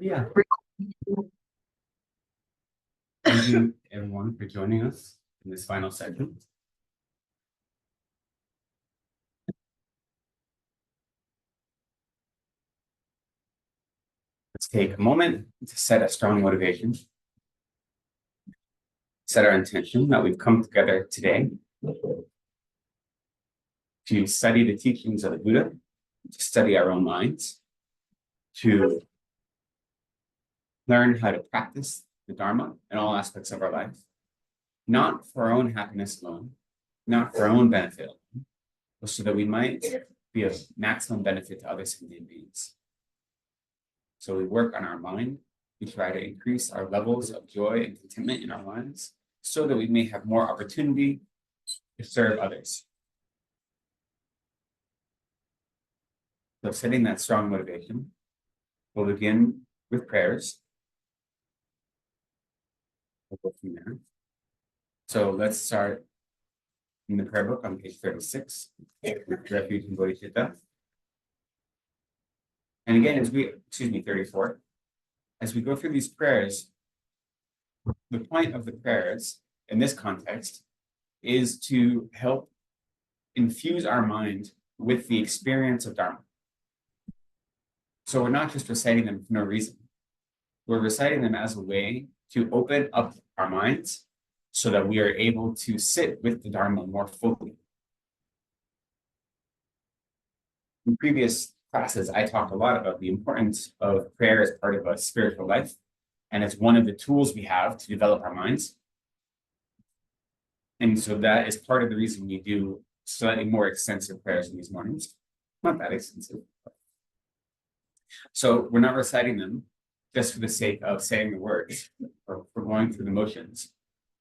Yeah. Thank you, everyone, for joining us in this final section. Let's take a moment to set a strong motivation, set our intention that we've come together today to study the teachings of the Buddha, to study our own minds, to learn how to practice the Dharma in all aspects of our life, not for our own happiness alone, not for our own benefit alone, but so that we might be of maximum benefit to other sentient beings. So we work on our mind, we try to increase our levels of joy and contentment in our lives so that we may have more opportunity to serve others. So setting that strong motivation, we'll begin with prayers. We'll go from there. So let's start in the prayer book on page 36 with refuge and bodhicitta. And again, 34. As we go through these prayers, the point of the prayers in this context is to help infuse our mind with the experience of Dharma. So we're not just reciting them for no reason. We're reciting them as a way to open up our minds so that we are able to sit with the Dharma more fully. In previous classes, I talked a lot about the importance of prayer as part of a spiritual life, and it's one of the tools we have to develop our minds. And so that is part of the reason we do slightly more extensive prayers in these mornings. Not that extensive. So we're not reciting them just for the sake of saying the words or for going through the motions,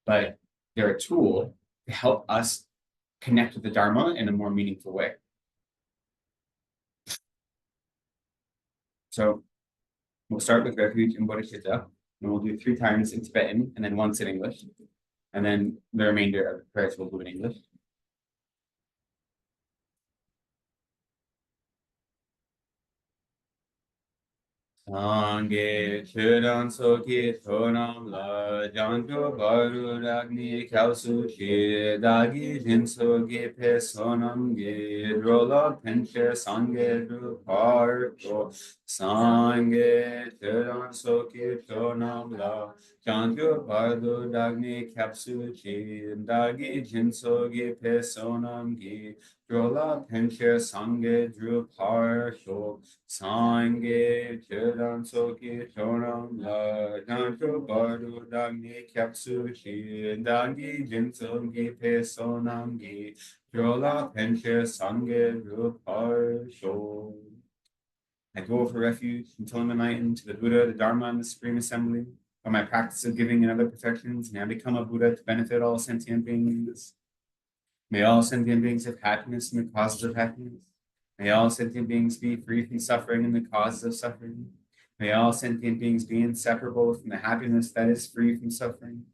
but they're a tool to help us connect with the Dharma in a more meaningful way. So we'll start with refuge and bodhicitta, and we'll do 3 times in Tibetan and then once in English. And then the remainder of the prayers we'll do in English. Sangye Chedan Soki Tonam La Janto Baru Ragni Kausu Chi Dagi Jinso Ge Pe Sonam Ge Drola Penche Sangye Druparko Sangye Chedan Soki Tonam La Janto Baru Ragni Kausu Chi Dagi Jinso Ge Pe Sonam Ge Drola Penche Sangye Druparko Sangye Chedan Soki Tonam La Janto Baru Dagni Kyapsu Chi Dagi Jinsum Gi Pe Sonam Gi Jola Penche Sangye Rupar Sho. I go for refuge until I'm enlightened to the Buddha, the Dharma, and the Supreme Assembly, by my practice of giving and other perfections, may I become a Buddha to benefit all sentient beings. May all sentient beings have happiness and the causes of happiness. May all sentient beings be free from suffering and the causes of suffering. May all sentient beings be inseparable from the happiness that is free from suffering.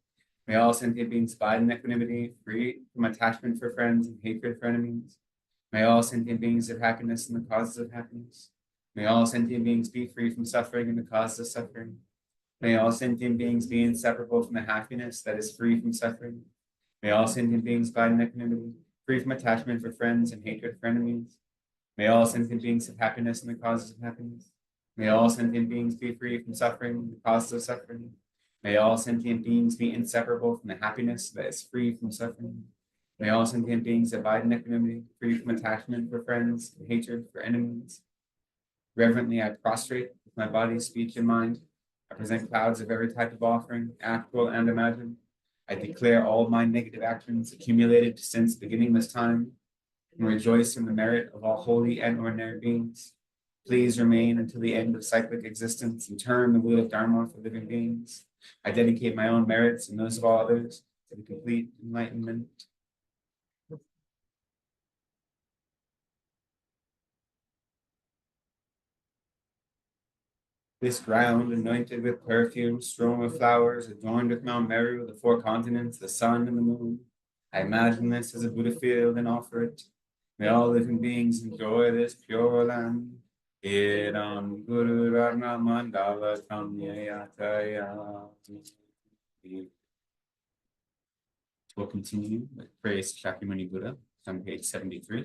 May all sentient beings abide in equanimity, free from attachment for friends and hatred for enemies. May all sentient beings have happiness and the causes of happiness. May all sentient beings be free from suffering and the causes of suffering. May all sentient beings be inseparable from the happiness that is free from suffering. May all sentient beings abide in equanimity, free from attachment for friends and hatred for enemies. May all sentient beings have happiness and the causes of happiness. May all sentient beings be free from suffering and the causes of suffering. May all sentient beings be inseparable from the happiness that is free from suffering. May all sentient beings abide in equanimity, free from attachment for friends and hatred for enemies. Reverently, I prostrate with my body, speech, and mind. I present clouds of every type of offering, actual and imagined. I declare all my negative actions accumulated since beginningless time, and rejoice in the merit of all holy and ordinary beings. Please remain until the end of cyclic existence and turn the wheel of Dharma for living beings. I dedicate my own merits and those of all others to the complete enlightenment. This ground, anointed with perfume, strewn with flowers, adorned with Mount Meru, the 4 continents, the sun, and the moon. I imagine this as a Buddha field and offer it. May all living beings enjoy this pure land. Idam Guru Ragna Mandala Tamyayataya. We'll continue with Praise Shakyamuni Buddha on page 73.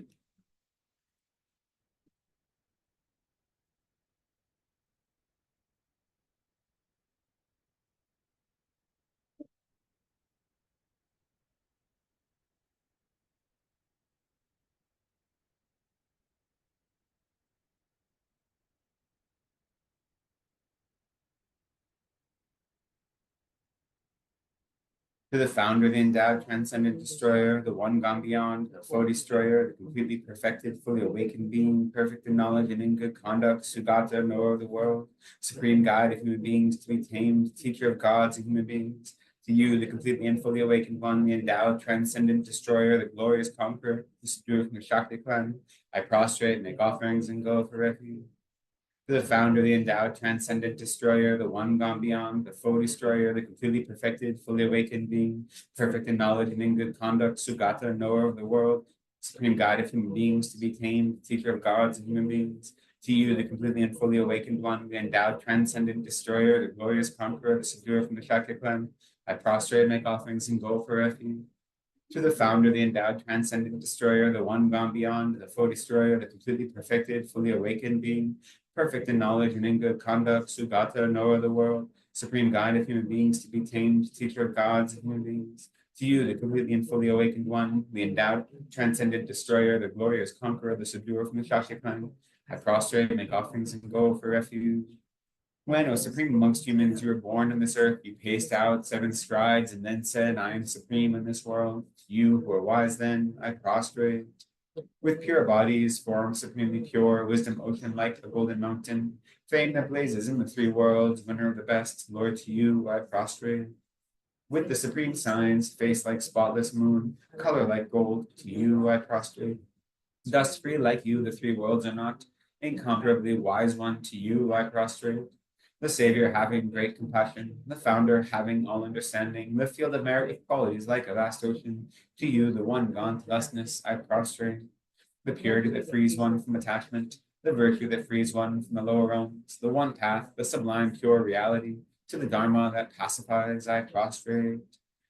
To the founder, the endowed, transcendent destroyer, the one gone beyond, the foe destroyer, the completely perfected, fully awakened being, perfect in knowledge and in good conduct, Sugata, knower of the world, supreme guide of human beings to be tamed, teacher of gods and human beings. To you, the completely and fully awakened one, the endowed, transcendent destroyer, the glorious conqueror, the spirit from the Shakti clan, I prostrate, make offerings, and go for refuge. To the founder, the endowed, transcendent destroyer, the one gone beyond, the foe destroyer, the completely perfected, fully awakened being, perfect in knowledge and in good conduct, Sugata, knower of the world, supreme guide of human beings to be tamed, teacher of gods and human beings. To you, the completely and fully awakened one, the endowed, transcendent destroyer, the glorious conqueror, the subduer from the Shakti clan, I prostrate, make offerings, and go for refuge. To the founder, the endowed, transcendent destroyer, the one gone beyond, the foe destroyer, the completely perfected, fully awakened being, perfect in knowledge and in good conduct, Sugata, knower of the world, supreme guide of human beings to be tamed, teacher of gods and human beings. To you, the completely and fully awakened one, the endowed, transcendent destroyer, the glorious conqueror, the subduer from the Shashakan, I prostrate, make offerings, and go for refuge. When, O supreme amongst humans, you were born on this earth, you paced out 7 strides and then said, I am supreme in this world. You who are wise then, I prostrate. With pure bodies, form supremely pure, wisdom ocean like a golden mountain, fame that blazes in the 3 worlds, winner of the best, Lord, to you I prostrate. With the supreme signs, face like spotless moon, color like gold, to you I prostrate. Dust free like you, the 3 worlds are not, incomparably wise one, to you I prostrate. The Savior having great compassion, the Founder having all understanding, the field of merit with qualities like a vast ocean, to you, the one gone to thusness, I prostrate. The purity that frees one from attachment, the virtue that frees one from the lower realms, the one path, the sublime pure reality, to the Dharma that pacifies, I prostrate.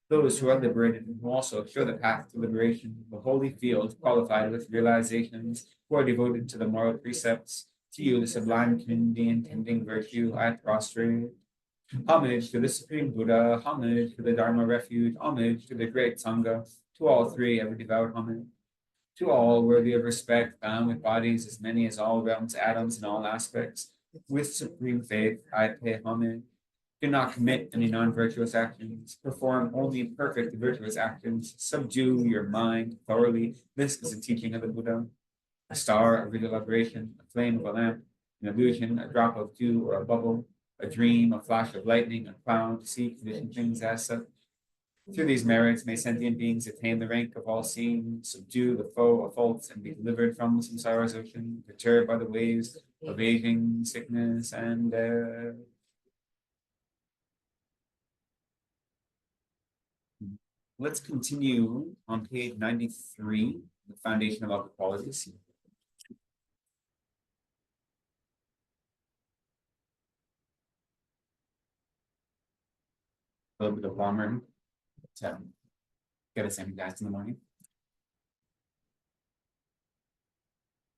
Those who are liberated and who also show the path to liberation, the holy field qualified with realizations, who are devoted to the moral precepts, to you, the sublime community intending virtue, I prostrate. Homage to the Supreme Buddha, homage to the Dharma refuge, homage to the great Sangha, to all 3 ever devout homage. To all worthy of respect, bound with bodies as many as all realms, atoms, in all aspects, with supreme faith, I pay homage. Do not commit any non-virtuous actions. Perform only perfect virtuous actions. Subdue your mind thoroughly. This is a teaching of the Buddha. A star, a real liberation, a flame of a lamp, an illusion, a drop of dew or a bubble, a dream, a flash of lightning, a cloud, see condition things as such. Through these merits may sentient beings attain the rank of all seeing, subdue the foe of faults, and be delivered from samsara's ocean, perturbed by the waves of aging, sickness, and death. Let's continue on page 93, the foundation of all good qualities. A little bit of warmer to get us energized in the morning.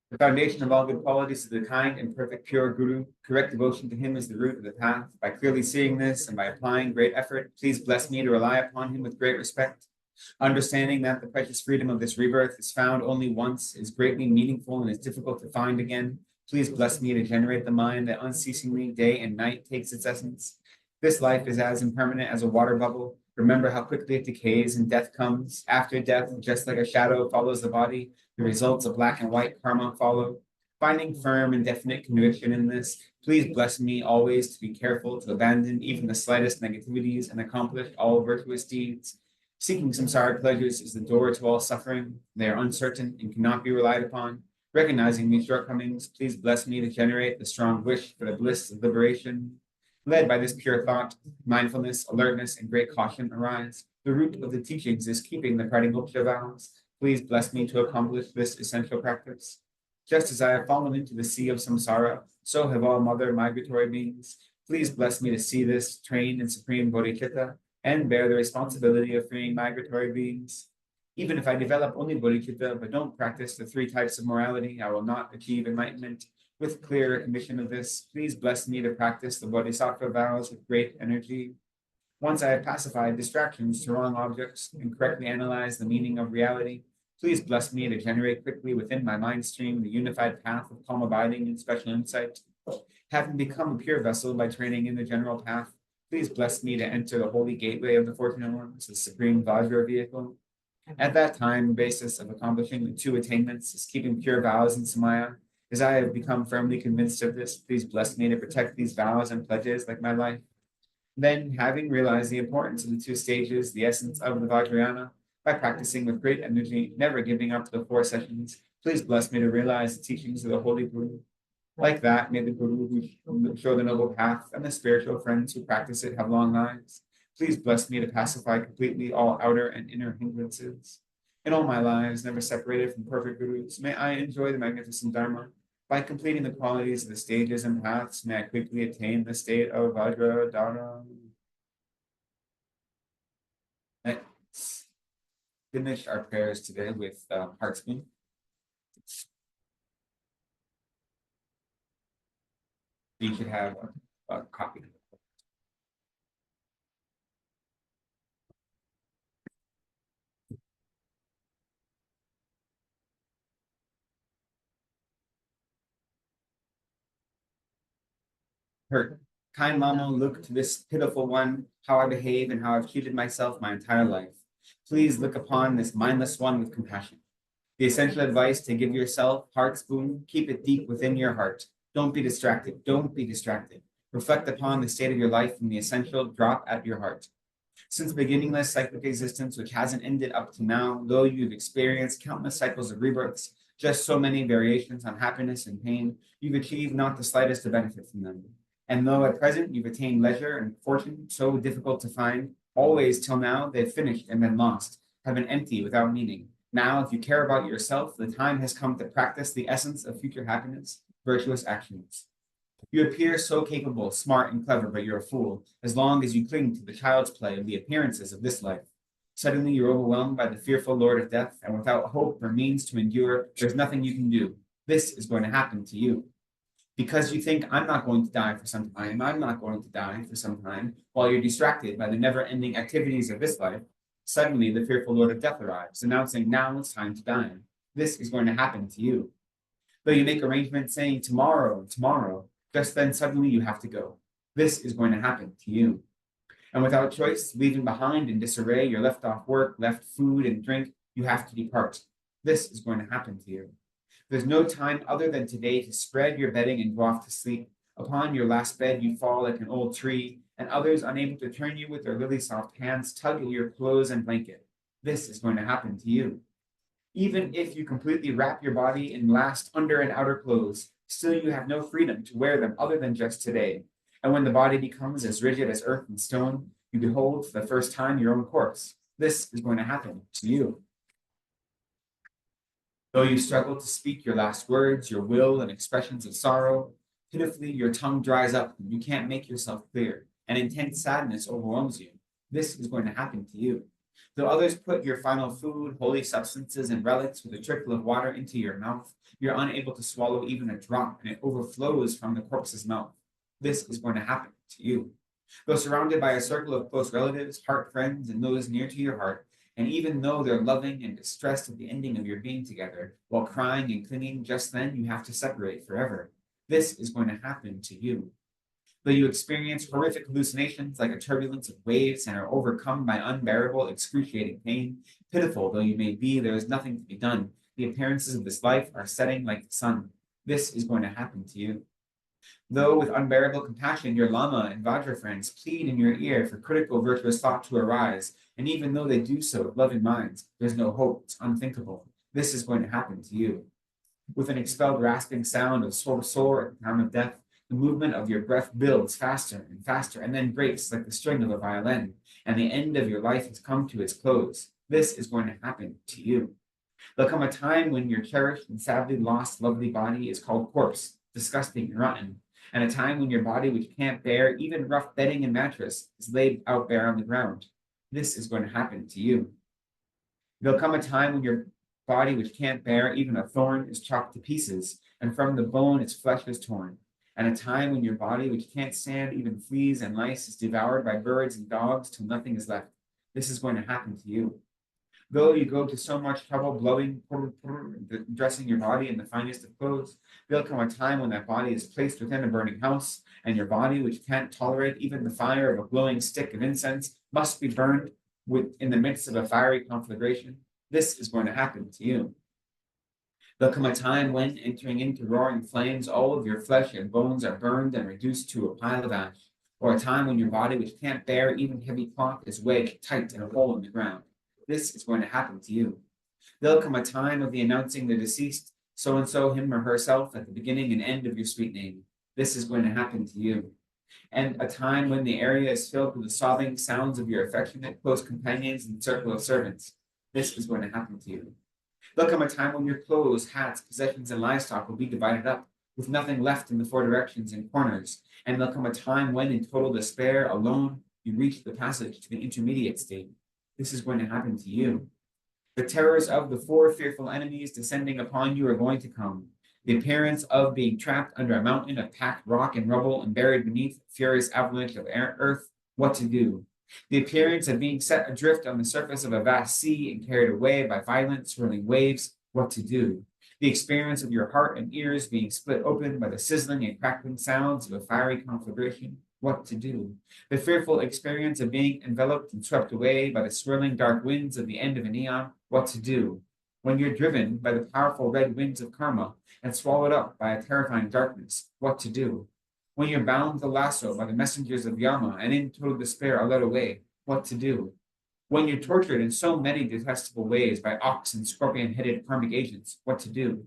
The foundation of all good qualities is the kind and perfect pure Guru. Correct devotion to him is the root of the path. By clearly seeing this and by applying great effort, please bless me to rely upon him with great respect. Understanding that the precious freedom of this rebirth is found only once, is greatly meaningful, and is difficult to find again, please bless me to generate the mind that unceasingly, day and night, takes its essence. This life is as impermanent as a water bubble. Remember how quickly it decays and death comes. After death, just like a shadow follows the body, the results of black and white karma follow. Finding firm and definite conviction in this, please bless me always to be careful to abandon even the slightest negativities and accomplish all virtuous deeds. Seeking samsara pleasures is the door to all suffering. They are uncertain and cannot be relied upon. Recognizing these shortcomings, please bless me to generate the strong wish for the bliss of liberation. Led by this pure thought, mindfulness, alertness, and great caution arise. The root of the teachings is keeping the Pratimoksha vows. Please bless me to accomplish this essential practice. Just as I have fallen into the sea of samsara, so have all mother migratory beings. Please bless me to see this, train in supreme bodhicitta, and bear the responsibility of freeing migratory beings. Even if I develop only bodhicitta but don't practice the three types of morality, I will not achieve enlightenment. With clear recognition of this, please bless me to practice the bodhisattva vows with great energy. Once I have pacified distractions to wrong objects and correctly analyzed the meaning of reality, please bless me to generate quickly within my mind stream the unified path of calm abiding and special insight. Having become a pure vessel by training in the general path, please bless me to enter the holy gateway of the Fortunate Ones, the supreme Vajra vehicle. At that time, the basis of accomplishing the two attainments is keeping pure vows in Samaya. As I have become firmly convinced of this, please bless me to protect these vows and pledges like my life. Then, having realized the importance of the two stages, the essence of the Vajrayana, by practicing with great energy, never giving up the 4 sessions, please bless me to realize the teachings of the Holy Guru. Like that, may the Guru who show the noble path and the spiritual friends who practice it have long lives. Please bless me to pacify completely all outer and inner hindrances. In all my lives, never separated from perfect Gurus, may I enjoy the magnificent Dharma. By completing the qualities of the stages and paths, may I quickly attain the state of Vajra Dharma. Let's finish our prayers today with heart spoon. You should have a copy. Her kind Lama, look to this pitiful one, how I behave and how I've treated myself my entire life. Please look upon this mindless one with compassion. The essential advice to give yourself, heart spoon, keep it deep within your heart. Don't be distracted. Don't be distracted. Reflect upon the state of your life from the essential drop at your heart. Since beginningless cyclic existence, which hasn't ended up to now, though you've experienced countless cycles of rebirths, just so many variations on happiness and pain, you've achieved not the slightest of benefit from them. And though at present you've attained leisure and fortune so difficult to find, always till now they've finished and been lost, have been empty without meaning. Now, if you care about yourself, the time has come to practice the essence of future happiness, virtuous actions. You appear so capable, smart, and clever, but you're a fool, as long as you cling to the child's play of the appearances of this life. Suddenly you're overwhelmed by the fearful Lord of Death, and without hope or means to endure, there's nothing you can do. This is going to happen to you. Because you think, I'm not going to die for some time, I'm not going to die for some time, while you're distracted by the never-ending activities of this life, suddenly the fearful Lord of Death arrives, announcing, now it's time to die. This is going to happen to you. Though you make arrangements saying, tomorrow, tomorrow, just then suddenly you have to go. This is going to happen to you. And without choice, leaving behind in disarray your left off work, left food and drink, you have to depart. This is going to happen to you. There's no time other than today to spread your bedding and go off to sleep. Upon your last bed, you fall like an old tree, and others, unable to turn you with their lily soft hands, tug at your clothes and blanket. This is going to happen to you. Even if you completely wrap your body in last under and outer clothes, still you have no freedom to wear them other than just today. And when the body becomes as rigid as earth and stone, you behold for the first time your own corpse. This is going to happen to you. Though you struggle to speak your last words, your will, and expressions of sorrow, pitifully your tongue dries up and you can't make yourself clear, and intense sadness overwhelms you. This is going to happen to you. Though others put your final food, holy substances, and relics with a trickle of water into your mouth, you're unable to swallow even a drop, and it overflows from the corpse's mouth. This is going to happen to you. Though surrounded by a circle of close relatives, heart friends, and those near to your heart, and even though they're loving and distressed at the ending of your being together, while crying and clinging, just then you have to separate forever. This is going to happen to you. Though you experience horrific hallucinations like a turbulence of waves and are overcome by unbearable, excruciating pain, pitiful though you may be, there is nothing to be done. The appearances of this life are setting like the sun. This is going to happen to you. Though with unbearable compassion, your Lama and Vajra friends plead in your ear for critical virtuous thought to arise, and even though they do so with loving minds, there's no hope, it's unthinkable. This is going to happen to you. With an expelled rasping sound of sore at the time of death, the movement of your breath builds faster and faster, and then breaks like the string of a violin, and the end of your life has come to its close. This is going to happen to you. There'll come a time when your cherished and sadly lost lovely body is called corpse, disgusting and rotten, and a time when your body, which can't bear even rough bedding and mattress, is laid out bare on the ground. This is going to happen to you. There'll come a time when your body, which can't bear even a thorn, is chopped to pieces, and from the bone its flesh is torn. And a time when your body, which can't stand even fleas and lice, is devoured by birds and dogs till nothing is left. This is going to happen to you. Though you go to so much trouble blowing, dressing your body in the finest of clothes, there'll come a time when that body is placed within a burning house, and your body, which can't tolerate even the fire of a glowing stick of incense, must be burned in the midst of a fiery conflagration. This is going to happen to you. There'll come a time when, entering into roaring flames, all of your flesh and bones are burned and reduced to a pile of ash, or a time when your body, which can't bear even heavy cloth, is wedged tight in a hole in the ground. This is going to happen to you. There'll come a time of the announcing the deceased, so and so, him or herself, at the beginning and end of your sweet name. This is going to happen to you. And a time when the area is filled with the sobbing sounds of your affectionate, close companions and circle of servants. This is going to happen to you. There'll come a time when your clothes, hats, possessions, and livestock will be divided up, with nothing left in the four directions and corners. And there'll come a time when, in total despair, alone, you reach the passage to the intermediate state. This is going to happen to you. The terrors of the four fearful enemies descending upon you are going to come. The appearance of being trapped under a mountain of packed rock and rubble and buried beneath a furious avalanche of earth, what to do. The appearance of being set adrift on the surface of a vast sea and carried away by violent swirling waves, what to do. The experience of your heart and ears being split open by the sizzling and crackling sounds of a fiery conflagration, what to do. The fearful experience of being enveloped and swept away by the swirling dark winds of the end of an eon, what to do. When you're driven by the powerful red winds of karma and swallowed up by a terrifying darkness, what to do. When you're bound with a lasso by the messengers of Yama and in total despair are led away, what to do. When you're tortured in so many detestable ways by ox and scorpion-headed karmic agents, what to do.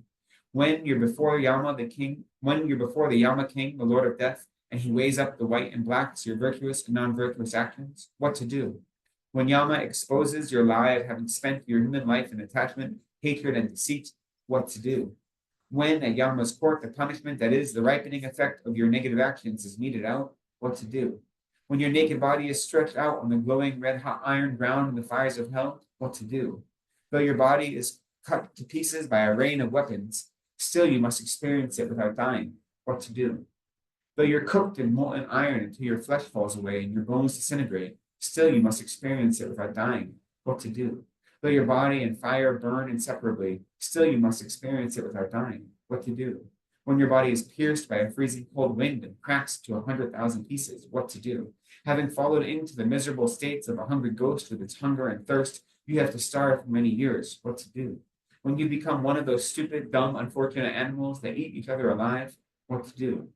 When you're before the Yama king, the Lord of Death, and he weighs up the white and blacks, your virtuous and non-virtuous actions, what to do. When Yama exposes your lie of having spent your human life in attachment, hatred, and deceit, what to do. When at Yama's court, the punishment that is the ripening effect of your negative actions is meted out, what to do. When your naked body is stretched out on the glowing red-hot iron ground in the fires of hell, what to do. Though your body is cut to pieces by a rain of weapons, still you must experience it without dying, what to do. Though you're cooked in molten iron until your flesh falls away and your bones disintegrate, still you must experience it without dying, what to do. Though your body and fire burn inseparably, still you must experience it without dying, what to do. When your body is pierced by a freezing cold wind and cracks to 100,000 pieces, what to do. Having followed into the miserable states of a hungry ghost with its hunger and thirst, you have to starve for many years, what to do. When you become one of those stupid, dumb, unfortunate animals that eat each other alive, what to do.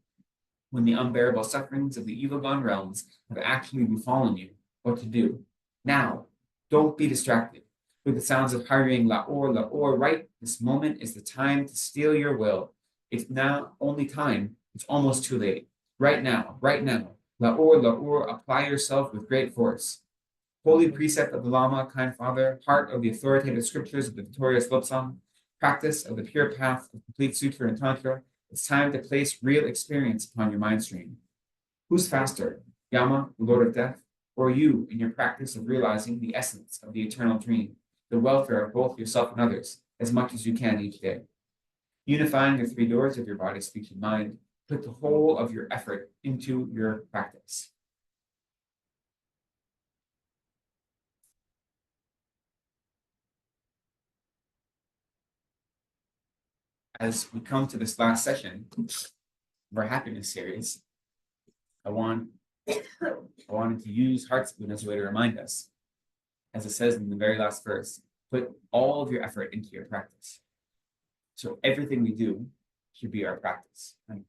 When the unbearable sufferings of the evil-gone realms have actually befallen you, what to do. Now, don't be distracted. With the sounds of hurrying Lahore, right this moment is the time to steal your will. It's now only time. It's almost too late. Right now. Lahore, apply yourself with great force. Holy precept of the Lama, kind father, heart of the authoritative scriptures of the victorious Lopsang, practice of the pure path of complete sutra and tantra, it's time to place real experience upon your mind stream. Who's faster, Yama, the Lord of Death, or you in your practice of realizing the essence of the eternal dream, the welfare of both yourself and others, as much as you can each day? Unifying the three doors of your body, speech, and mind, put the whole of your effort into your practice. As we come to this last session of our happiness series, I wanted to use Heart Spoon as a way to remind us, as it says in the very last verse, put all of your effort into your practice. So everything we do should be our practice. And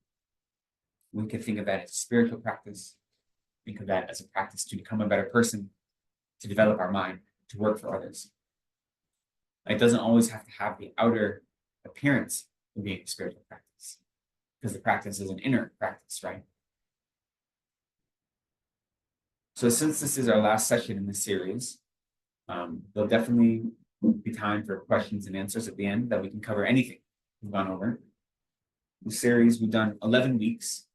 we could think of that as a spiritual practice. Think of that as a practice to become a better person, to develop our mind, to work for others. It doesn't always have to have the outer appearance of being a spiritual practice, because the practice is an inner practice, right? So since this is our last session in this series, there'll definitely be time for questions and answers at the end that we can cover anything we've gone over. The series, we've done 11 weeks.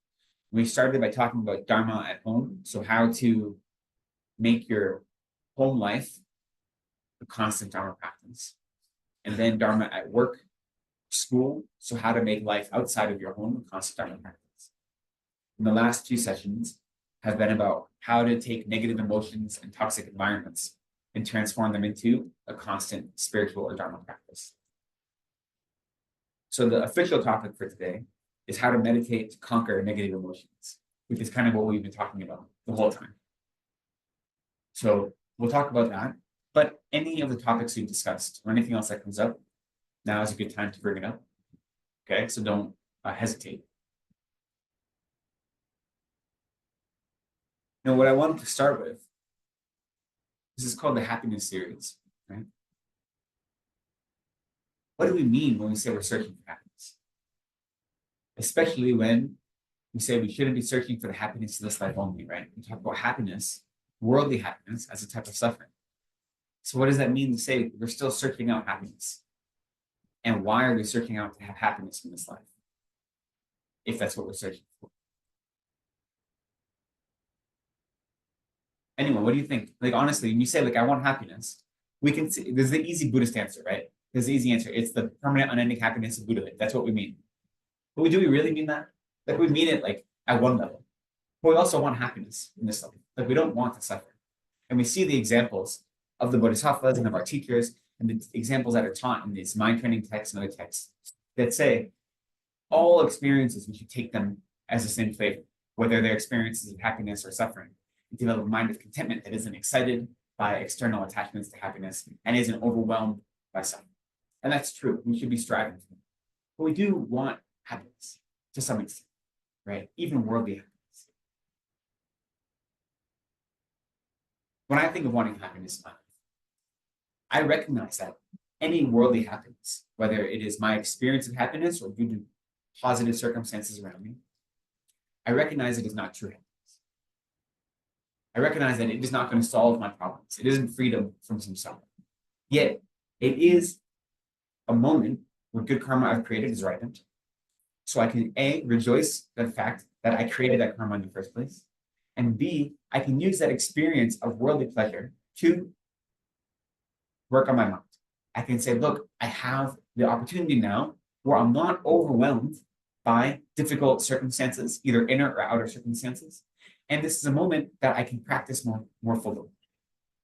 We started by talking about Dharma at home. So how to make your home life a constant Dharma practice. And then Dharma at work, school. So how to make life outside of your home a constant Dharma practice. And the last two sessions have been about how to take negative emotions and toxic environments and transform them into a constant spiritual or Dharma practice. So the official topic for today is how to meditate to conquer negative emotions, which is kind of what we've been talking about the whole time. So we'll talk about that, but any of the topics we've discussed or anything else that comes up, now is a good time to bring it up. Okay, so don't hesitate. Now, what I wanted to start with, this is called the happiness series, right? What do we mean when we say we're searching for happiness? Especially when we say we shouldn't be searching for the happiness of this life only, right? We talk about happiness, worldly happiness, as a type of suffering. So what does that mean to say we're still searching out happiness? And why are we searching out to have happiness in this life? If that's what we're searching for. Anyway, what do you think? Like, honestly, when you say, like, I want happiness, we can see, there's the easy Buddhist answer, right? There's the easy answer. It's the permanent, unending happiness of Buddhahood. That's what we mean. But do we really mean that? Like, we mean it, like, at one level. But we also want happiness in this life. Like, we don't want to suffer. And we see the examples of the Bodhisattvas and of our teachers, and the examples that are taught in these mind training texts and other texts that say all experiences, we should take them as the same flavor, whether they're experiences of happiness or suffering. Develop a mind of contentment that isn't excited by external attachments to happiness and isn't overwhelmed by suffering. And that's true. We should be striving for it. But we do want happiness to some extent, right? Even worldly happiness. When I think of wanting happiness in life, I recognize that any worldly happiness, whether it is my experience of happiness or due to positive circumstances around me, I recognize it is not true happiness. I recognize that it is not going to solve my problems. It isn't freedom from some suffering. Yet, it is a moment where good karma I've created is ripened. So I can A, rejoice the fact that I created that karma in the first place. And B, I can use that experience of worldly pleasure to work on my mind. I can say, look, I have the opportunity now where I'm not overwhelmed by difficult circumstances, either inner or outer circumstances. And this is a moment that I can practice more fully.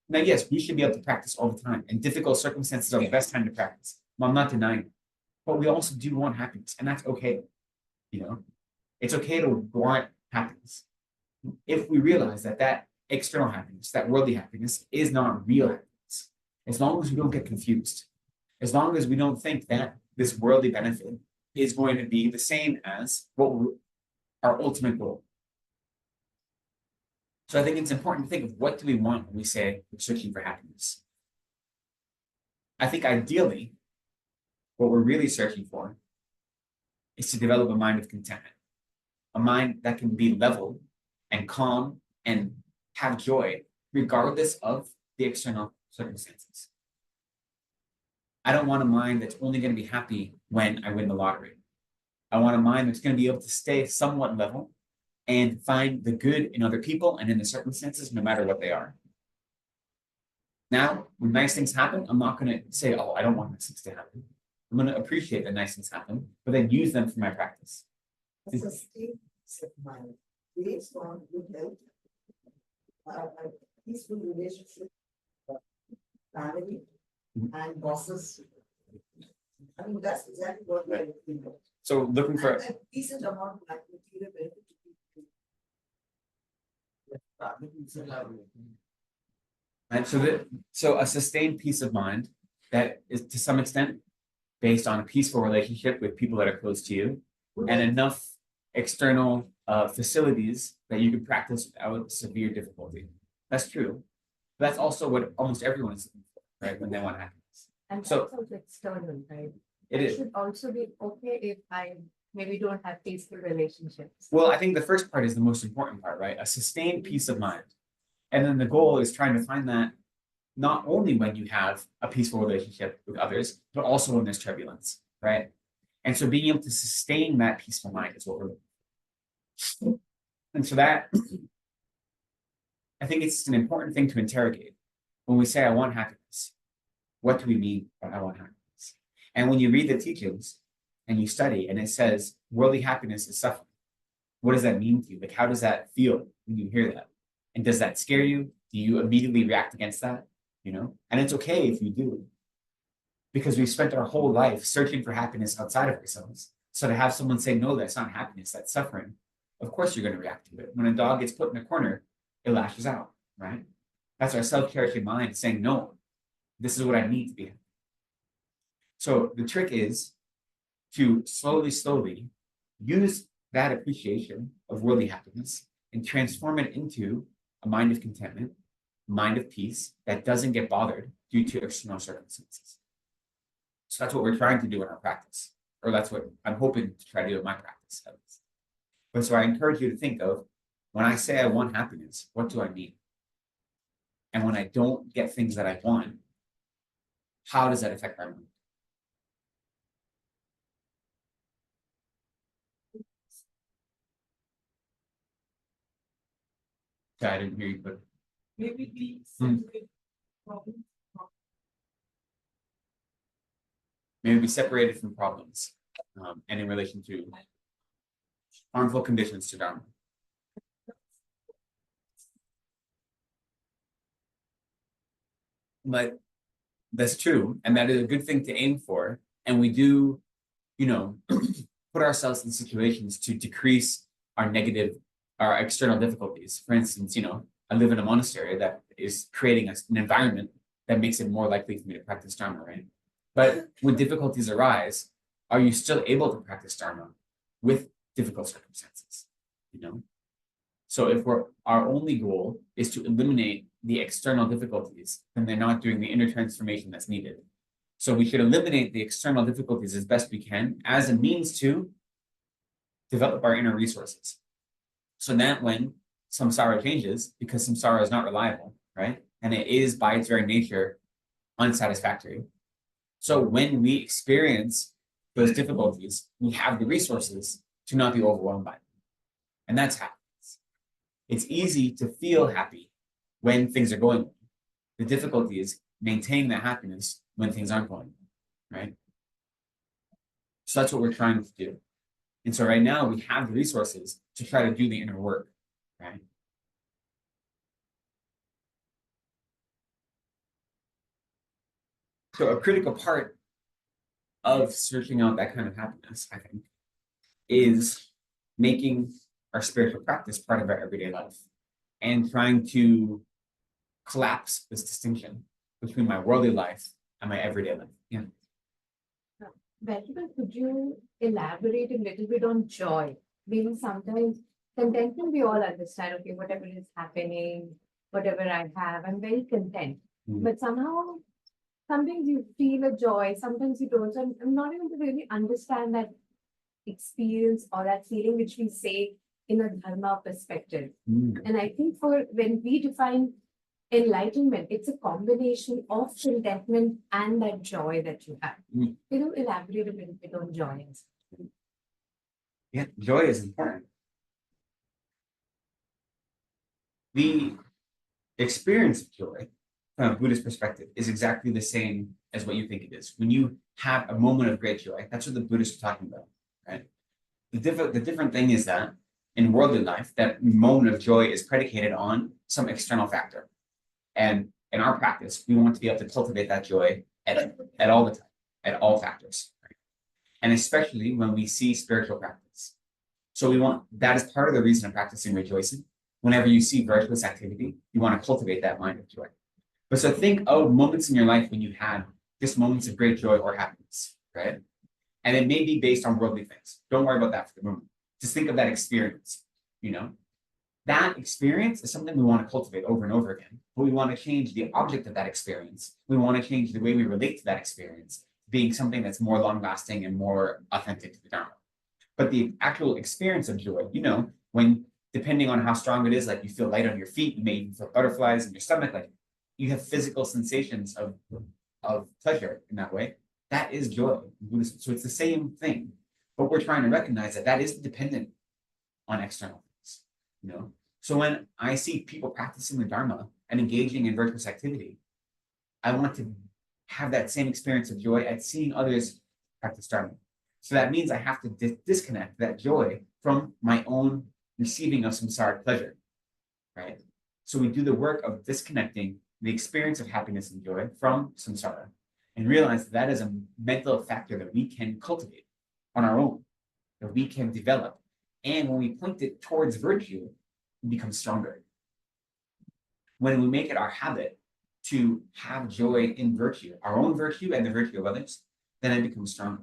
Now, yes, we should be able to practice all the time, and difficult circumstances are the best time to practice. Well, I'm not denying it. But we also do want happiness, and that's okay. You know, it's okay to want happiness. If we realize that that external happiness, that worldly happiness, is not real happiness, as long as we don't get confused, as long as we don't think that this worldly benefit is going to be the same as our ultimate goal. So I think it's important to think of what do we want when we say we're searching for happiness. I think ideally, what we're really searching for is to develop a mind of contentment, a mind that can be level and calm and have joy regardless of the external circumstances. I don't want a mind that's only going to be happy when I win the lottery. I want a mind that's going to be able to stay somewhat level and find the good in other people and in the circumstances, no matter what they are. Now, when nice things happen, I'm not going to say, oh, I don't want nice things to happen. I'm going to appreciate that nice things happen, but then use them for my practice. It's a state of mind based on good health, a peaceful relationship, family, and bosses. I mean, that's exactly what we're looking for. So looking for a decent amount of material benefit to people. And so a sustained peace of mind that is to some extent based on a peaceful relationship with people that are close to you, and enough external facilities that you can practice without severe difficulty. That's true. But that's also what almost everyone is looking for, right? When they want happiness. And So- that's also external, right? It It is. should also be okay if I maybe don't have peaceful relationships. Well, I think the first part is the most important part, right? A sustained peace of mind. And then the goal is trying to find that not only when you have a peaceful relationship with others, but also when there's turbulence, right? And so being able to sustain that peaceful mind is what we're looking for. And so that, I think it's an important thing to interrogate. When we say, I want happiness, what do we mean by I want happiness? And when you read the teachings and you study and it says worldly happiness is suffering, what does that mean to you? Like, how does that feel when you hear that? And does that scare you? Do you immediately react against that? You know, and it's okay if you do, because we've spent our whole life searching for happiness outside of ourselves. So to have someone say, no, that's not happiness, that's suffering, of course you're going to react to it. When a dog gets put in a corner, it lashes out, right? That's our self-cherishing mind saying, no, this is what I need to be happy. So the trick is to slowly use that appreciation of worldly happiness and transform it into a mind of contentment, mind of peace that doesn't get bothered due to external circumstances. So that's what we're trying to do in our practice, or that's what I'm hoping to try to do in my practice. But so I encourage you to think of, when I say I want happiness, what do I mean? And when I don't get things that I want, how does that affect my mind? I didn't hear you, but Maybe be Hmm. problems. maybe be separated from problems, and in relation to harmful conditions to Dharma. But that's true, and that is a good thing to aim for. And we do, you know, put ourselves in situations to decrease our external difficulties. For instance, you know, I live in a monastery that is creating an environment that makes it more likely for me to practice Dharma, right? But when difficulties arise, are you still able to practice Dharma with difficult circumstances? You know? So if our only goal is to eliminate the external difficulties, then they're not doing the inner transformation that's needed. So we should eliminate the external difficulties as best we can as a means to develop our inner resources. So that when samsara changes, because samsara is not reliable, right? And it is by its very nature unsatisfactory. So when we experience those difficulties, we have the resources to not be overwhelmed by them. And that's happiness. It's easy to feel happy when things are going well. The difficulty is maintaining that happiness when things aren't going well, right? So that's what we're trying to do. And so right now we have the resources to try to do the inner work, right? So a critical part of searching out that kind of happiness, I think, is making our spiritual practice part of our everyday life and trying to collapse this distinction between my worldly life and my everyday life. Yeah. Benjamin, could you elaborate a little bit on joy? Because sometimes contentment we all understand, okay, whatever is happening, whatever I have, I'm very content. But somehow, sometimes you feel a joy, sometimes you don't. So I'm not able to really understand that experience or that feeling which we say in a dharma perspective. And I think for when we define enlightenment, it's a combination of contentment and that joy that you have. You know, elaborate a little bit on joy. Yeah, joy is important. The experience of joy from a Buddhist perspective is exactly the same as what you think it is. When you have a moment of great joy, that's what the Buddhists are talking about, right? The different thing is that in worldly life, that moment of joy is predicated on some external factor. And in our practice, we want to be able to cultivate that joy at all the time, at all factors, right? And especially when we see spiritual practice. So that is part of the reason of practicing rejoicing. Whenever you see virtuous activity, you want to cultivate that mind of joy. But so think of moments in your life when you had just moments of great joy or happiness, right? And it may be based on worldly things. Don't worry about that for the moment. Just think of that experience, you know? That experience is something we want to cultivate over and over again, but we want to change the object of that experience. We want to change the way we relate to that experience, being something that's more long-lasting and more authentic to the Dharma. But the actual experience of joy, you know, when depending on how strong it is, like you feel light on your feet, you may even feel butterflies in your stomach, like you have physical sensations of pleasure in that way. That is joy in Buddhism. So it's the same thing, but we're trying to recognize that that is dependent on external things, you know. So when I see people practicing the Dharma and engaging in virtuous activity, I want to have that same experience of joy at seeing others practice Dharma. So that means I have to disconnect that joy from my own receiving of samsaric pleasure, right? So we do the work of disconnecting the experience of happiness and joy from samsara and realize that that is a mental factor that we can cultivate on our own, that we can develop. And when we point it towards virtue, we become stronger. When we make it our habit to have joy in virtue, our own virtue and the virtue of others, then it becomes stronger.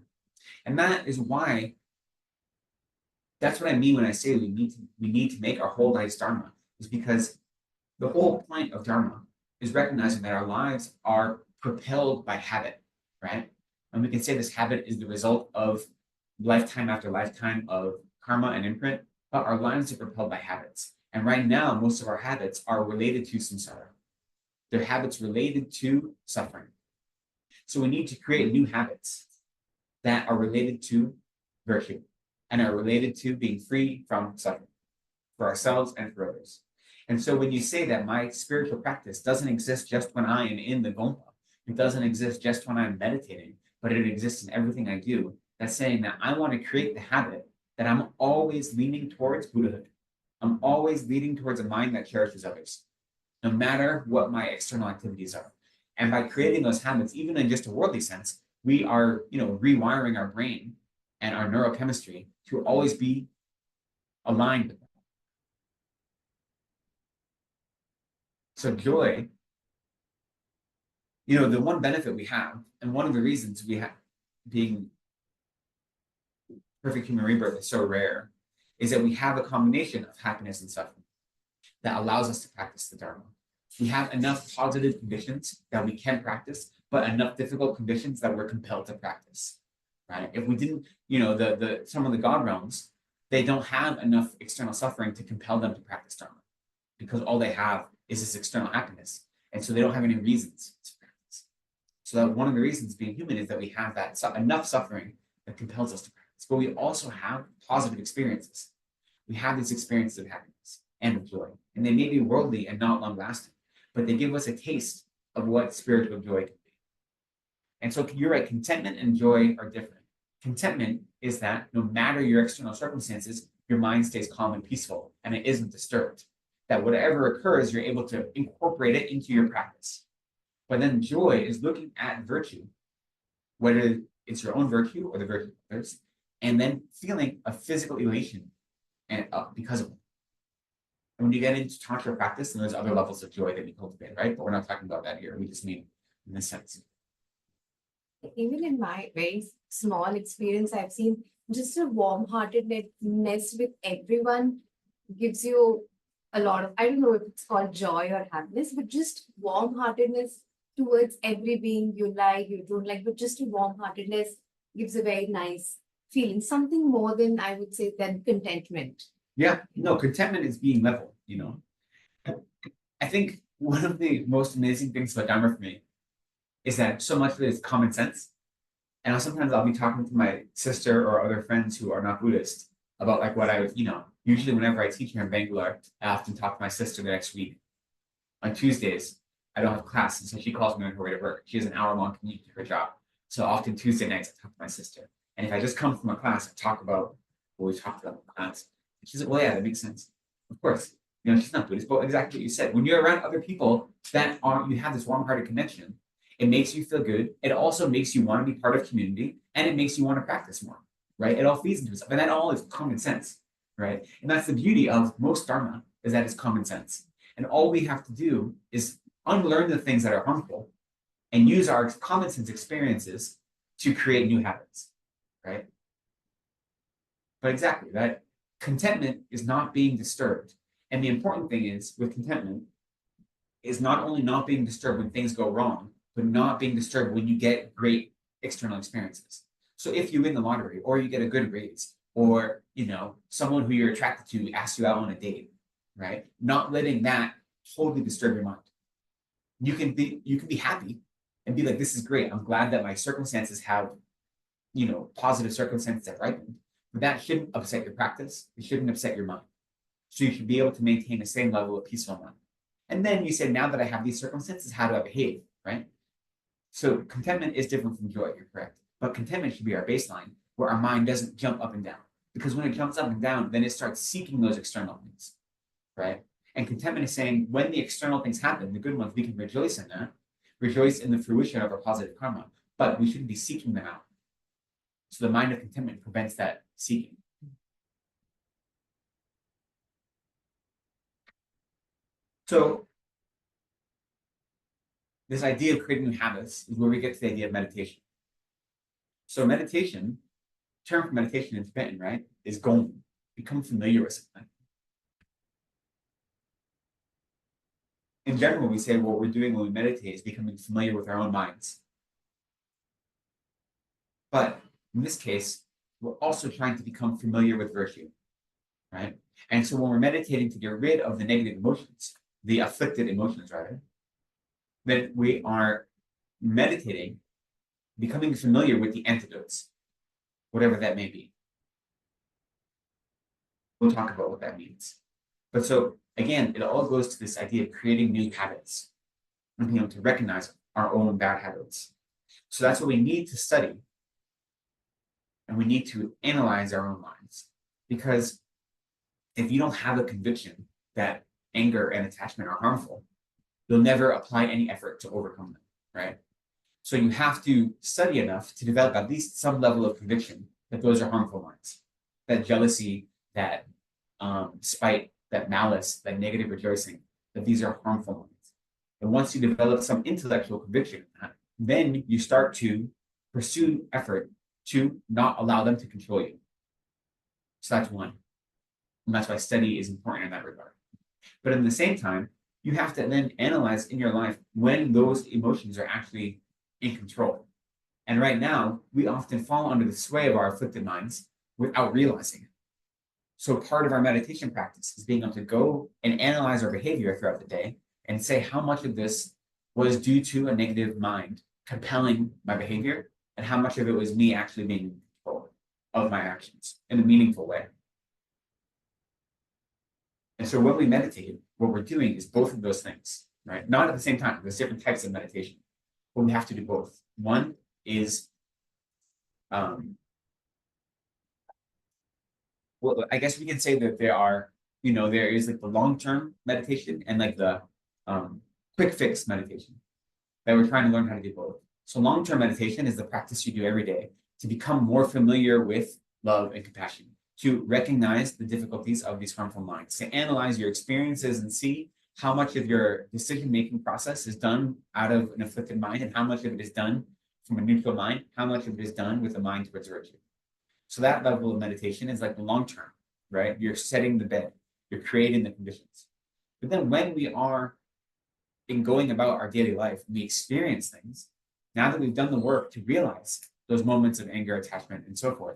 And that is why, that's what I mean when I say we need to make our whole life's Dharma, is because the whole point of Dharma is recognizing that our lives are propelled by habit, right? And we can say this habit is the result of lifetime after lifetime of karma and imprint, but our lives are propelled by habits. And right now, most of our habits are related to samsara. They're habits related to suffering. So we need to create new habits that are related to virtue and are related to being free from suffering for ourselves and for others. And so when you say that my spiritual practice doesn't exist just when I am in the Gompa, it doesn't exist just when I'm meditating, but it exists in everything I do, that's saying that I want to create the habit that I'm always leaning towards Buddhahood. I'm always leading towards a mind that cherishes others, no matter what my external activities are. And by creating those habits, even in just a worldly sense, we are, rewiring our brain and our neurochemistry to always be aligned with that. So joy, the one benefit we have, and one of the reasons we have being perfect human rebirth is so rare, is that we have a combination of happiness and suffering that allows us to practice the Dharma. We have enough positive conditions that we can practice, but enough difficult conditions that we're compelled to practice, right? If we didn't, some of the God realms, they don't have enough external suffering to compel them to practice Dharma, because all they have is this external happiness. And so they don't have any reasons to practice. So that one of the reasons being human is that we have that enough suffering that compels us to practice. But we also have positive experiences. We have these experiences of happiness and of joy. And they may be worldly and not long lasting, but they give us a taste of what spiritual joy can be. And so you're right, contentment and joy are different. Contentment is that no matter your external circumstances, your mind stays calm and peaceful and it isn't disturbed. That whatever occurs, you're able to incorporate it into your practice. But then joy is looking at virtue, whether it's your own virtue or the virtue of others, and then feeling a physical elation and because of it. And when you get into tantra practice, then there's other levels of joy that we cultivate, right? But we're not talking about that here. We just mean in this sense. Even in my very small experience, I've seen just a warm-heartedness with everyone gives you a lot of, I don't know if it's called joy or happiness, but just warm-heartedness towards every being you like, you don't like, but just a warm-heartedness gives a very nice feeling, something more than, I would say, than contentment. Yeah, no, contentment is being level, I think one of the most amazing things about Dharma for me is that so much of it is common sense. And sometimes I'll be talking to my sister or other friends who are not Buddhist about like what I would, usually whenever I teach here in Bangalore, I often talk to my sister the next week. On Tuesdays, I don't have class, and so she calls me on her way to work. She has an hour-long commute to her job. So often Tuesday nights, I talk to my sister. And if I just come from a class, I talk about what we talked about in the class. And she's like, well, yeah, that makes sense. Of course. She's not Buddhist, but exactly what you said. When you're around other people that you have this warm-hearted connection, it makes you feel good. It also makes you want to be part of community, and it makes you want to practice more, right? It all feeds into itself, and that all is common sense, right? And that's the beauty of most Dharma, is that it's common sense. And all we have to do is unlearn the things that are harmful and use our common sense experiences to create new habits, right? But exactly, that contentment is not being disturbed. And the important thing is, with contentment, is not only not being disturbed when things go wrong, but not being disturbed when you get great external experiences. So if you win the lottery, or you get a good raise, or someone who you're attracted to asks you out on a date, right? Not letting that totally disturb your mind. you can be happy and be like, this is great. I'm glad that my circumstances have, positive circumstances have ripened. But that shouldn't upset your practice. It shouldn't upset your mind. So you should be able to maintain the same level of peaceful mind. And then you say, now that I have these circumstances, how do I behave, right? So contentment is different from joy, you're correct. But contentment should be our baseline, where our mind doesn't jump up and down. Because when it jumps up and down, then it starts seeking those external things, right? And contentment is saying, when the external things happen, the good ones, we can rejoice in that, rejoice in the fruition of our positive karma, but we shouldn't be seeking them out. So the mind of contentment prevents that seeking. So this idea of creating new habits is where we get to the idea of meditation. So meditation, term for meditation in Tibetan, right, is gong, become familiar with something. In general, we say what we're doing when we meditate is becoming familiar with our own minds. But in this case, we're also trying to become familiar with virtue, right? And so when we're meditating to get rid of the negative emotions, the afflicted emotions, rather, then we are meditating, becoming familiar with the antidotes, whatever that may be. We'll talk about what that means. But so again, it all goes to this idea of creating new habits and being able to recognize our own bad habits. So that's what we need to study. And we need to analyze our own minds. Because if you don't have a conviction that anger and attachment are harmful, you'll never apply any effort to overcome them, right? So you have to study enough to develop at least some level of conviction that those are harmful minds. That jealousy, that spite, that malice, that negative rejoicing, that these are harmful minds. And once you develop some intellectual conviction, then you start to pursue effort to not allow them to control you. So that's one. And that's why study is important in that regard. But at the same time, you have to then analyze in your life when those emotions are actually in control. And right now, we often fall under the sway of our afflicted minds without realizing it. So part of our meditation practice is being able to go and analyze our behavior throughout the day and say how much of this was due to a negative mind compelling my behavior and how much of it was me actually being in control of my actions in a meaningful way. And so when we meditate, what we're doing is both of those things, right? Not at the same time. There's different types of meditation, but we have to do both. One is, well, I guess we can say that there is like the long-term meditation and like the quick fix meditation that we're trying to learn how to do both. So long-term meditation is the practice you do every day to become more familiar with love and compassion, to recognize the difficulties of these harmful minds, to analyze your experiences and see how much of your decision-making process is done out of an afflicted mind and how much of it is done from a neutral mind, how much of it is done with a mind towards virtue. So that level of meditation is like the long term, right? You're setting the bed, you're creating the conditions. But then when we are in going about our daily life, we experience things. Now that we've done the work to realize those moments of anger, attachment, and so forth,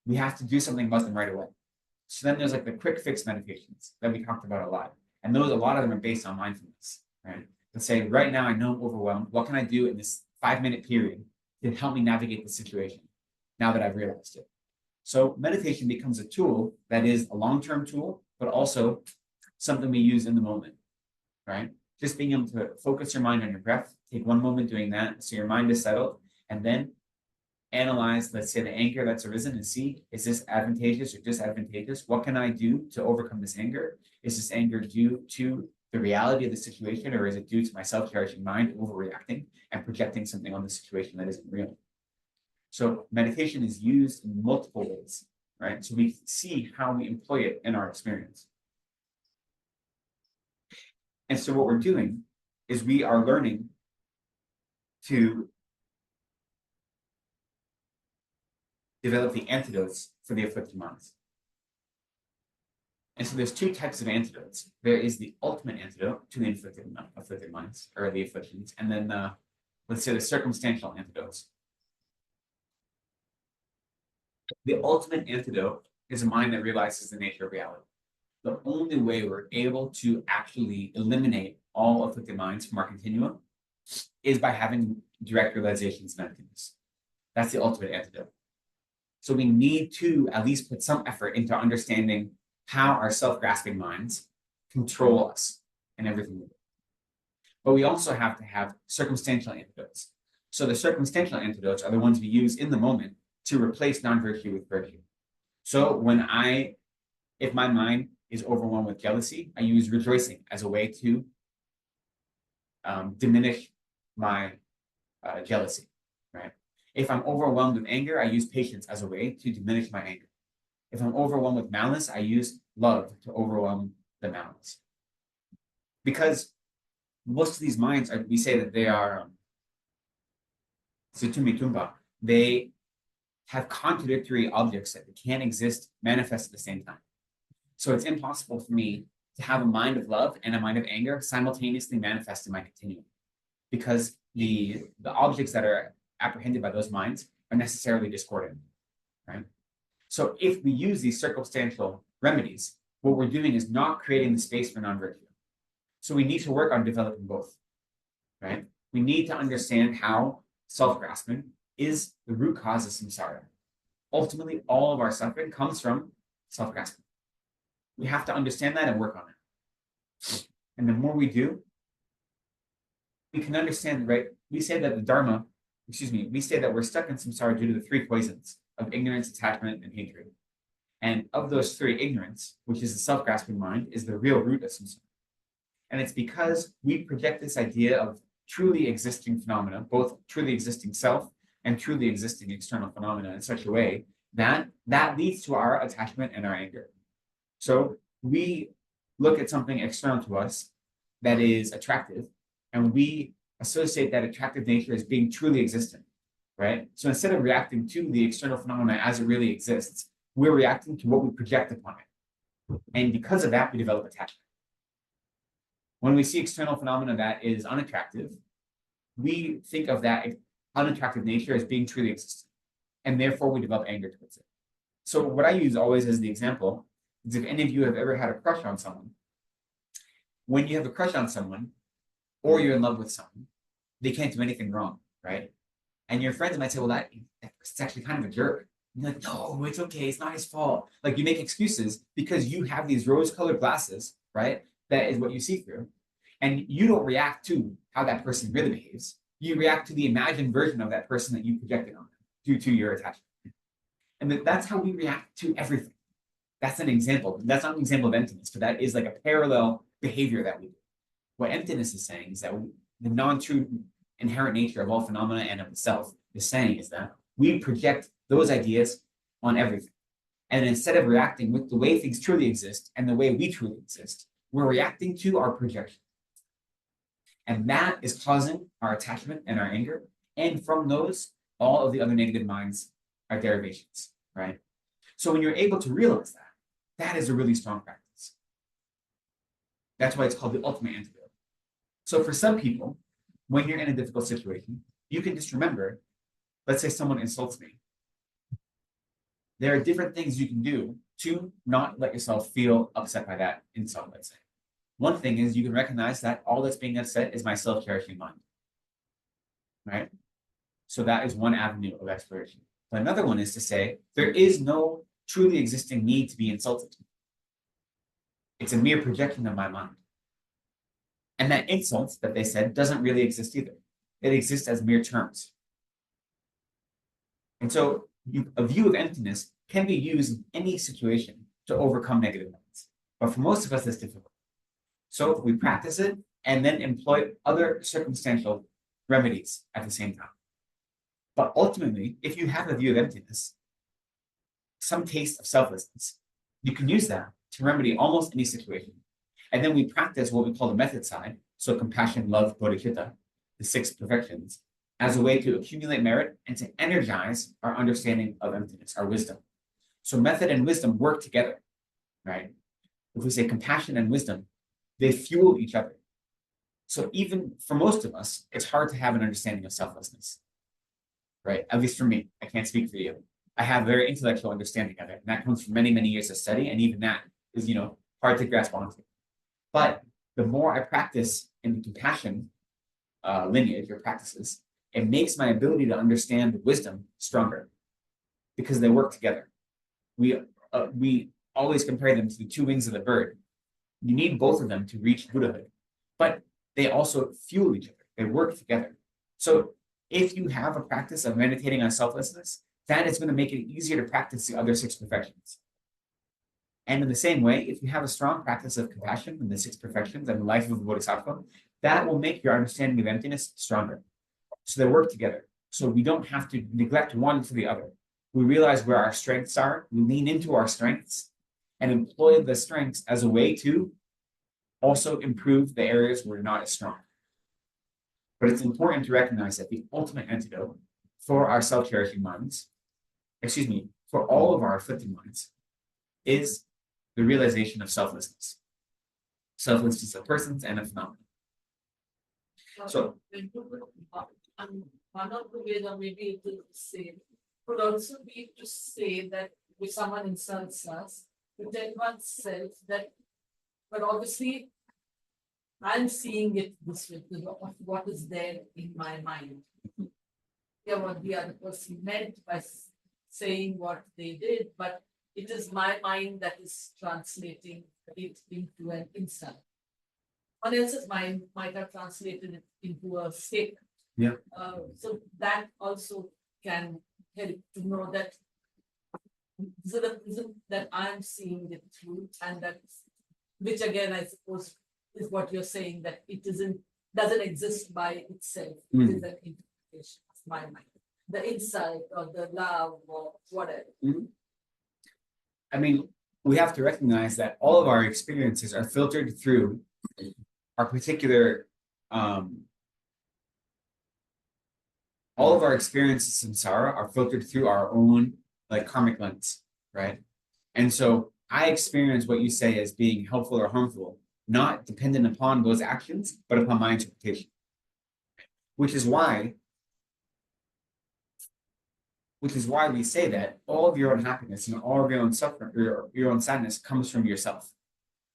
we have to do something about them right away. So then there's like the quick fix meditations that we talked about a lot. And those, a lot of them are based on mindfulness, right? Let's say, right now I know I'm overwhelmed. What can I do in this 5-minute period to help me navigate the situation now that I've realized it? So meditation becomes a tool that is a long-term tool, but also something we use in the moment, right? Just being able to focus your mind on your breath, take one moment doing that so your mind is settled, and then analyze, let's say, the anger that's arisen and see, is this advantageous or disadvantageous? What can I do to overcome this anger? Is this anger due to the reality of the situation, or is it due to my self-cherishing mind overreacting and projecting something on the situation that isn't real? So meditation is used in multiple ways, right? So we see how we employ it in our experience. And so what we're doing is we are learning to develop the antidotes for the afflicted minds. And so there's two types of antidotes. There is the ultimate antidote to the afflicted minds, or the afflictions, and then let's say the circumstantial antidotes. The ultimate antidote is a mind that realizes the nature of reality. The only way we're able to actually eliminate all afflicted minds from our continuum is by having direct realizations of emptiness. That's the ultimate antidote. So we need to at least put some effort into understanding how our self-grasping minds control us and everything we do. But we also have to have circumstantial antidotes. So the circumstantial antidotes are the ones we use in the moment to replace non-virtue with virtue. So if my mind is overwhelmed with jealousy, I use rejoicing as a way to diminish my jealousy, right? If I'm overwhelmed with anger, I use patience as a way to diminish my anger. If I'm overwhelmed with malice, I use love to overwhelm the malice. Because most of these minds we say that they are Sutumitumba. They have contradictory objects that can't exist, manifest at the same time. So it's impossible for me to have a mind of love and a mind of anger simultaneously manifest in my continuum, because the objects that are apprehended by those minds are necessarily discordant, right? So if we use these circumstantial remedies, what we're doing is not creating the space for non-virtue. So we need to work on developing both, right? We need to understand how self-grasping is the root cause of samsara. Ultimately, all of our suffering comes from self-grasping. We have to understand that and work on it. And the more we do, we can understand, right? We say that we say that we're stuck in samsara due to the three poisons of ignorance, attachment, and hatred. And of those three, ignorance, which is the self-grasping mind, is the real root of samsara. And it's because we project this idea of truly existing phenomena, both truly existing self and truly existing external phenomena, in such a way that leads to our attachment and our anger. So we look at something external to us that is attractive, and we associate that attractive nature as being truly existent, right? So instead of reacting to the external phenomena as it really exists, we're reacting to what we project upon it. And because of that, we develop attachment. When we see external phenomena that is unattractive, we think of that unattractive nature as being truly existent, and therefore we develop anger towards it. So what I use always as the example is, if any of you have ever had a crush on someone, when you have a crush on someone or you're in love with someone, they can't do anything wrong, right? And your friends might say, well, that's actually kind of a jerk. And you're like, no, it's okay, it's not his fault. Like, you make excuses because you have these rose-colored glasses, right? That is what you see through. And you don't react to how that person really behaves. You react to the imagined version of that person that you projected on them due to your attachment. And that's how we react to everything. That's an example. That's not an example of emptiness, but that is like a parallel behavior that we do. What emptiness is saying is that the non-true inherent nature of all phenomena and of itself is saying is that we project those ideas on everything. And instead of reacting with the way things truly exist and the way we truly exist, we're reacting to our projection. And that is causing our attachment and our anger. And from those, all of the other negative minds are derivations, right? So when you're able to realize that, that is a really strong practice. That's why it's called the ultimate antidote. So for some people, when you're in a difficult situation, you can just remember, let's say someone insults me. There are different things you can do to not let yourself feel upset by that insult, let's say. One thing is you can recognize that all that's being upset is my self-cherishing mind, right? So that is one avenue of exploration. But another one is to say, there is no truly existing need to be insulted. It's a mere projection of my mind. And that insult that they said doesn't really exist either. It exists as mere terms. And so a view of emptiness can be used in any situation to overcome negative minds. But for most of us, it's difficult. So we practice it and then employ other circumstantial remedies at the same time. But ultimately, if you have a view of emptiness, some taste of selflessness, you can use that to remedy almost any situation. And then we practice what we call the method side, so compassion, love, bodhicitta, the 6 perfections, as a way to accumulate merit and to energize our understanding of emptiness, our wisdom. So method and wisdom work together, right? If we say compassion and wisdom, they fuel each other. So even for most of us, it's hard to have an understanding of selflessness, right? At least for me, I can't speak for you. I have a very intellectual understanding of it, and that comes from many, many years of study, and even that is, hard to grasp onto. But the more I practice in the compassion lineage or practices, it makes my ability to understand wisdom stronger because they work together. We always compare them to the two wings of the bird. You need both of them to reach Buddhahood, but they also fuel each other. They work together. So if you have a practice of meditating on selflessness, that is going to make it easier to practice the other six perfections. And in the same way, if you have a strong practice of compassion and the six perfections and the life of a bodhisattva, that will make your understanding of emptiness stronger. So they work together. So we don't have to neglect one for the other. We realize where our strengths are, we lean into our strengths and employ the strengths as a way to also improve the areas where we're not as strong. But it's important to recognize that the ultimate antidote for our self-cherishing minds, for all of our afflicted minds, is the realization of selflessness. Selflessness of persons and of phenomena. So, one of the ways, or maybe it will say, could also be to say that if someone insults us, to tell oneself that, but obviously, I'm seeing it this way, of what is there in my mind. Yeah, what the other person meant by saying what they did, but it is my mind that is translating it into an insult. One else's mind might have translated it into a stick. Yeah. So that also can help to know that so the prism that I'm seeing it through, and that's which again I suppose is what you're saying, that it doesn't exist by itself. It is an interpretation of my mind. The insight or the love or whatever. I mean, we have to recognize that all of our experiences are filtered through our particular all of our experiences in samsara are filtered through our own like karmic lens, right? And so I experience what you say as being helpful or harmful, not dependent upon those actions, but upon my interpretation. Which is why we say that all of your own happiness and all of your own suffering, your own sadness comes from yourself.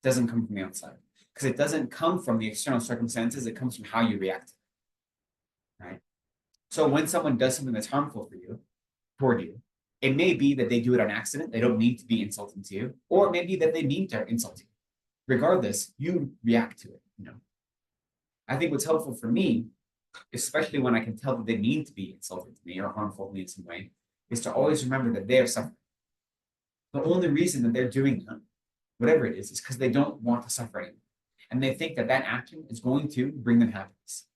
It doesn't come from the outside. Because it doesn't come from the external circumstances, it comes from how you react. Right? So when someone does something that's harmful for you, toward you, it may be that they do it on accident, they don't mean to be insulting to you, or it may be that they mean to insult you. Regardless, you react to it, I think what's helpful for me, especially when I can tell that they mean to be insulting to me or harmful to me in some way, is to always remember that they are suffering. The only reason that they're doing that, whatever it is because they don't want to suffer anymore. And they think that that action is going to bring them happiness.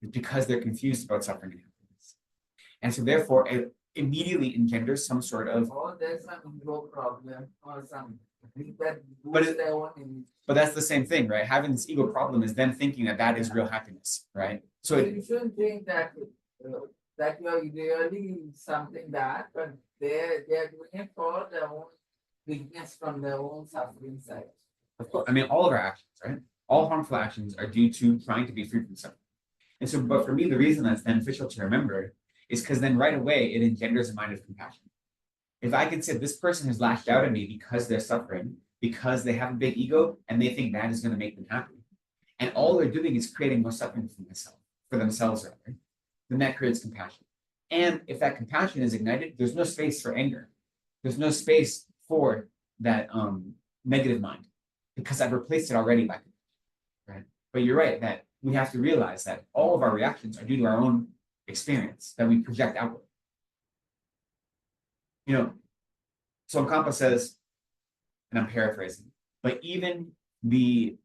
It's because they're confused about suffering and happiness. And so therefore, it immediately engenders some sort of... Or there's some ego problem or some... But that's the same thing, right? Having this ego problem is them thinking that that is real happiness, right? So you shouldn't think that that you are really something bad, but they're doing it for their own weakness from their own suffering side. Of course, I mean, all of our actions, right? All harmful actions are due to trying to be free from suffering. And so, but for me, the reason that's beneficial to remember is because then right away, it engenders a mind of compassion. If I can say this person has lashed out at me because they're suffering, because they have a big ego, and they think that is going to make them happy, and all they're doing is creating more suffering for themselves, rather, then that creates compassion. And if that compassion is ignited, there's no space for anger. There's no space for that negative mind, because I've replaced it already by compassion, right? But you're right that we have to realize that all of our reactions are due to our own experience that we project outward. Tsongkhapa says, and I'm paraphrasing, but even the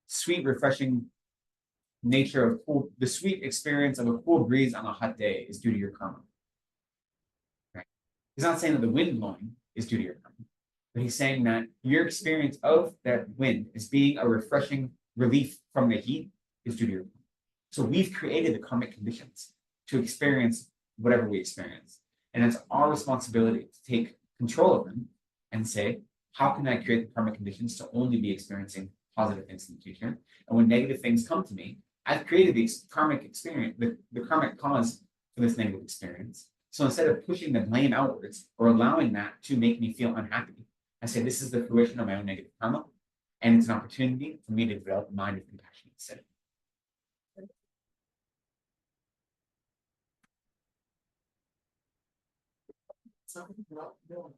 sweet, refreshing nature of the sweet experience of a cool breeze on a hot day is due to your karma. Right? He's not saying that the wind blowing is due to your karma, but he's saying that your experience of that wind as being a refreshing relief from the heat is due to your karma. So we've created the karmic conditions to experience whatever we experience. And it's our responsibility to take control of them and say, how can I create the karmic conditions to only be experiencing positive things in the future? And when negative things come to me, I've created the karmic experience, the karmic cause for this negative experience. So instead of pushing the blame outwards or allowing that to make me feel unhappy, I say, this is the fruition of my own negative karma. And it's an opportunity for me to develop a mind of compassion instead. Something not more.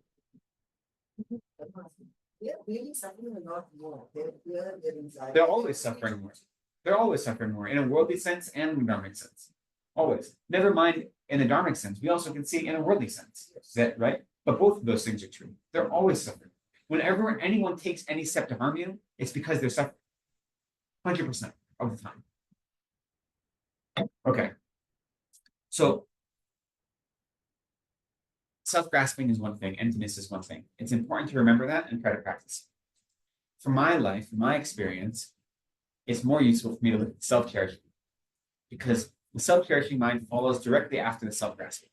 They're really suffering a lot more. Their fear, their anxiety. They're always suffering more. They're always suffering more in a worldly sense and in a dharmic sense. Always. Never mind in a dharmic sense. We also can see in a worldly sense. Is that right? But both of those things are true. They're always suffering. Whenever anyone takes any step to harm you, it's because they're suffering. 100% of the time. Okay. So self-grasping is one thing, emptiness is one thing. It's important to remember that and try to practice. For my life, my experience, it's more useful for me to look at self-cherishing because the self-cherishing mind follows directly after the self-grasping.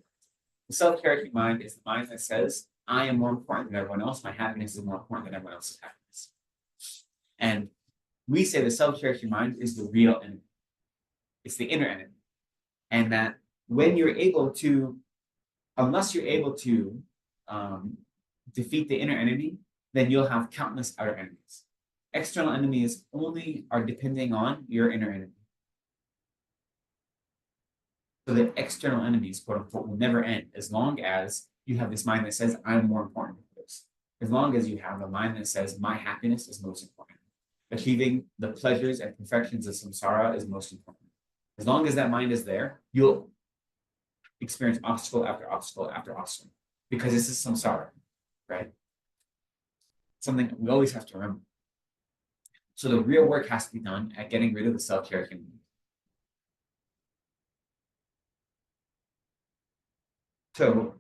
The self-cherishing mind is the mind that says, I am more important than everyone else. My happiness is more important than everyone else's happiness. And we say the self-cherishing mind is the real enemy. It's the inner enemy. And that when you're able to, unless you're able to defeat the inner enemy, then you'll have countless outer enemies. External enemies only are depending on your inner enemy. So the external enemies, quote unquote, will never end as long as you have this mind that says, I'm more important than this. As long as you have a mind that says, my happiness is most important. Achieving the pleasures and perfections of samsara is most important. As long as that mind is there, you'll experience obstacle after obstacle after obstacle because this is samsara, right? Something we always have to remember. So the real work has to be done at getting rid of the self-cherishing. So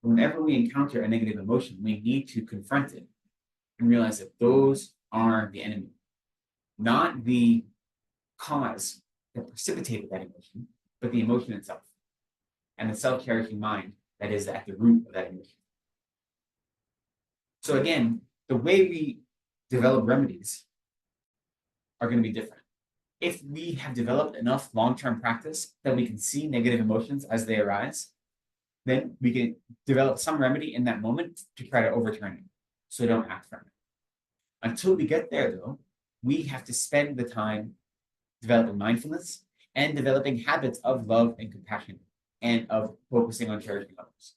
whenever we encounter a negative emotion, we need to confront it and realize that those are the enemy, not the cause that precipitated that emotion, but the emotion itself and the self-cherishing mind that is at the root of that emotion. So again, the way we develop remedies are going to be different. If we have developed enough long-term practice that we can see negative emotions as they arise, then we can develop some remedy in that moment to try to overturn it, so don't act from it. Until we get there, though, we have to spend the time developing mindfulness and developing habits of love and compassion and of focusing on cherishing others.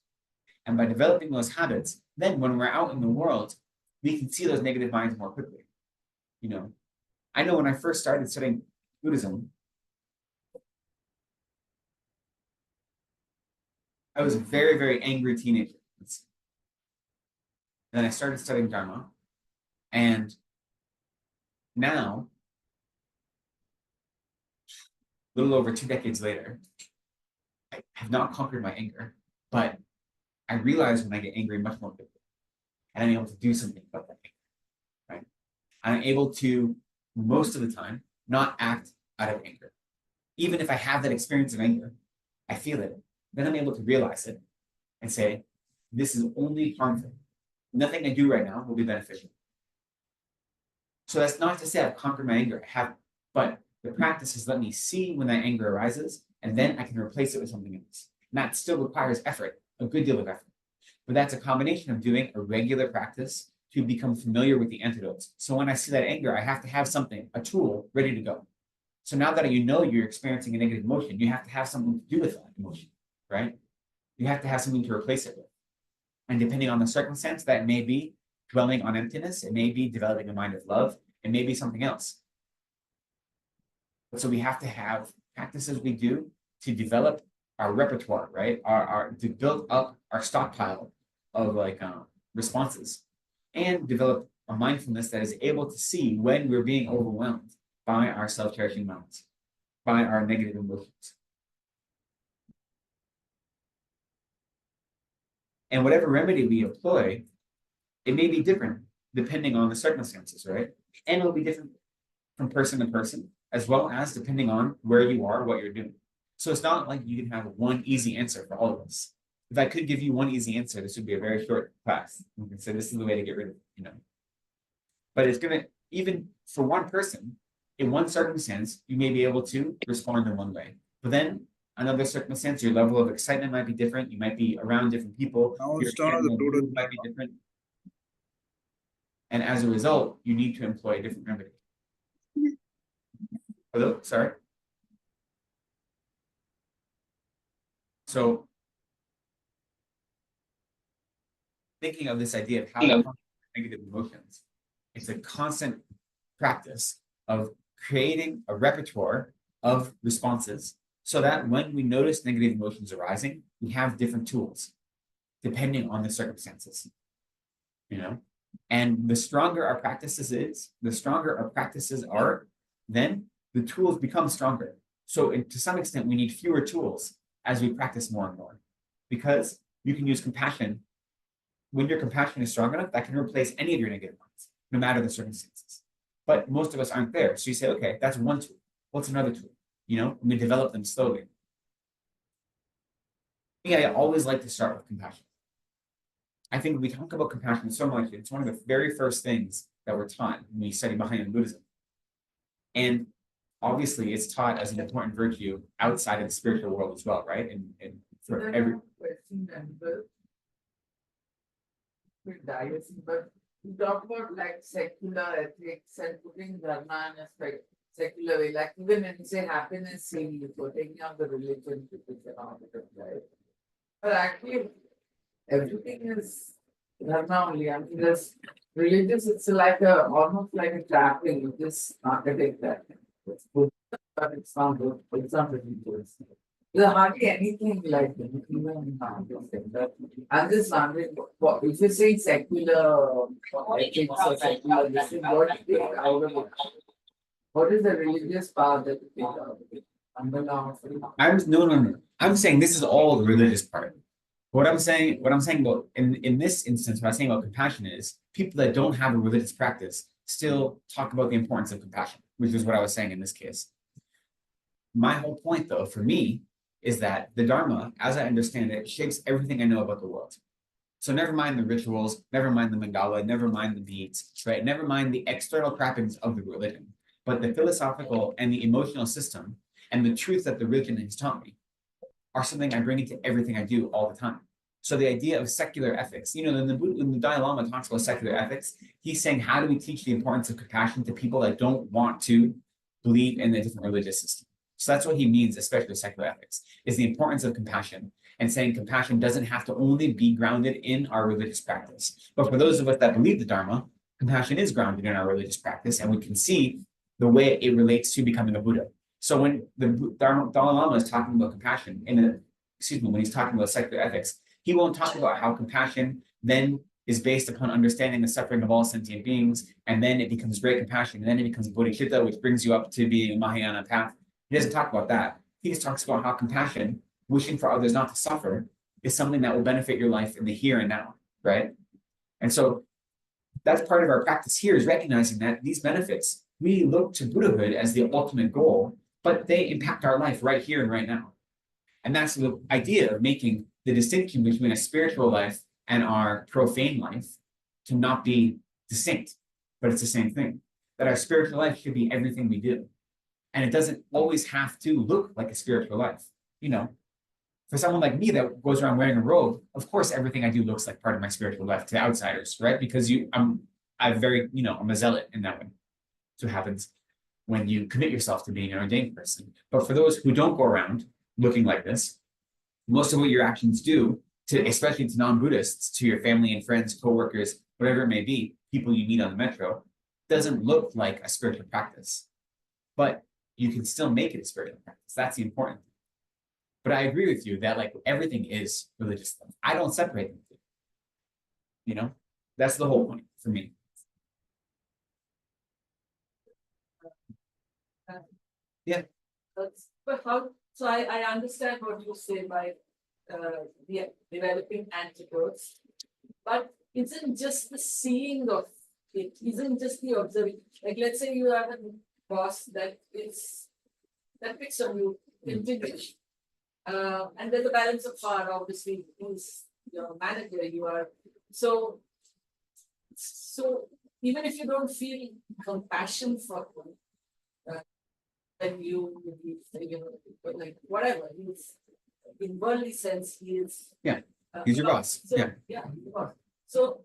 And by developing those habits, then when we're out in the world, we can see those negative minds more quickly. You know, I know when I first started studying Buddhism, I was a very, very angry teenager. Then I started studying Dharma. And now, a little over 2 decades later, I have not conquered my anger, but I realize when I get angry much more quickly. And I'm able to do something about that anger, right? I'm able to, most of the time, not act out of anger. Even if I have that experience of anger, I feel it, then I'm able to realize it and say, this is only harmful. Nothing I do right now will be beneficial. So that's not to say I've conquered my anger. I haven't, but the practice has let me see when that anger arises, and then I can replace it with something else. And that still requires effort, a good deal of effort. But that's a combination of doing a regular practice to become familiar with the antidotes. So when I see that anger, I have to have something, a tool ready to go. So now that you know you're experiencing a negative emotion, you have to have something to do with that emotion, right? You have to have something to replace it with. And depending on the circumstance, that may be dwelling on emptiness, it may be developing a mind of love, it may be something else. But so we have to have practices we do to develop our repertoire, right? To build up our stockpile of responses and develop a mindfulness that is able to see when we're being overwhelmed by our self-cherishing minds, by our negative emotions. And whatever remedy we employ, it may be different depending on the circumstances, right? And it'll be different from person to person, as well as depending on where you are, what you're doing. So it's not like you can have one easy answer for all of us. If I could give you one easy answer, this would be a very short class. You can say this is the way to get rid of it, But it's gonna, even for one person, in one circumstance, you may be able to respond in one way. But then another circumstance, your level of excitement might be different. You might be around different people. Now Your it's turn of the mood Buddhist might be Dharma. different. And as a result, you need to employ a different remedy. Hello, sorry. So thinking of this idea of how to conquer negative emotions, it's a constant practice of creating a repertoire of responses so that when we notice negative emotions arising, we have different tools depending on the circumstances. You know, and the stronger our practices are, then the tools become stronger. So to some extent, we need fewer tools as we practice more and more, because you can use compassion. When your compassion is strong enough, that can replace any of your negative ones, no matter the circumstances. But most of us aren't there. So you say, okay, that's one tool. What's another tool? You know, and we develop them slowly. Me, I always like to start with compassion. I think we talk about compassion so much. It's one of the very first things that we're taught when we study Mahayana Buddhism. And obviously, it's taught as an important virtue outside of the spiritual world as well, right? And for every question and with diversity, but you talk about like secular ethics and putting Dharma in a secular way, like even when you say happiness, seeing for taking out the religion, right? But actually, everything is Dharma only. I mean, there's religious, it's like almost like a trapping. You just marketing that. It's good, but it's not good. It's not religious. There's hardly anything like that, even I'm just wondering, if you say secular ethics or secular, this is what you take out of it. What is the religious part that you take out of it? no. I'm saying this is all the religious part. What I'm saying about in this instance, what I'm saying about compassion is people that don't have a religious practice still talk about the importance of compassion, which is what I was saying in this case. My whole point, though, for me, is that the Dharma, as I understand it, shapes everything I know about the world. So never mind the rituals, never mind the mandala, never mind the beads, right? Never mind the external trappings of the religion, but the philosophical and the emotional system and the truth that the religion has taught me are something I bring into everything I do all the time. So the idea of secular ethics, you know, when the Dalai Lama talks about secular ethics, he's saying, how do we teach the importance of compassion to people that don't want to believe in a different religious system? So that's what he means, especially with secular ethics, is the importance of compassion, and saying compassion doesn't have to only be grounded in our religious practice. But for those of us that believe the Dharma, compassion is grounded in our religious practice, and we can see the way it relates to becoming a Buddha. So when the Dalai Lama is talking about compassion, when he's talking about secular ethics, he won't talk about how compassion then is based upon understanding the suffering of all sentient beings, and then it becomes great compassion, and then it becomes bodhicitta, which brings you up to being a Mahayana path. He doesn't talk about that. He just talks about how compassion, wishing for others not to suffer, is something that will benefit your life in the here and now, right? And so that's part of our practice here, is recognizing that these benefits, we look to Buddhahood as the ultimate goal, but they impact our life right here and right now. And that's the idea of making the distinction between a spiritual life and our profane life to not be distinct, but it's the same thing. That our spiritual life should be everything we do. And it doesn't always have to look like a spiritual life. You know, for someone like me that goes around wearing a robe, of course, everything I do looks like part of my spiritual life to outsiders, right? Because I'm a zealot in that way. So it happens when you commit yourself to being an ordained person. But for those who don't go around looking like this, most of what your actions do, especially to non-Buddhists, to your family and friends, coworkers, whatever it may be, people you meet on the metro, doesn't look like a spiritual practice. But you can still make it a spiritual practice. That's the important thing. But I agree with you that like everything is religious stuff. I don't separate them. You know, that's the whole point for me. Yeah. But how? So I understand what you say by developing antidotes, but isn't just the seeing of it, isn't just the observing. Like let's say you have a boss that picks on you individually. And there's a balance of power, obviously, who's your manager, you are. So even if you don't feel compassion for him, then you know, like whatever, he's in worldly sense, he is. Yeah, he's your boss. So, yeah. Yeah, he's your boss. So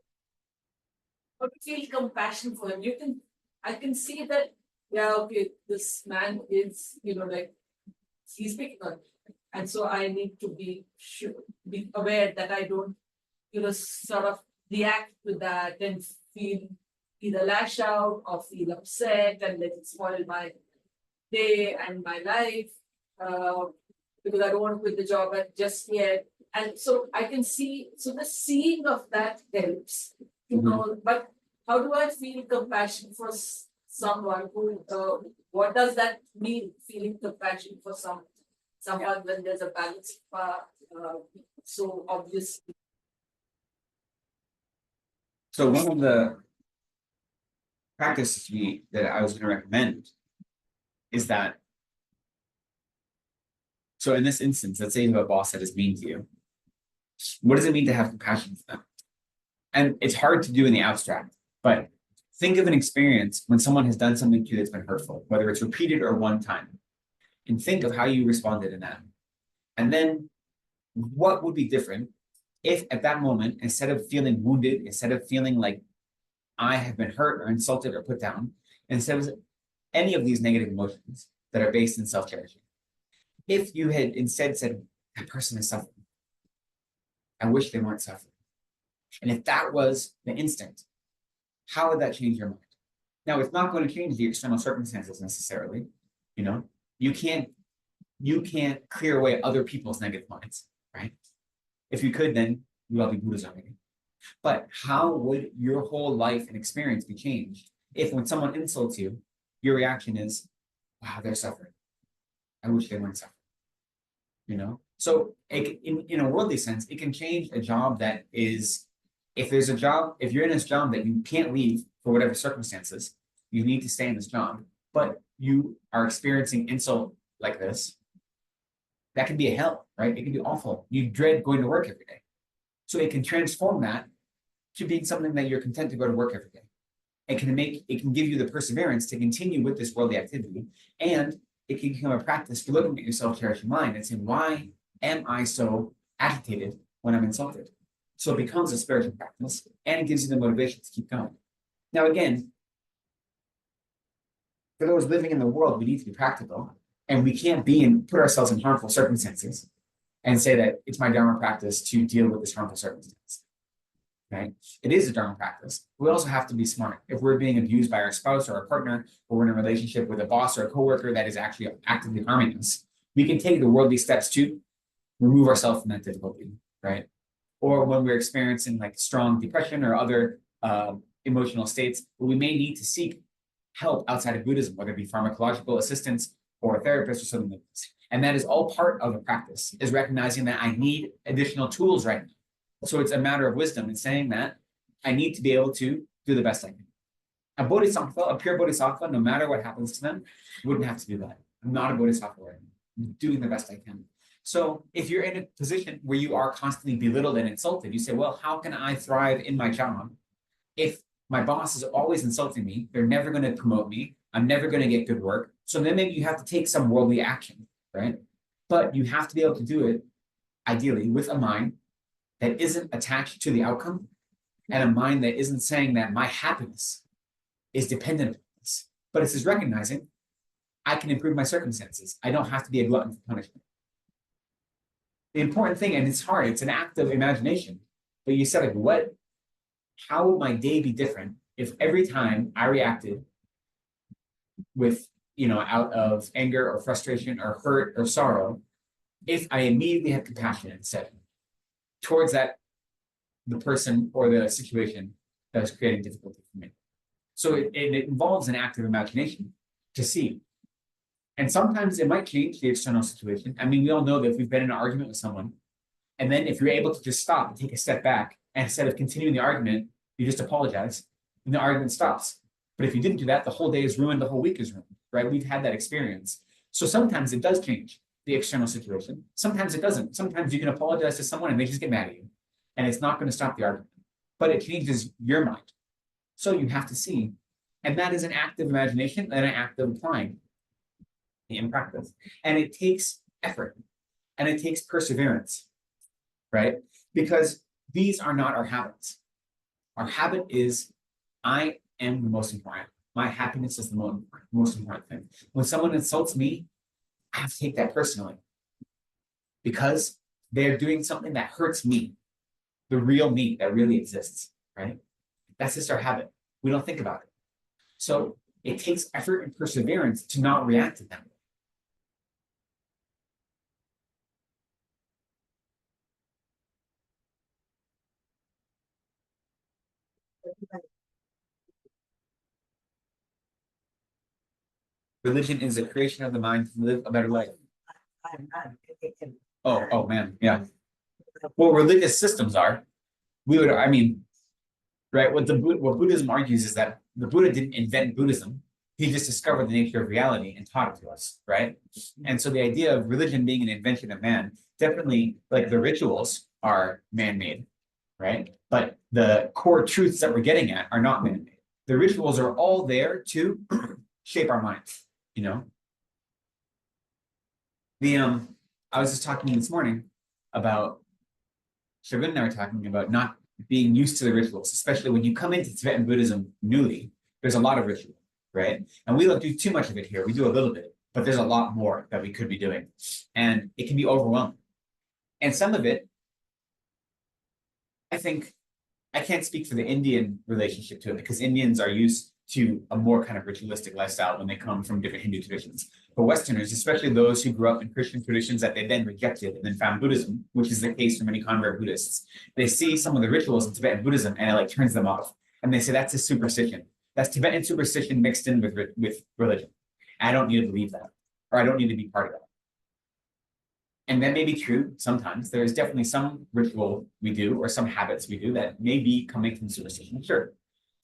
Or to feel compassion for him. I can see that, yeah, okay, this man is, like, he's picking on me. And so I need to be aware that I don't, sort of react to that and feel either lash out or feel upset and let it spoil my day and my life, uh, because I don't want to quit the job just yet. And so I can see, so the seeing of that helps, but how do I feel compassion for someone who, what does that mean, feeling compassion for someone when there's a balance so obviously. So one of the practices that I was going to recommend is that, so in this instance, let's say you have a boss that is mean to you. What does it mean to have compassion for them? And it's hard to do in the abstract, but think of an experience when someone has done something to you that's been hurtful, whether it's repeated or one time, and think of how you responded in that. And then what would be different if at that moment, instead of feeling wounded, instead of feeling like I have been hurt or insulted or put down, instead of any of these negative emotions that are based in self-cherishing, if you had instead said, that person is suffering, I wish they weren't suffering. And if that was the instinct, how would that change your mind? Now, it's not going to change the external circumstances necessarily. You can't clear away other people's negative minds, right? If you could, then you all be Buddhas already. But how would your whole life and experience be changed if when someone insults you, your reaction is, wow, they're suffering. I wish they weren't suffering. So in a worldly sense, it can change a job that is, if you're in this job that you can't leave for whatever circumstances, you need to stay in this job, but you are experiencing insult like this, that can be a hell, right? It can be awful. You dread going to work every day. So it can transform that to being something that you're content to go to work every day. It can give you the perseverance to continue with this worldly activity, and it can become a practice for looking at your self-cherishing mind and saying, why am I so agitated when I'm insulted? So it becomes a spiritual practice, and it gives you the motivation to keep going. Now, again, for those living in the world, we need to be practical, and we can't put ourselves in harmful circumstances and say that it's my Dharma practice to deal with this harmful circumstance. Right? It is a Dharma practice. We also have to be smart. If we're being abused by our spouse or our partner, or we're in a relationship with a boss or a coworker that is actually actively harming us, we can take the worldly steps to remove ourselves from that difficulty, right? Or when we're experiencing like strong depression or other emotional states, we may need to seek help outside of Buddhism, whether it be pharmacological assistance or a therapist or something like this. And that is all part of a practice, is recognizing that I need additional tools right now. So it's a matter of wisdom in saying that I need to be able to do the best I can. A bodhisattva, a pure bodhisattva, no matter what happens to them, wouldn't have to do that. I'm not a bodhisattva right now. I'm doing the best I can. So if you're in a position where you are constantly belittled and insulted, you say, well, how can I thrive in my job if my boss is always insulting me? They're never going to promote me. I'm never going to get good work. So then maybe you have to take some worldly action, right? But you have to be able to do it, ideally, with a mind that isn't attached to the outcome, and a mind that isn't saying that my happiness is dependent on this, but it's just recognizing I can improve my circumstances. I don't have to be a glutton for punishment. The important thing, and it's hard, it's an act of imagination, but you said, like, how would my day be different if every time I reacted with, out of anger or frustration or hurt or sorrow, if I immediately had compassion instead towards the person or the situation that is creating difficulty for me. So it involves an active imagination to see. And sometimes it might change the external situation. I mean, we all know that if we've been in an argument with someone, and then if you're able to just stop and take a step back, and instead of continuing the argument, you just apologize, and the argument stops. But if you didn't do that, the whole day is ruined, the whole week is ruined, right? We've had that experience. So sometimes it does change the external situation. Sometimes it doesn't. Sometimes you can apologize to someone and they just get mad at you, and it's not going to stop the argument, but it changes your mind. So you have to see, and that is an act of imagination and an act of applying in practice. And it takes effort and it takes perseverance, right? Because these are not our habits. Our habit is I am the most important. My happiness is the most important thing. When someone insults me, I have to take that personally because they're doing something that hurts me, the real me that really exists, right? That's just our habit. We don't think about it. So it takes effort and perseverance to not react to them. Religion is a creation of the mind to live a better life. Oh man, yeah. What religious systems are, right? What Buddhism argues is that the Buddha didn't invent Buddhism. He just discovered the nature of reality and taught it to us, right? And so the idea of religion being an invention of man, definitely like the rituals are man-made, right? But the core truths that we're getting at are not man-made. The rituals are all there to shape our minds, you know? I was just talking this morning about Shagun and I were talking about not being used to the rituals, especially when you come into Tibetan Buddhism newly, there's a lot of ritual, right? And we don't do too much of it here. We do a little bit, but there's a lot more that we could be doing. And it can be overwhelming. And some of it, I think, I can't speak for the Indian relationship to it because Indians are used to a more kind of ritualistic lifestyle when they come from different Hindu traditions. But Westerners, especially those who grew up in Christian traditions that they then rejected and then found Buddhism, which is the case for many convert Buddhists, they see some of the rituals in Tibetan Buddhism and it like turns them off. And they say that's a superstition. That's Tibetan superstition mixed in with religion. I don't need to believe that, or I don't need to be part of that. And that may be true sometimes. There's definitely some ritual we do or some habits we do that may be coming from superstition, sure.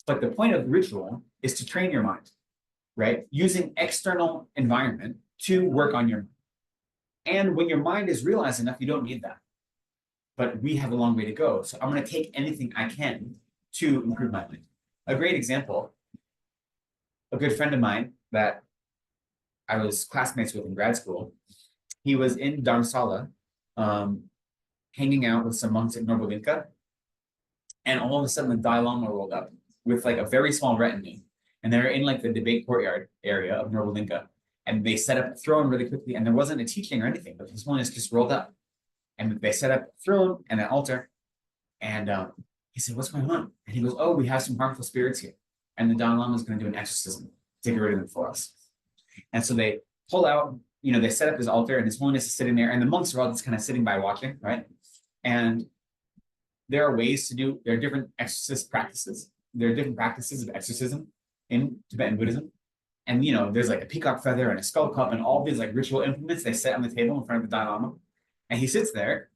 But the point of ritual is to train your mind, right? Using external environment to work on your mind. And when your mind is realized enough, you don't need that. But we have a long way to go. So I'm going to take anything I can to improve my mind. A great example, a good friend of mine that I was classmates with in grad school, he was in Dharamsala, hanging out with some monks at Nobulinka. And all of a sudden the Dalai Lama rolled up with like a very small retinue. And they're in like the debate courtyard area of Nobulinka. And they set up a throne really quickly. And there wasn't a teaching or anything, but His Holiness just rolled up. And they set up a throne and an altar. And he said, "What's going on?" And he goes, "Oh, we have some harmful spirits here. And the Dalai Lama is going to do an exorcism to get rid of them for us." And so they pull out, they set up his altar and His Holiness is sitting there. And the monks are all just kind of sitting by watching, right? And there are different exorcist practices. There are different practices of exorcism in Tibetan Buddhism. And, there's like a peacock feather and a skull cup and all these like ritual implements they set on the table in front of the Dalai Lama. And he sits there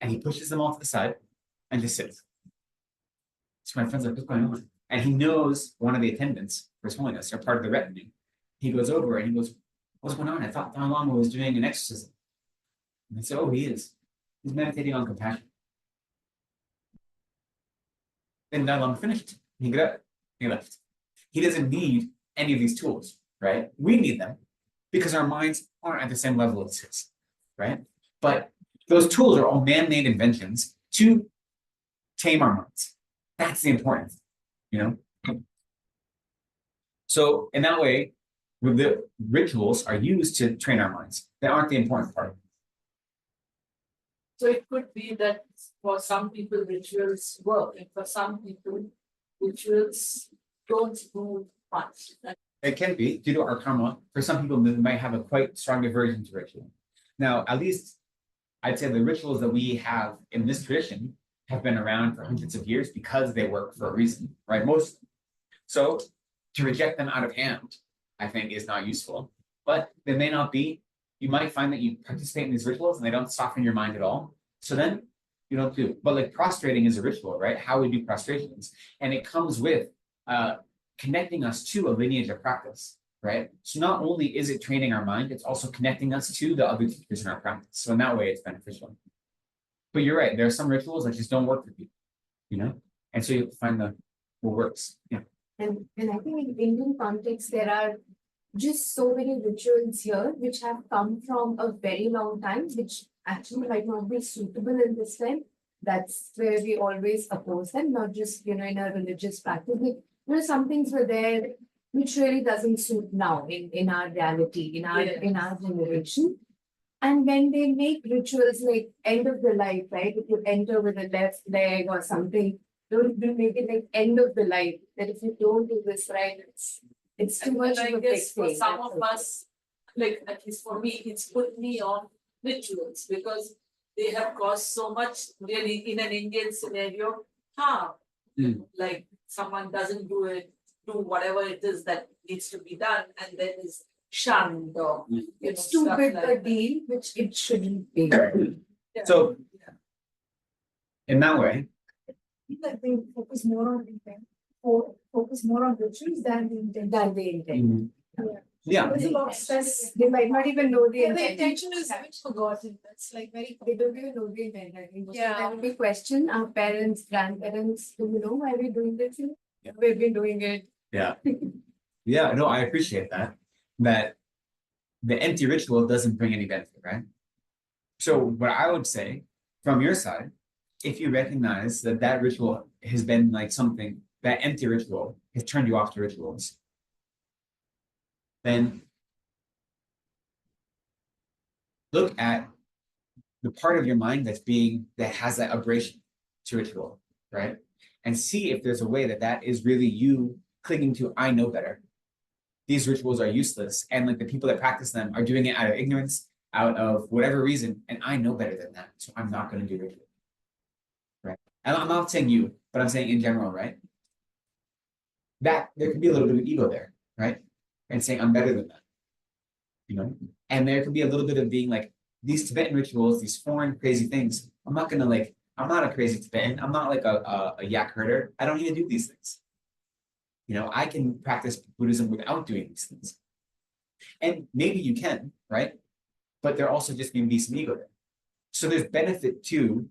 and he pushes them all to the side and just sits. So my friend's like, "What's going on?" And he knows one of the attendants for His Holiness, or part of the retinue. He goes over and he goes, "What's going on? I thought Dalai Lama was doing an exorcism." And I said, "Oh, he is. He's meditating on compassion." Then Dalai Lama finished. He got up, he left. He doesn't need any of these tools, right? We need them because our minds aren't at the same level as his, right? But those tools are all man-made inventions to tame our minds. That's the important thing, So in that way, the rituals are used to train our minds. They aren't the important part. So it could be that for some people rituals work, and for some people rituals don't do much. It can be due to our karma. For some people, they might have a quite strong aversion to ritual. Now, at least I'd say the rituals that we have in this tradition have been around for hundreds of years because they work for a reason, right? So to reject them out of hand, I think is not useful, but they may not be. You might find that you participate in these rituals and they don't soften your mind at all. So then you don't do. But like prostrating is a ritual, right? How we do prostrations. And it comes with connecting us to a lineage of practice, right? So not only is it training our mind, it's also connecting us to the other teachers in our practice. So in that way, it's beneficial. But you're right, there are some rituals that just don't work for people, And so you have to find what works. Yeah. And I think in Indian context, there are just so many rituals here which have come from a very long time, which actually might not be suitable in this time. That's where we always oppose them, not just in a religious practice. some things were there which really doesn't suit now in our reality, in our generation. And when they make rituals like end of the life, right? If you enter with a left leg or something, don't make it like end of the life. That if you don't do this right, it's too much I of a big guess for thing. some of us, like at least for me, it's put me on rituals because they have caused so much really in an Indian scenario harm. Like someone doesn't do whatever it is that needs to be done, and then is shunned or It's too stuff big like a that. deal, which it shouldn't be. Yeah. So in that way, That they focus more on intent, or focus more on rituals than the intent. Than the intent. yeah, There's a lot of stress. They might not even know the Yeah, the intent. intention is forgotten. That's like very. They don't even know the intent. I think. Yeah. There will be question. Our parents, grandparents, do you know why we're doing this? Yeah. We've been doing it. yeah, no, I appreciate that the empty ritual doesn't bring any benefit, right? So what I would say from your side, if you recognize that ritual has been like something, that empty ritual has turned you off to rituals, then look at the part of your mind that has that abrasion to ritual, right? And see if there's a way that is really you clinging to, I know better. These rituals are useless. And like the people that practice them are doing it out of ignorance, out of whatever reason. And I know better than that. So I'm not going to do ritual. Right. And I'm not saying you, but I'm saying in general, right? That there can be a little bit of ego there, right? And saying I'm better than that. You know? And there can be a little bit of being like, these Tibetan rituals, these foreign crazy things, I'm not a crazy Tibetan. I'm not like a yak herder. I don't need to do these things. You know, I can practice Buddhism without doing these things. And maybe you can, right? But there also just can be some ego there. So there's benefit to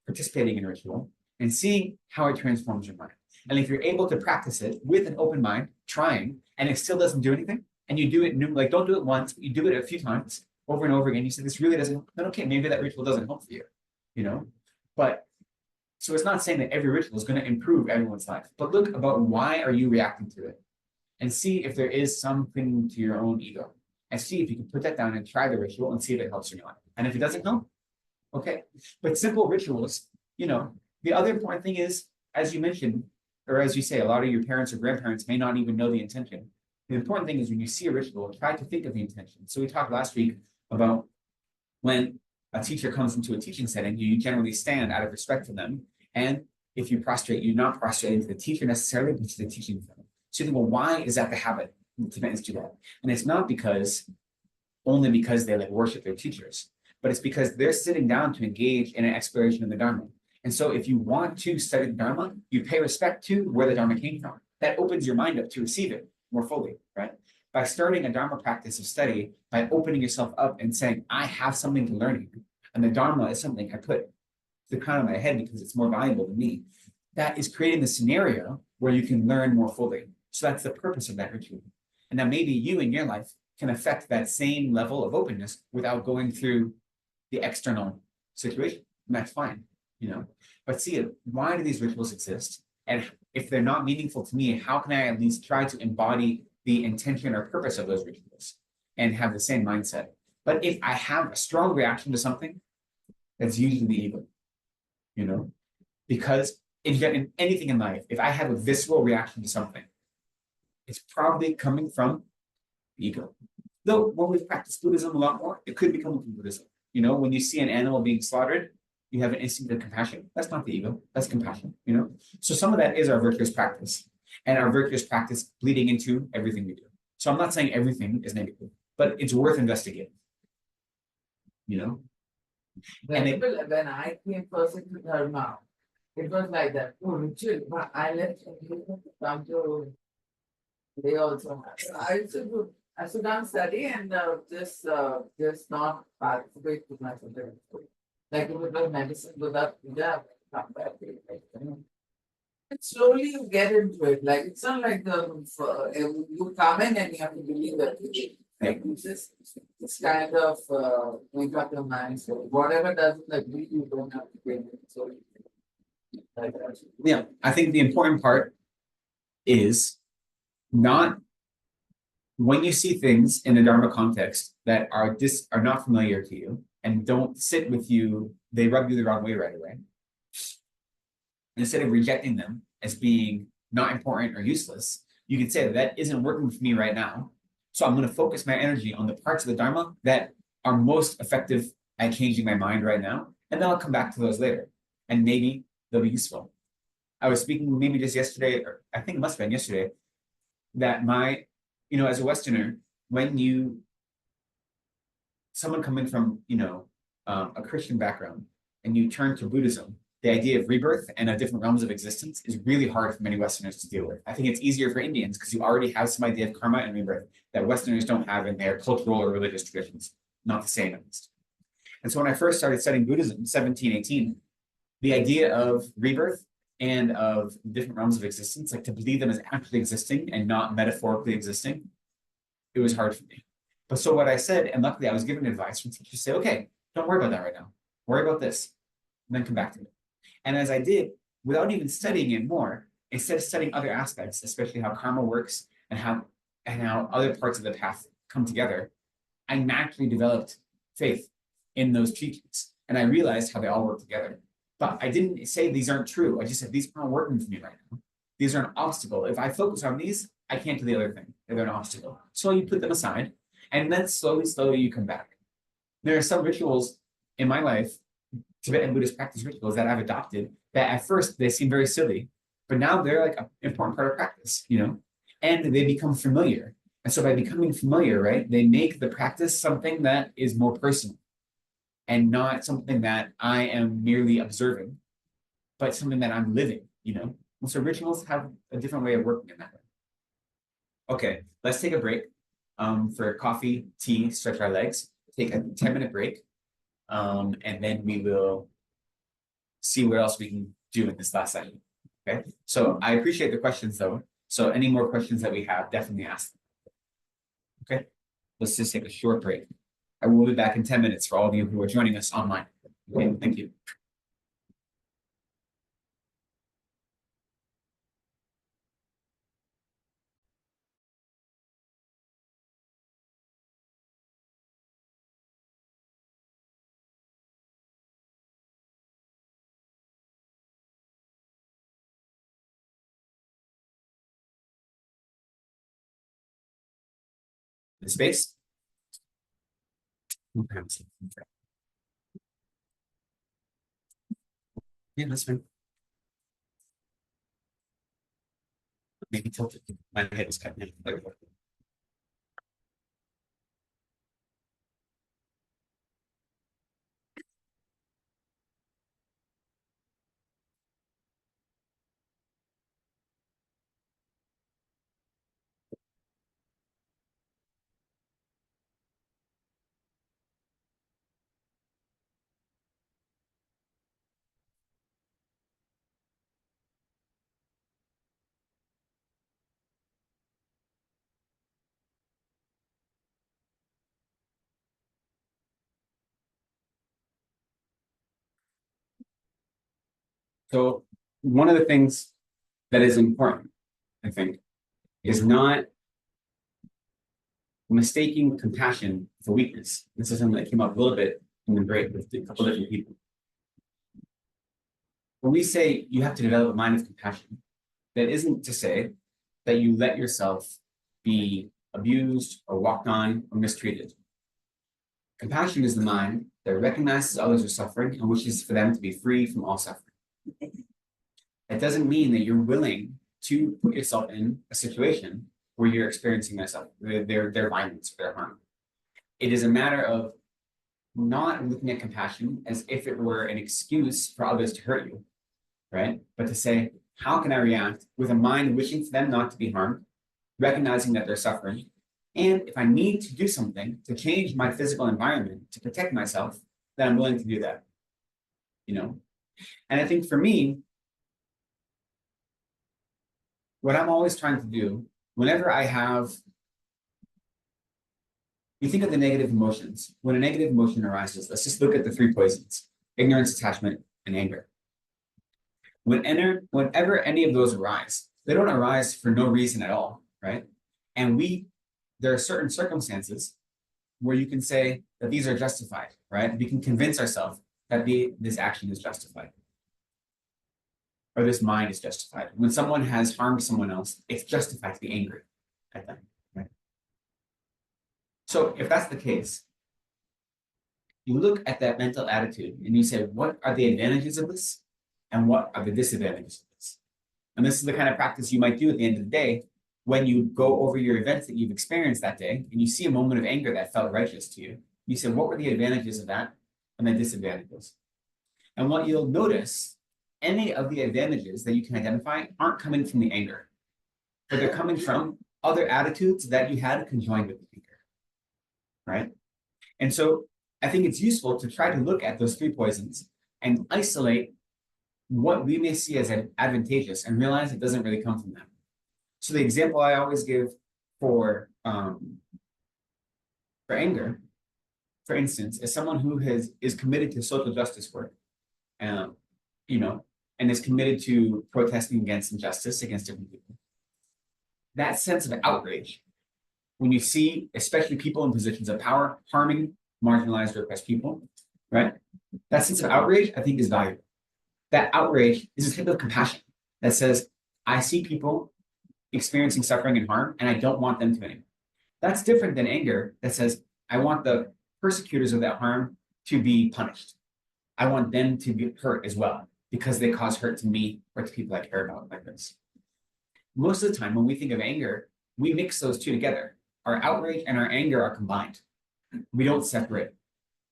participating in ritual and seeing how it transforms your mind. And if you're able to practice it with an open mind, trying, and it still doesn't do anything, and you do it, like don't do it once, but you do it a few times over and over again, you say this really doesn't, then okay, maybe that ritual doesn't help for you, you know? But so it's not saying that every ritual is going to improve everyone's life, but look about why are you reacting to it and see if there is something to your own ego and see if you can put that down and try the ritual and see if it helps or not. And if it doesn't help, okay. But simple rituals, you know, the other important thing is, as you mentioned, or as you say, a lot of your parents or grandparents may not even know the intention. The important thing is when you see a ritual, try to think of the intention. So we talked last week about when a teacher comes into a teaching setting, you generally stand out of respect for them. And if you prostrate, you're not prostrating to the teacher necessarily, but to the teaching fellow. So you think, well, why is that the habit? Tibetans do that. And it's not only because they like worship their teachers, but it's because they're sitting down to engage in an exploration of the Dharma. And so if you want to study the Dharma, you pay respect to where the Dharma came from. That opens your mind up to receive it more fully, right? By starting a Dharma practice of study, by opening yourself up and saying, I have something to learn here. And the Dharma is something I put the crown of my head because it's more valuable to me. That is creating the scenario where you can learn more fully. So that's the purpose of that ritual. And now maybe you in your life can affect that same level of openness without going through the external situation. And that's fine, you know. But see, why do these rituals exist? And if they're not meaningful to me, how can I at least try to embody the intention or purpose of those rituals and have the same mindset? But if I have a strong reaction to something, that's usually the ego. You know, because in anything in life, if I have a visceral reaction to something, it's probably coming from ego. Though when we practice Buddhism a lot more, it could be coming from Buddhism. You know, when you see an animal being slaughtered, you have an instinct of compassion. That's not the ego, that's compassion, you know? So some of that is our virtuous practice, and our virtuous practice bleeding into everything we do. So I'm not saying everything is negative, but it's worth investigating. You know? When I came first into Dharma, it was like that. Oh, ritual. But I left come to they also. I used to do. I sit down study and just not participate too much of it. Like if it was medicine without puja, come back. And slowly you get into it. Like it's not like you come in and you have to believe that. Like it's kind of make up your mind. So whatever doesn't agree, you don't have to pay it. So like that. Yeah, I think the important part is not when you see things in a Dharma context that are not familiar to you and don't sit with you, they rub you the wrong way right away. Instead of rejecting them as being not important or useless, you can say that isn't working for me right now. So I'm going to focus my energy on the parts of the Dharma that are most effective at changing my mind right now. And then I'll come back to those later. And maybe they'll be useful. I was speaking maybe just yesterday, or I think it must have been yesterday, that as a Westerner, when someone coming from, a Christian background and you turn to Buddhism, the idea of rebirth and of different realms of existence is really hard for many Westerners to deal with. I think it's easier for Indians because you already have some idea of karma and rebirth that Westerners don't have in their cultural or religious traditions, not the same at least. And so when I first started studying Buddhism, 17, 18, the idea of rebirth and of different realms of existence, like to believe them as actually existing and not metaphorically existing, it was hard for me. But so what I said, and luckily I was given advice from teachers to say, okay, don't worry about that right now. Worry about this, and then come back to it. And as I did, without even studying it more, instead of studying other aspects, especially how karma works and how other parts of the path come together, I naturally developed faith in those teachings. And I realized how they all work together. But I didn't say these aren't true. I just said these aren't working for me right now. These are an obstacle. If I focus on these, I can't do the other thing. They're an obstacle. So you put them aside, and then slowly you come back. There are some rituals in my life, Tibetan Buddhist practice rituals that I've adopted that at first they seem very silly, but now they're like an important part of practice, and they become familiar. And so by becoming familiar, right, they make the practice something that is more personal and not something that I am merely observing, but something that I'm living, And so rituals have a different way of working in that way. Okay, let's take a break for coffee, tea, stretch our legs, take a 10-minute break. And then we will see what else we can do in this last session. Okay, so I appreciate the questions though. So any more questions that we have, definitely ask them. Okay, let's just take a short break. I will be back in 10 minutes for all of you who are joining us online. Okay, thank you. The space. Okay. Yeah, that's fine. Maybe tilt it. My head is cutting in. There we go. So one of the things that is important, I think, is not mistaking compassion for weakness. This is something that came up a little bit in the break with a couple different people. When we say you have to develop a mind of compassion, that isn't to say that you let yourself be abused or walked on or mistreated. Compassion is the mind that recognizes others are suffering and wishes for them to be free from all suffering. That doesn't mean that you're willing to put yourself in a situation where you're experiencing their violence or their harm. It is a matter of not looking at compassion as if it were an excuse for others to hurt you, right? But to say, how can I react with a mind wishing for them not to be harmed, recognizing that they're suffering, and if I need to do something to change my physical environment to protect myself, then I'm willing to do that, And I think for me, what I'm always trying to do, whenever you think of the negative emotions. When a negative emotion arises, let's just look at the three poisons: ignorance, attachment, and anger. Whenever any of those arise, They don't arise for no reason at all, right? And there are certain circumstances where you can say that these are justified, right? We can convince ourselves that this action is justified, or this mind is justified. When someone has harmed someone else, it's justified to be angry at them, right? So if that's the case, you look at that mental attitude and you say, what are the advantages of this? And what are the disadvantages of this? And this is the kind of practice you might do at the end of the day when you go over your events that you've experienced that day and you see a moment of anger that felt righteous to you. You say, what were the advantages of that and the disadvantages? And what you'll notice, any of the advantages that you can identify aren't coming from the anger, but they're coming from other attitudes that you had conjoined with the anger, right? And so I think it's useful to try to look at those three poisons and isolate what we may see as advantageous and realize it doesn't really come from them. So the example I always give for anger, for instance, is someone who is committed to social justice work, and is committed to protesting against injustice against different people. That sense of outrage, when you see, especially people in positions of power, harming marginalized or oppressed people, right? That sense of outrage, I think, is valuable. That outrage is a type of compassion that says, I see people experiencing suffering and harm, and I don't want them to anymore. That's different than anger that says, I want the persecutors of that harm to be punished. I want them to be hurt as well because they cause hurt to me or to people I care about like this. Most of the time when we think of anger, we mix those two together. Our outrage and our anger are combined. We don't separate,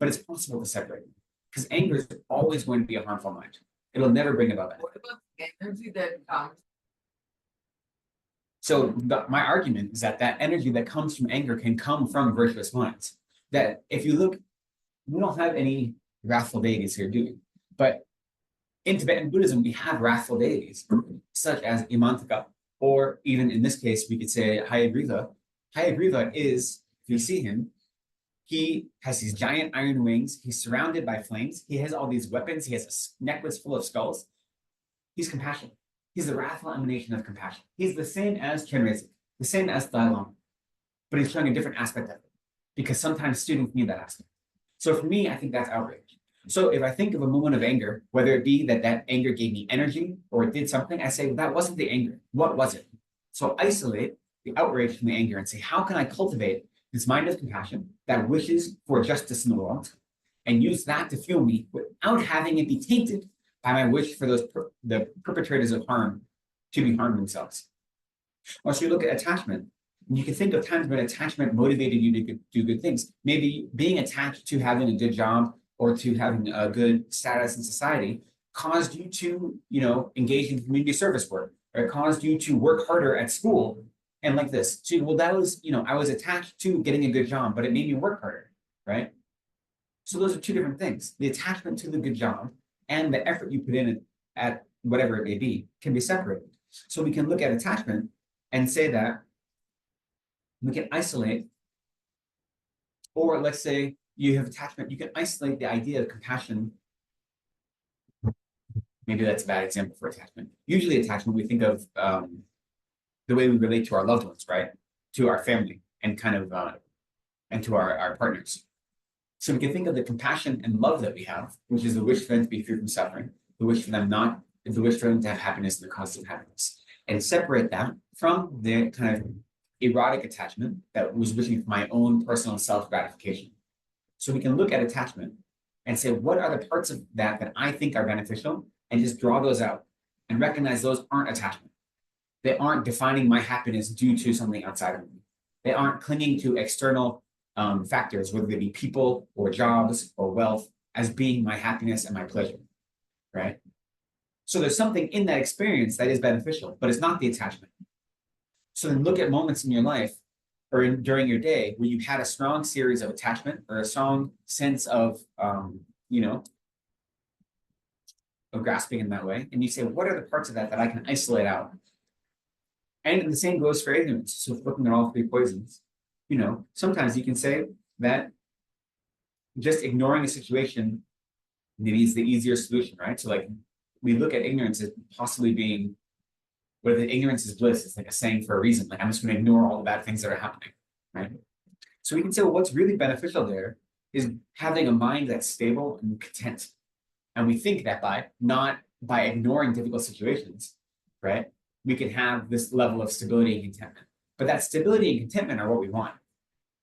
but it's possible to separate because anger is always going to be a harmful mind. It'll never bring about that. What about the energy that comes? So my argument is that energy that comes from anger can come from virtuous minds. That if you look, we don't have any wrathful deities here, do we? But in Tibetan Buddhism, we have wrathful deities, such as Imantaka, or even in this case, we could say Hayagriva. Hayagriva is, if you see him, he has these giant iron wings. He's surrounded by flames. He has all these weapons. He has a necklace full of skulls. He's compassionate. He's the wrathful emanation of compassion. He's the same as Chenrezig, the same as Dalai Lama, but he's showing a different aspect of it because sometimes students need that aspect. So for me, I think that's outrage. So if I think of a moment of anger, whether it be that anger gave me energy or it did something, I say, that wasn't the anger. What was it? So isolate the outrage from the anger and say, how can I cultivate this mind of compassion that wishes for justice in the world and use that to fuel me without having it be tainted by my wish for the perpetrators of harm to be harmed themselves. Also, you look at attachment. You can think of times when attachment motivated you to do good things. Maybe being attached to having a good job or to having a good status in society caused you to, engage in community service work, or it caused you to work harder at school and like this. So, well, that was, I was attached to getting a good job, but it made me work harder, right? So those are two different things. The attachment to the good job and the effort you put in at whatever it may be can be separated. So we can look at attachment and say that we can isolate, or let's say you have attachment, you can isolate the idea of compassion. Maybe that's a bad example for attachment. Usually attachment, we think of the way we relate to our loved ones, right? To our family and kind of, and to our partners. So we can think of the compassion and love that we have, which is the wish for them to be free from suffering, the wish for them to have happiness and the cause of happiness, and separate that from the kind of erotic attachment that was wishing for my own personal self-gratification. So we can look at attachment and say, what are the parts of that I think are beneficial, and just draw those out and recognize those aren't attachment. They aren't defining my happiness due to something outside of me. They aren't clinging to external factors, whether they be people or jobs or wealth, as being my happiness and my pleasure, right? So there's something in that experience that is beneficial, but it's not the attachment. So then look at moments in your life or during your day where you've had a strong series of attachment or a strong sense of, of grasping in that way. And you say, what are the parts of that I can isolate out? And the same goes for ignorance. So looking at all three poisons, sometimes you can say that just ignoring a situation maybe is the easier solution, right? So like we look at ignorance as possibly being Whether ignorance is bliss, it's like a saying for a reason. Like I'm just going to ignore all the bad things that are happening, right? So we can say, well, what's really beneficial there is having a mind that's stable and content. And we think that by ignoring difficult situations, right, we can have this level of stability and contentment. But that stability and contentment are what we want.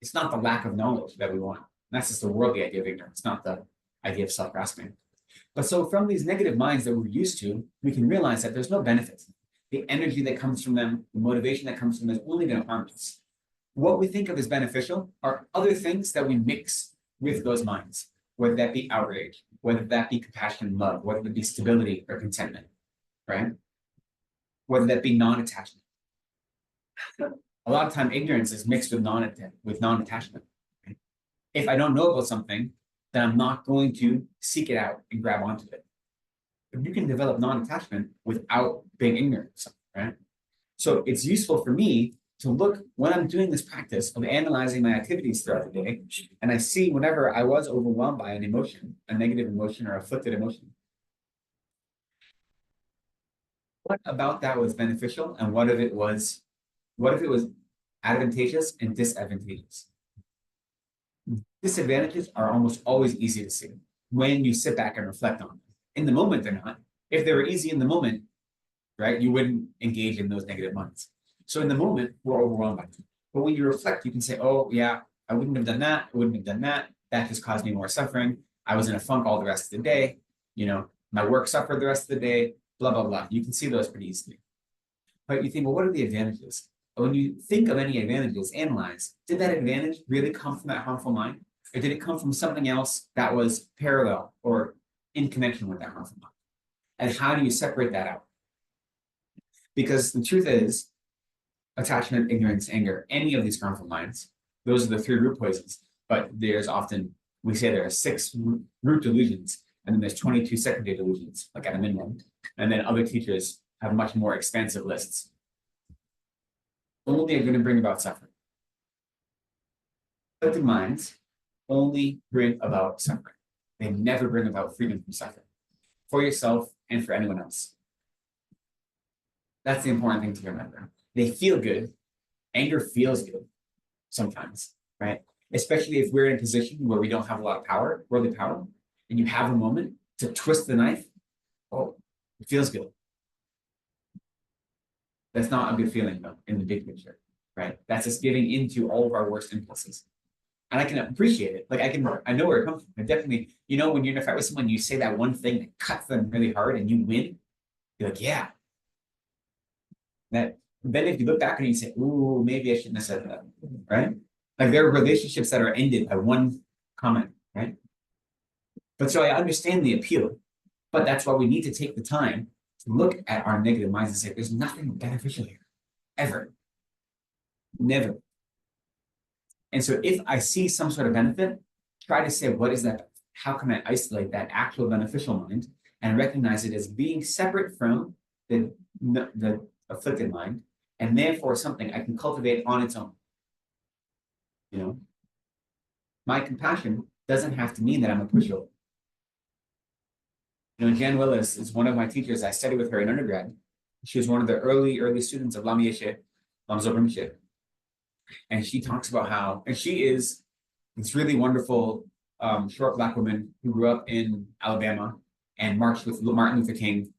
It's not the lack of knowledge that we want. That's just the worldly idea of ignorance, not the idea of self-grasping. But so from these negative minds that we're used to, we can realize that there's no benefit. The energy that comes from them, the motivation that comes from them is only going to harm us. What we think of as beneficial are other things that we mix with those minds, whether that be outrage, whether that be compassion and love, whether that be stability or contentment, right? Whether that be non-attachment. A lot of time, ignorance is mixed with non-attachment. Right? If I don't know about something, then I'm not going to seek it out and grab onto it. But you can develop non-attachment without being ignorant of something, right? So it's useful for me to look when I'm doing this practice of analyzing my activities throughout the day, and I see whenever I was overwhelmed by an emotion, a negative emotion or afflicted emotion, what about that was beneficial and what if it was advantageous and disadvantageous? Disadvantages are almost always easy to see when you sit back and reflect on them. In the moment, they're not. If they were easy in the moment, right, you wouldn't engage in those negative minds. So in the moment, we're overwhelmed by them. But when you reflect, you can say, oh, yeah, I wouldn't have done that. I wouldn't have done that. That just caused me more suffering. I was in a funk all the rest of the day. You know, my work suffered the rest of the day, blah, blah, blah. You can see those pretty easily. But you think, well, what are the advantages? When you think of any advantages, analyze, did that advantage really come from that harmful mind? Or did it come from something else that was parallel or in connection with that harmful mind? And how do you separate that out? Because the truth is, attachment, ignorance, anger, any of these harmful minds, those are the 3 root poisons. But there's often, we say there are 6 root delusions, and then there's 22 secondary delusions, like at a minimum. And then other teachers have much more expansive lists. Only are going to bring about suffering. Afflicted minds only bring about suffering. They never bring about freedom from suffering for yourself and for anyone else. That's the important thing to remember. They feel good. Anger feels good sometimes, right? Especially if we're in a position where we don't have a lot of power, worldly power, and you have a moment to twist the knife. Oh, it feels good. That's not a good feeling, though, in the big picture, right? That's just giving into all of our worst impulses. And I can appreciate it. Like I know where it comes from. I definitely, you know, when you're in a fight with someone, you say that one thing that cuts them really hard and you win. You're like, yeah. Then if you look back and you say, ooh, maybe I shouldn't have said that, right? Like there are relationships that are ended by one comment, right? But so I understand the appeal, but that's why we need to take the time to look at our negative minds and say, there's nothing beneficial here, ever, never. And so if I see some sort of benefit, try to say, what is that? How can I isolate that actual beneficial mind and recognize it as being separate from the afflicted mind, and therefore something I can cultivate on its own. You know, my compassion doesn't have to mean that I'm a pushover. You know, Jan Willis is one of my teachers. I studied with her in undergrad. She was one of the early students of Lam Yeshe, Lam Zopa Rinpoche. And she talks about how, and she is this really wonderful short Black woman who grew up in Alabama and marched with Martin Luther King,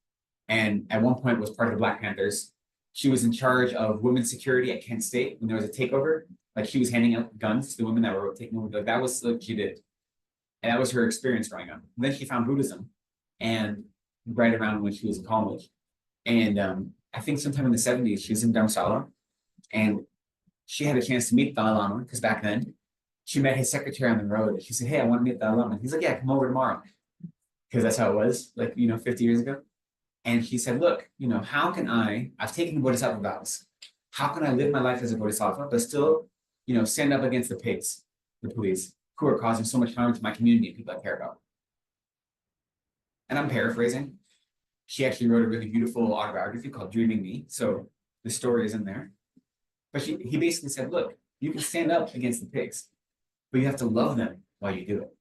and at one point was part of the Black Panthers. She was in charge of women's security at Kent State when there was a takeover. Like she was handing out guns to the women that were taking over. Like that was what she did. And that was her experience growing up. And then she found Buddhism, and right around when she was in college. And I think sometime in the 70s, she was in Dharamsala, and she had a chance to meet Dalai Lama, because back then she met his secretary on the road. She said, hey, I want to meet Dalai Lama. He's like, yeah, come over tomorrow. Because that's how it was, like, 50 years ago. And she said, look, how can I've taken the Bodhisattva vows. How can I live my life as a Bodhisattva, but still, stand up against the pigs, the police, who are causing so much harm to my community and people I care about? And I'm paraphrasing. She actually wrote a really beautiful autobiography called Dreaming Me. So the story is in there. But he basically said, look, you can stand up against the pigs, but you have to love them while you do it.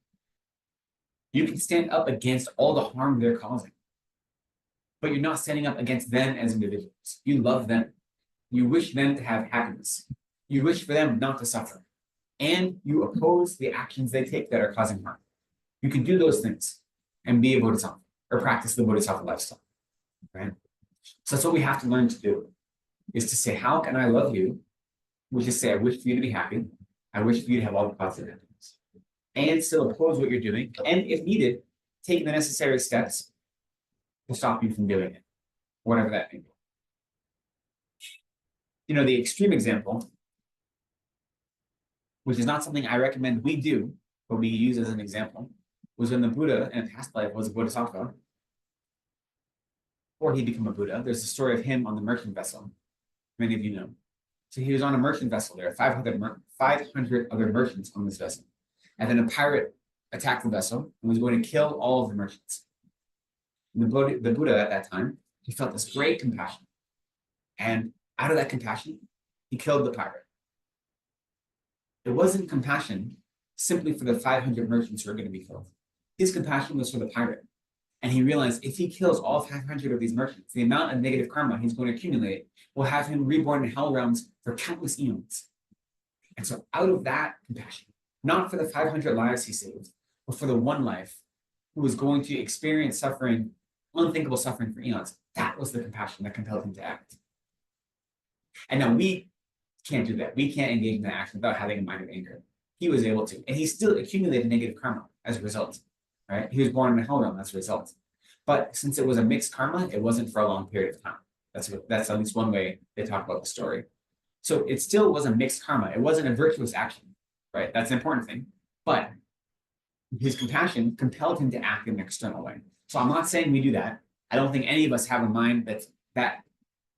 You can stand up against all the harm they're causing, but you're not standing up against them as individuals. You love them. You wish them to have happiness. You wish for them not to suffer. And you oppose the actions they take that are causing harm. You can do those things and be a Bodhisattva or practice the Bodhisattva lifestyle, right? So that's what we have to learn to do, is to say, how can I love you? Which is say, I wish for you to be happy. I wish for you to have all the positive happiness. And still oppose what you're doing. And if needed, take the necessary steps to stop you from doing it, whatever that may be. You know, the extreme example, which is not something I recommend we do, but we use as an example, was when the Buddha in a past life was a Bodhisattva, or he became a Buddha. There's a story of him on the merchant vessel. Many of you know. So he was on a merchant vessel. There are 500 other merchants on this vessel. And then a pirate attacked the vessel and was going to kill all of the merchants. And the Buddha at that time, he felt this great compassion. And out of that compassion, he killed the pirate. It wasn't compassion simply for the 500 merchants who are going to be killed. His compassion was for the pirate. And he realized if he kills all 500 of these merchants, the amount of negative karma he's going to accumulate will have him reborn in hell realms for countless eons. And so out of that compassion, not for the 500 lives he saved, but for the one life who was going to experience suffering, unthinkable suffering for eons, that was the compassion that compelled him to act. And now we can't do that. We can't engage in that action without having a mind of anger. He was able to, and he still accumulated negative karma as a result, right? He was born in a hell realm as a result. But since it was a mixed karma, it wasn't for a long period of time. That's at least one way they talk about the story. So it still was a mixed karma. It wasn't a virtuous action, right? That's an important thing. But his compassion compelled him to act in an external way. So I'm not saying we do that. I don't think any of us have a mind that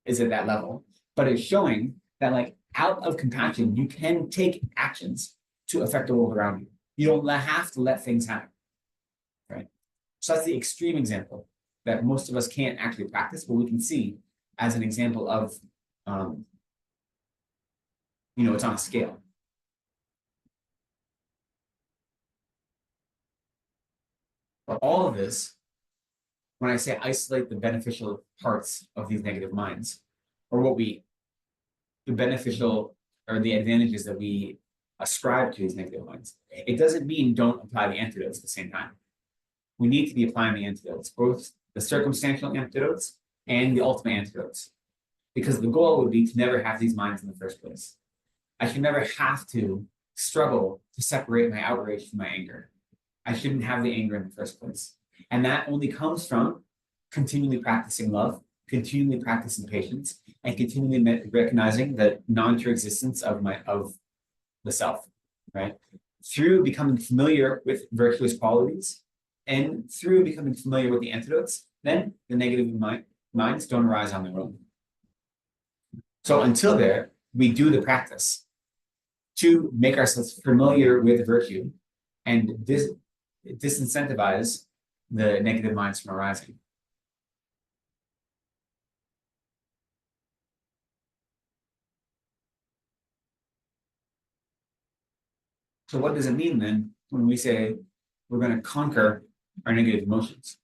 is at that level. But it's showing that, like, out of compassion, you can take actions to affect the world around you. You don't have to let things happen, right? So that's the extreme example that most of us can't actually practice, but we can see as an example of, it's on a scale. But all of this, when I say isolate the beneficial parts of these negative minds, or the beneficial or the advantages that we ascribe to these negative minds, it doesn't mean don't apply the antidotes at the same time. We need to be applying the antidotes, both the circumstantial antidotes and the ultimate antidotes, because the goal would be to never have these minds in the first place. I should never have to struggle to separate my outrage from my anger. I shouldn't have the anger in the first place. And that only comes from continually practicing love, continually practicing patience, and continually recognizing the non-true existence of the self, right? Through becoming familiar with virtuous qualities and through becoming familiar with the antidotes, then the negative minds don't arise on their own. So until there, we do the practice to make ourselves familiar with virtue and disincentivize the negative minds from arising. So what does it mean then when we say we're going to conquer our negative emotions?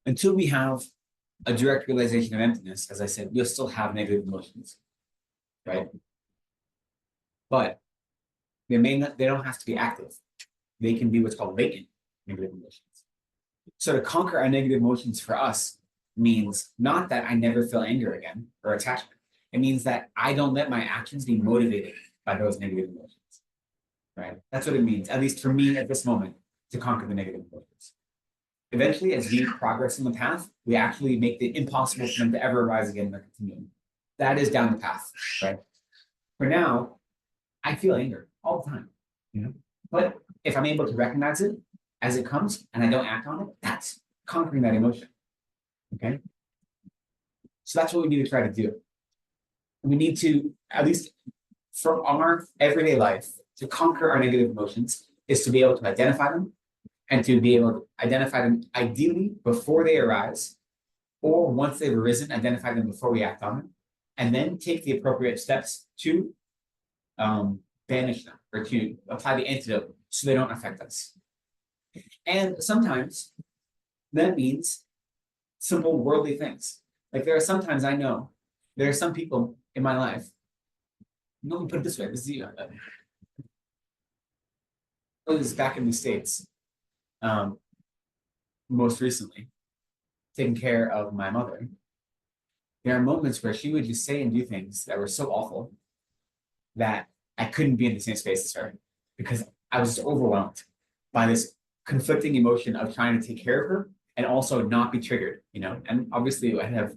Until we have a direct realization of emptiness, as I said, we'll still have negative emotions, right? But they don't have to be active. They can be what's called latent negative emotions. So to conquer our negative emotions for us means not that I never feel anger again or attachment. It means that I don't let my actions be motivated by those negative emotions, right? That's what it means, at least for me at this moment, to conquer the negative emotions. Eventually, as we progress in the path, we actually make it impossible for them to ever arise again or continue. That is down the path, right? For now, I feel anger all the time, But if I'm able to recognize it as it comes and I don't act on it, that's conquering that emotion, okay? So that's what we need to try to do. We need to, at least from our everyday life, to conquer our negative emotions is to be able to identify them and to be able to identify them ideally before they arise, or once they've arisen, identify them before we act on them, and then take the appropriate steps to banish them or to apply the antidote so they don't affect us. And sometimes that means simple worldly things. Like there are sometimes I know there are some people in my life. Let me put it this way. This is back in the States. Most recently, taking care of my mother. There are moments where she would just say and do things that were so awful that I couldn't be in the same space as her because I was just overwhelmed by this conflicting emotion of trying to take care of her and also not be triggered, you know. And obviously, I have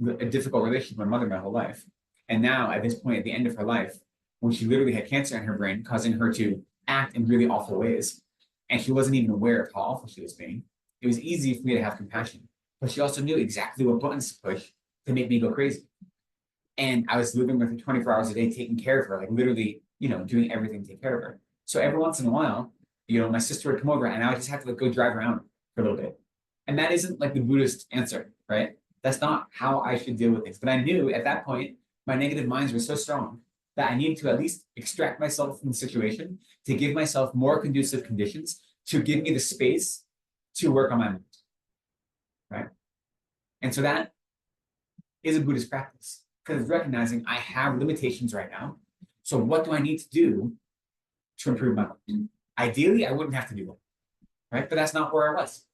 a difficult relationship with my mother my whole life. And now, at this point, at the end of her life, when she literally had cancer in her brain, causing her to act in really awful ways, and she wasn't even aware of how awful she was being, it was easy for me to have compassion. But she also knew exactly what buttons to push to make me go crazy. And I was living with her 24 hours a day, taking care of her, like literally, you know, doing everything to take care of her. So every once in a while, you know, my sister would come over and I would just have to like go drive around for a little bit. And that isn't like the Buddhist answer, right? That's not how I should deal with things. But I knew at that point, my negative minds were so strong that I needed to at least extract myself from the situation to give myself more conducive conditions to give me the space to work on my mind, right? And so that is a Buddhist practice because it's recognizing I have limitations right now. So what do I need to do to improve my mind? Ideally, I wouldn't have to do that, right? But that's not where I was.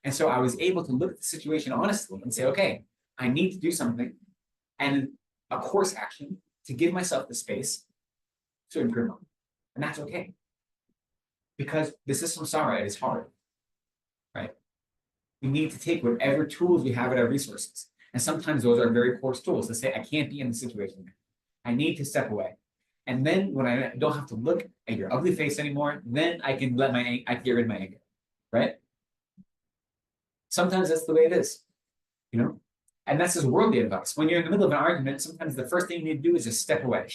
And so I was able to look at the situation honestly and say, okay, I need to do something and a course action to give myself the space to improve my mind. And that's okay. Because this is samsara, it is hard, right? We need to take whatever tools we have at our resources. And sometimes those are very coarse tools to say, I can't be in the situation. I need to step away. And then when I don't have to look at your ugly face anymore, then I can I can get rid of my anger, right? Sometimes that's the way it is, you know? And that's just worldly advice. When you're in the middle of an argument, sometimes the first thing you need to do is just step away.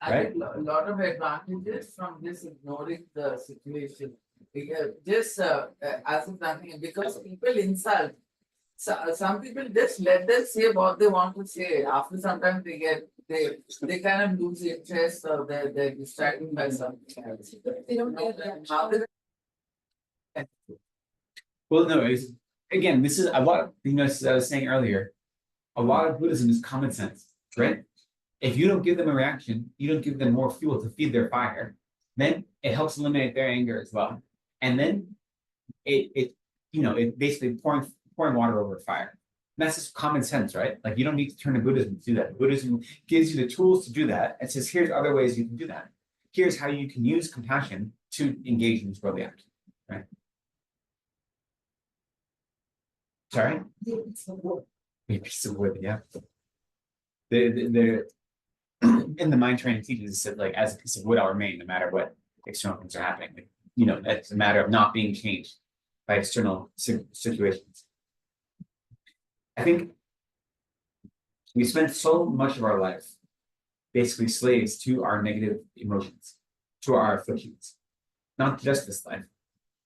I think a lot of advantages from this ignoring the situation. Because just as if nothing, because people insult. So, some people just let them say what they want to say. After some time they kind of lose interest or they're distracted by something else. They don't get that. Well, no, again, this is a lot, you know, as I was saying earlier, a lot of Buddhism is common sense, right? If you don't give them a reaction, you don't give them more fuel to feed their fire, then it helps eliminate their anger as well. And then it basically pouring water over a fire. And that's just common sense, right? Like you don't need to turn to Buddhism to do that. Buddhism gives you the tools to do that and says, here's other ways you can do that. Here's how you can use compassion to engage in this worldly action, right? Sorry? A piece of wood, yeah. The in the mind training teaches that like as a piece of wood, I'll remain no matter what external things are happening. Like, you know, it's a matter of not being changed by external situations. I think we spend so much of our life basically slaves to our negative emotions, to our afflictions. Not just this life,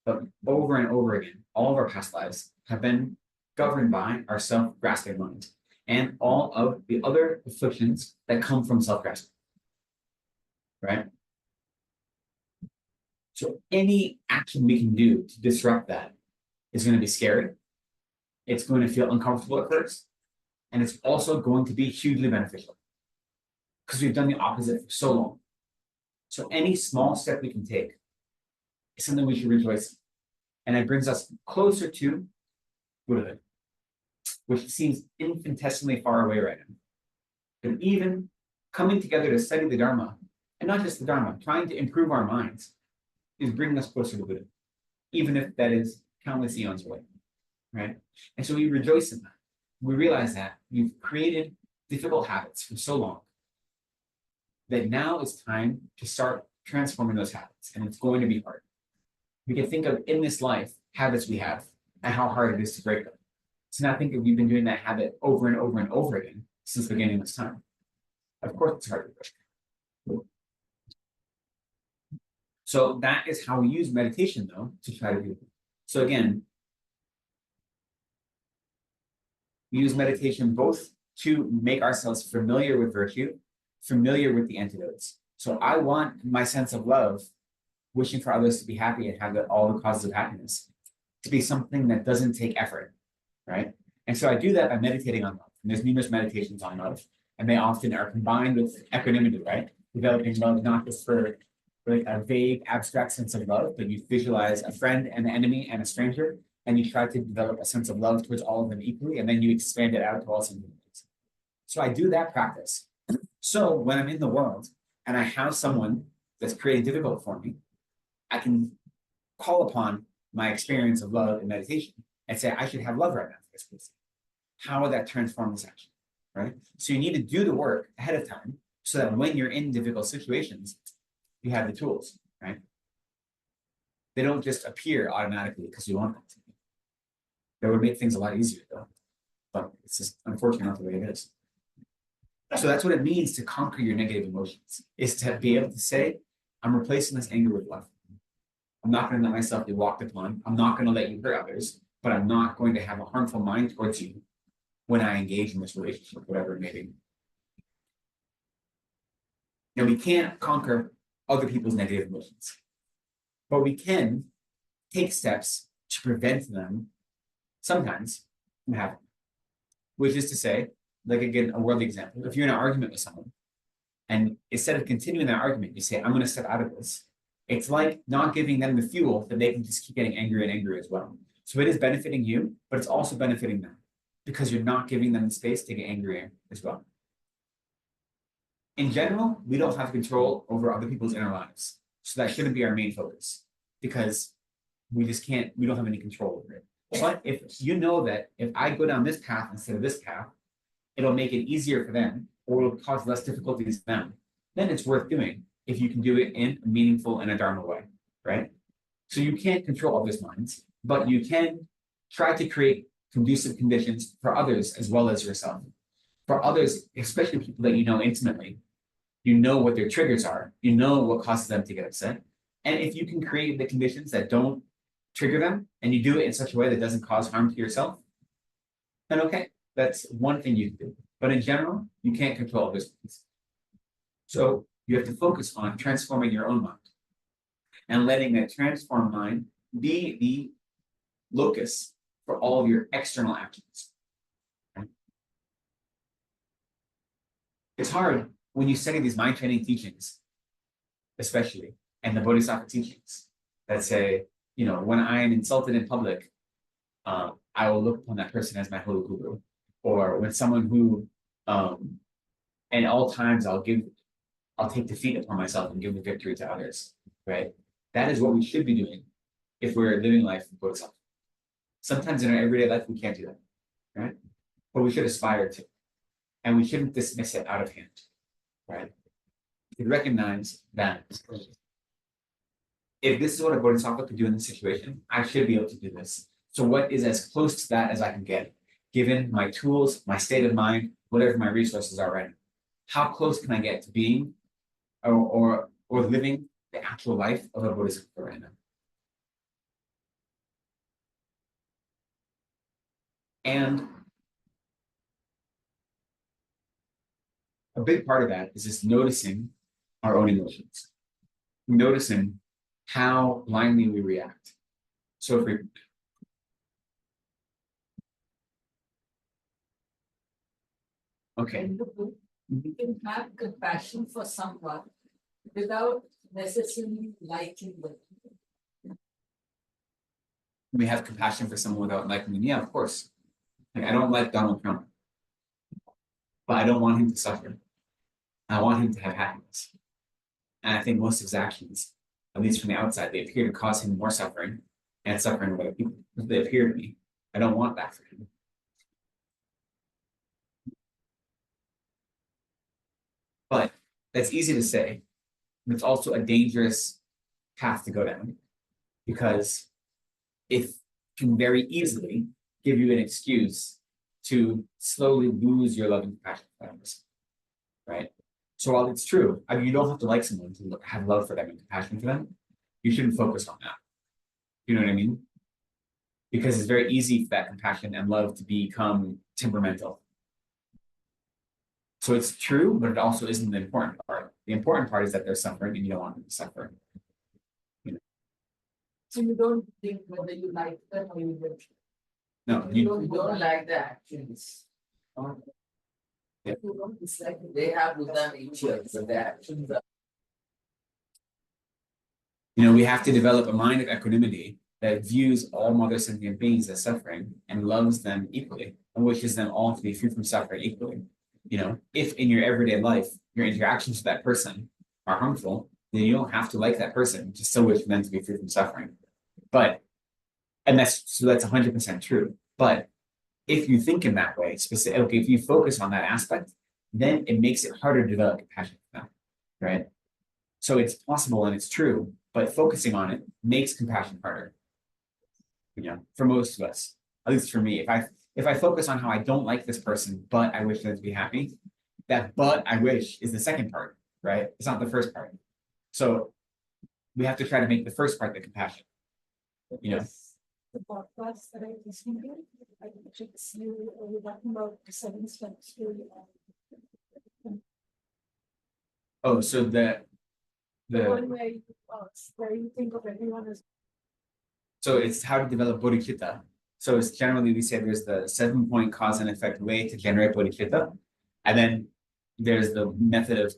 but over and over again, all of our past lives have been governed by our self-grasping mind and all of the other afflictions that come from self-grasping, right? So any action we can do to disrupt that is going to be scary. It's going to feel uncomfortable at first. And it's also going to be hugely beneficial because we've done the opposite for so long. So any small step we can take is something we should rejoice in. And it brings us closer to Buddhahood, which seems infinitesimally far away right now. But even coming together to study the Dharma, and not just the Dharma, trying to improve our minds, is bringing us closer to Buddha, even if that is countless eons away, right? And so we rejoice in that. We realize that we've created difficult habits for so long that now it's time to start transforming those habits, and it's going to be hard. We can think of in this life habits we have and how hard it is to break them. So now think of we've been doing that habit over and over and over again since the beginning of this time. Of course, it's hard to break. So that is how we use meditation, though, to try to do it. So again, we use meditation both to make ourselves familiar with virtue, familiar with the antidotes. So I want my sense of love, wishing for others to be happy and have all the causes of happiness, to be something that doesn't take effort, right? And so I do that by meditating on love. And there's numerous meditations on love, and they often are combined with equanimity, right? Developing love not just for like a vague, abstract sense of love, but you visualize a friend and an enemy and a stranger, and you try to develop a sense of love towards all of them equally, and then you expand it out to all sentiments. So I do that practice. So when I'm in the world and I have someone that's creating difficult for me, I can call upon my experience of love in meditation and say, I should have love right now for this person. How would that transform this action, right? So you need to do the work ahead of time so that when you're in difficult situations, you have the tools, right? They don't just appear automatically because you want them to. That would make things a lot easier though, but it's just unfortunately not the way it is. So that's what it means to conquer your negative emotions, is to be able to say, I'm replacing this anger with love. I'm not going to let myself be walked upon. I'm not going to let you hurt others, but I'm not going to have a harmful mind towards you when I engage in this relationship, whatever it may be. Now, we can't conquer other people's negative emotions, but we can take steps to prevent them sometimes from happening, which is to say, like again, a worldly example, if you're in an argument with someone, and instead of continuing that argument, you say, I'm going to step out of this. It's like not giving them the fuel that they can just keep getting angrier and angrier as well. So it is benefiting you, but it's also benefiting them because you're not giving them the space to get angrier as well. In general, we don't have control over other people's inner lives. So that shouldn't be our main focus because we don't have any control over it. But if you know that if I go down this path instead of this path, it'll make it easier for them or it'll cause less difficulties for them, then it's worth doing if you can do it in a meaningful and a Dharma way, right? So you can't control others' minds, but you can try to create conducive conditions for others as well as yourself. For others, especially people that you know intimately, you know what their triggers are, you know what causes them to get upset. And if you can create the conditions that don't trigger them and you do it in such a way that doesn't cause harm to yourself, then okay, that's one thing you can do. But in general, you can't control others' minds. So you have to focus on transforming your own mind and letting that transformed mind be the locus for all of your external actions. Right? It's hard when you study these mind training teachings, especially, and the Bodhisattva teachings that say, you know, when I am insulted in public, I will look upon that person as my holy guru. Or when someone who, at all times, I'll take defeat upon myself and give the victory to others, right? That is what we should be doing if we're living life in Bodhisattva. Sometimes in our everyday life, we can't do that, right? But we should aspire to. And we shouldn't dismiss it out of hand, right? We should recognize that if this is what a Bodhisattva could do in this situation, I should be able to do this. So what is as close to that as I can get, given my tools, my state of mind, whatever my resources are right now? How close can I get to being or living the actual life of a Bodhisattva right now? And a big part of that is just noticing our own emotions, noticing how blindly we react so frequently. Okay. You can have compassion for someone without necessarily liking them. We have compassion for someone without liking them. Yeah, of course. Like, I don't like Donald Trump, but I don't want him to suffer. I want him to have happiness. And I think most of his actions, at least from the outside, they appear to cause him more suffering and suffering of other people. They appear to me. I don't want that for him. But that's easy to say. It's also a dangerous path to go down because it can very easily give you an excuse to slowly lose your love and compassion for others, right? So while it's true, I mean, you don't have to like someone to have love for them and compassion for them. You shouldn't focus on that. You know what I mean? Because it's very easy for that compassion and love to become temperamental. So it's true, but it also isn't the important part. The important part is that they're suffering and you don't want them to suffer. You know? So you don't think whether you like them or you don't. No, You don't like the actions. Yeah. You don't dislike it. They have Buddha nature, but the actions are. we have to develop a mind of equanimity that views all mother sentient beings as suffering and loves them equally and wishes them all to be free from suffering equally. If in your everyday life, your interactions with that person are harmful, then you don't have to like that person, just still wish for them to be free from suffering. And that's 100% true. But if you think in that way, specifically, if you focus on that aspect, then it makes it harder to develop compassion for them, right? So it's possible and it's true, but focusing on it makes compassion harder. For most of us, at least for me, if I focus on how I don't like this person, but I wish them to be happy, that "but I wish" is the second part, right? It's not the first part. So we have to try to make the first part the compassion. The podcast that I listened to, I think you were talking about the 7-step story. Oh, so The one where you think of everyone as. So it's how to develop bodhicitta. So it's generally, we say there's the 7-point cause and effect way to generate bodhicitta. And then there's the method of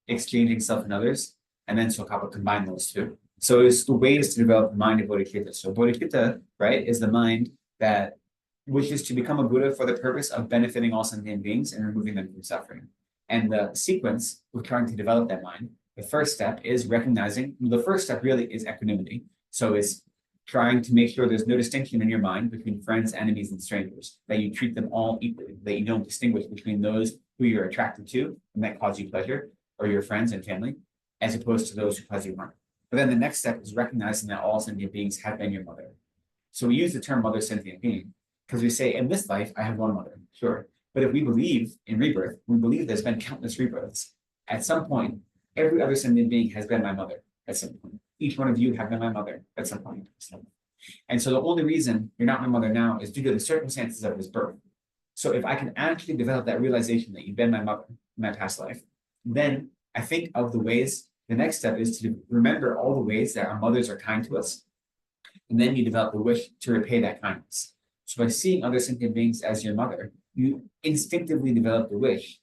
exchanging self and others. And then Tsongkhapa combine those two. So it's the ways to develop the mind of bodhicitta. So bodhicitta, right, is the mind that wishes to become a Buddha for the purpose of benefiting all sentient beings and removing them from suffering. And the sequence of trying to develop that mind, the first step is recognizing, the first step really is equanimity. So it's trying to make sure there's no distinction in your mind between friends, enemies, and strangers, that you treat them all equally, that you don't distinguish between those who you're attracted to and that cause you pleasure, or your friends and family, as opposed to those who cause you harm. But then the next step is recognizing that all sentient beings have been your mother. So we use the term mother sentient being because we say, in this life, I have one mother, sure. But if we believe in rebirth, we believe there's been countless rebirths. At some point, every other sentient being has been my mother at some point. Each one of you have been my mother at some point. And so the only reason you're not my mother now is due to the circumstances of this birth. So if I can actually develop that realization that you've been my mother in my past life, then I think of the ways, the next step is to remember all the ways that our mothers are kind to us. And then you develop the wish to repay that kindness. So by seeing other sentient beings as your mother, you instinctively develop the wish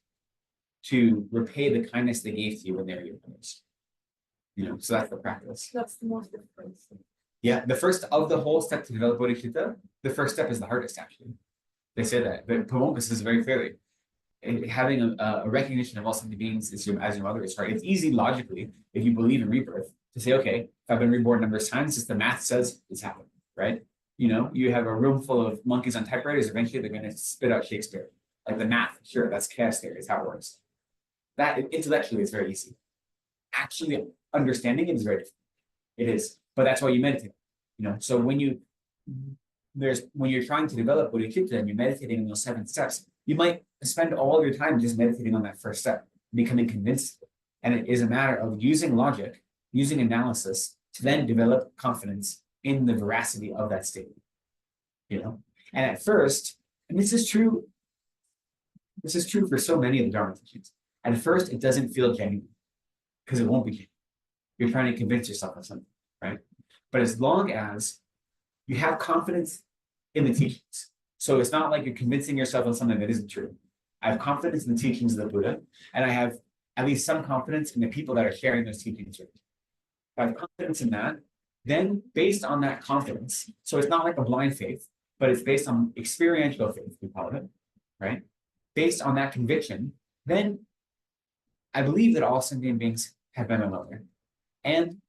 to repay the kindness they gave to you when they were your mothers. So that's the practice. That's the most difficult. Yeah, the first of the whole step to develop bodhicitta, the first step is the hardest, actually. They say that, but Pamukka says very clearly, having a recognition of all sentient beings as your mother is hard. It's easy logically, if you believe in rebirth, to say, okay, if I've been reborn numerous times, just the math says it's happened, right? You have a room full of monkeys on typewriters, eventually they're going to spit out Shakespeare. Like the math, sure, that's chaos theory, is how it works. That intellectually is very easy. Actually understanding it is very difficult. It is, but that's why you meditate. So when you're trying to develop bodhicitta and you're meditating on those 7 steps, you might spend all your time just meditating on that first step, becoming convinced. And it is a matter of using logic, using analysis to then develop confidence in the veracity of that statement. And at first, and this is true for so many of the Dharma teachings. At first, it doesn't feel genuine because it won't be genuine. You're trying to convince yourself of something, right? But as long as you have confidence in the teachings, so it's not like you're convincing yourself of something that isn't true. I have confidence in the teachings of the Buddha, and I have at least some confidence in the people that are sharing those teachings with me. If I have confidence in that, then based on that confidence, so it's not like a blind faith, but it's based on experiential faith, we call it, right? Based on that conviction, then I believe that all sentient beings have been my mother. And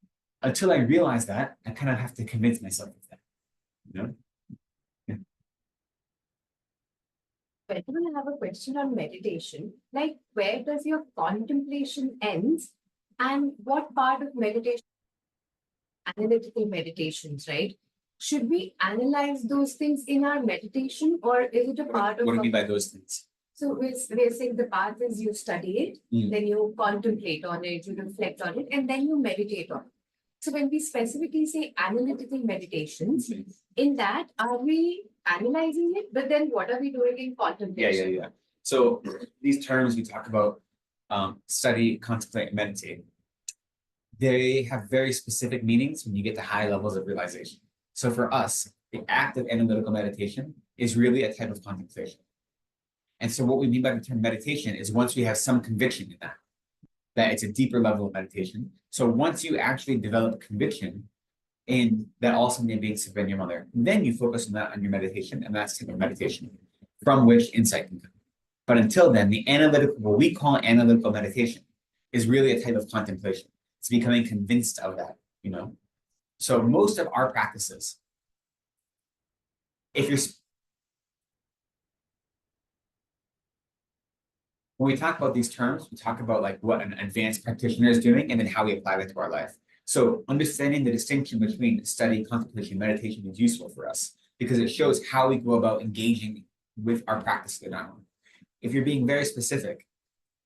until I realize that, I kind of have to convince myself of that. I have a question on meditation. Like, where does your contemplation ends, and what part of meditation? Analytical meditations, right? Should we analyze those things in our meditation, or is it a part of? What do you mean by those things? So we're saying the path is you study it, then you contemplate on it, you reflect on it, and then you meditate on it. So when we specifically say analytical meditations, in that, are we analyzing it? But then what are we doing in contemplation? Yeah. So these terms we talk about, study, contemplate, and meditate. they have very specific meanings when you get to high levels of realization. So for us, the act of analytical meditation is really a type of contemplation. And so what we mean by the term meditation is once we have some conviction in that it's a deeper level of meditation. So once you actually develop conviction in that all something beings have been your mother, then you focus on that on your meditation, and that's type of meditation from which insight can come. But until then, the analytical, what we call analytical meditation, is really a type of contemplation. It's becoming convinced of that, you know. So most of our practices, if you're when we talk about these terms, we talk about like what an advanced practitioner is doing and then how we apply that to our life. So understanding the distinction between study, contemplation, meditation is useful for us because it shows how we go about engaging with our practice of the Dharma. If you're being very specific,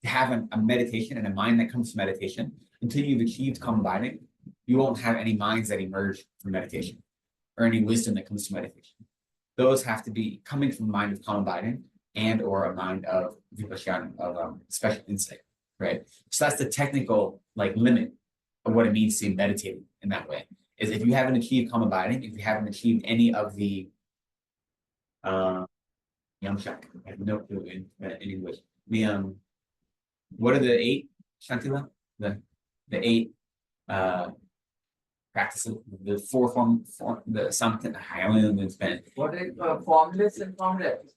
to have a meditation and a mind that comes from meditation, until you've achieved calm abiding, you won't have any minds that emerge from meditation or any wisdom that comes from meditation. Those have to be coming from a mind of calm abiding and or a mind of vipassana, of special insight, right? So that's the technical like limit of what it means to be meditating in that way. Is if you haven't achieved calm abiding, if you haven't achieved any of the yamshak, I have no clue in English. The what are the 8 shantila? The 8 practices, the 4 form the something I only know it's been. What is formless and formless?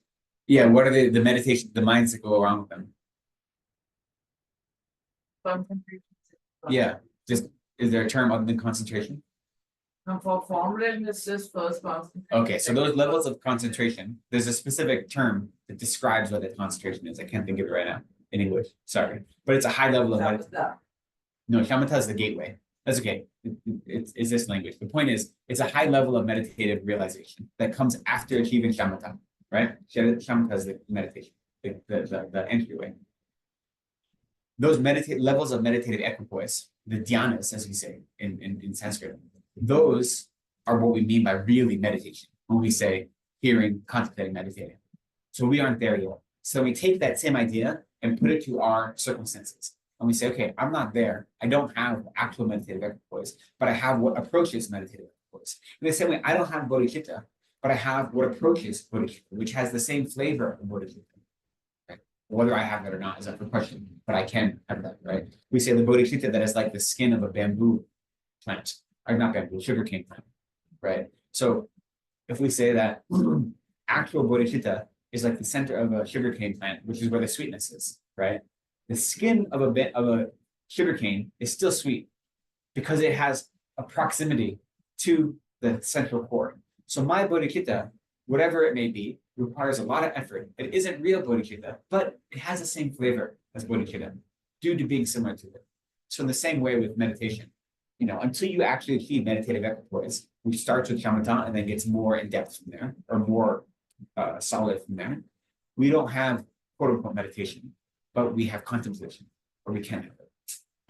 Yeah, what are the meditation, the minds that go around with them? Concentration. Yeah, just is there a term other than concentration? No, for formlessness is first concentration. Okay, so those levels of concentration, there's a specific term that describes what that concentration is. I can't think of it right now in English. Sorry, but it's a high level of meditation. No, shamatha is the gateway. That's okay. It's this language. The point is, it's a high level of meditative realization that comes after achieving shamatha, right? Shamatha is the meditation, the entryway. Those levels of meditative equipoise, the dhyanas, as we say in Sanskrit, those are what we mean by really meditation when we say hearing, contemplating, meditating. So we aren't there yet. So we take that same idea and put it to our circumstances. And we say, okay, I'm not there. I don't have actual meditative equipoise, but I have what approaches meditative equipoise. In the same way, I don't have bodhicitta, but I have what approaches bodhicitta, which has the same flavor of bodhicitta. Right? Whether I have that or not is up for question, but I can have that, right? We say the bodhicitta that is like the skin of a bamboo plant, or not bamboo, sugarcane plant, right? So if we say that actual bodhicitta is like the center of a sugarcane plant, which is where the sweetness is, right? The skin of a sugarcane is still sweet because it has a proximity to the central core. So my bodhicitta, whatever it may be, requires a lot of effort. It isn't real bodhicitta, but it has the same flavor as bodhicitta due to being similar to it. So in the same way with meditation, you know, until you actually achieve meditative equipoise, which starts with shamatha and then gets more in depth from there, or more solid from there, we don't have quote unquote meditation, but we have contemplation, or we can have it.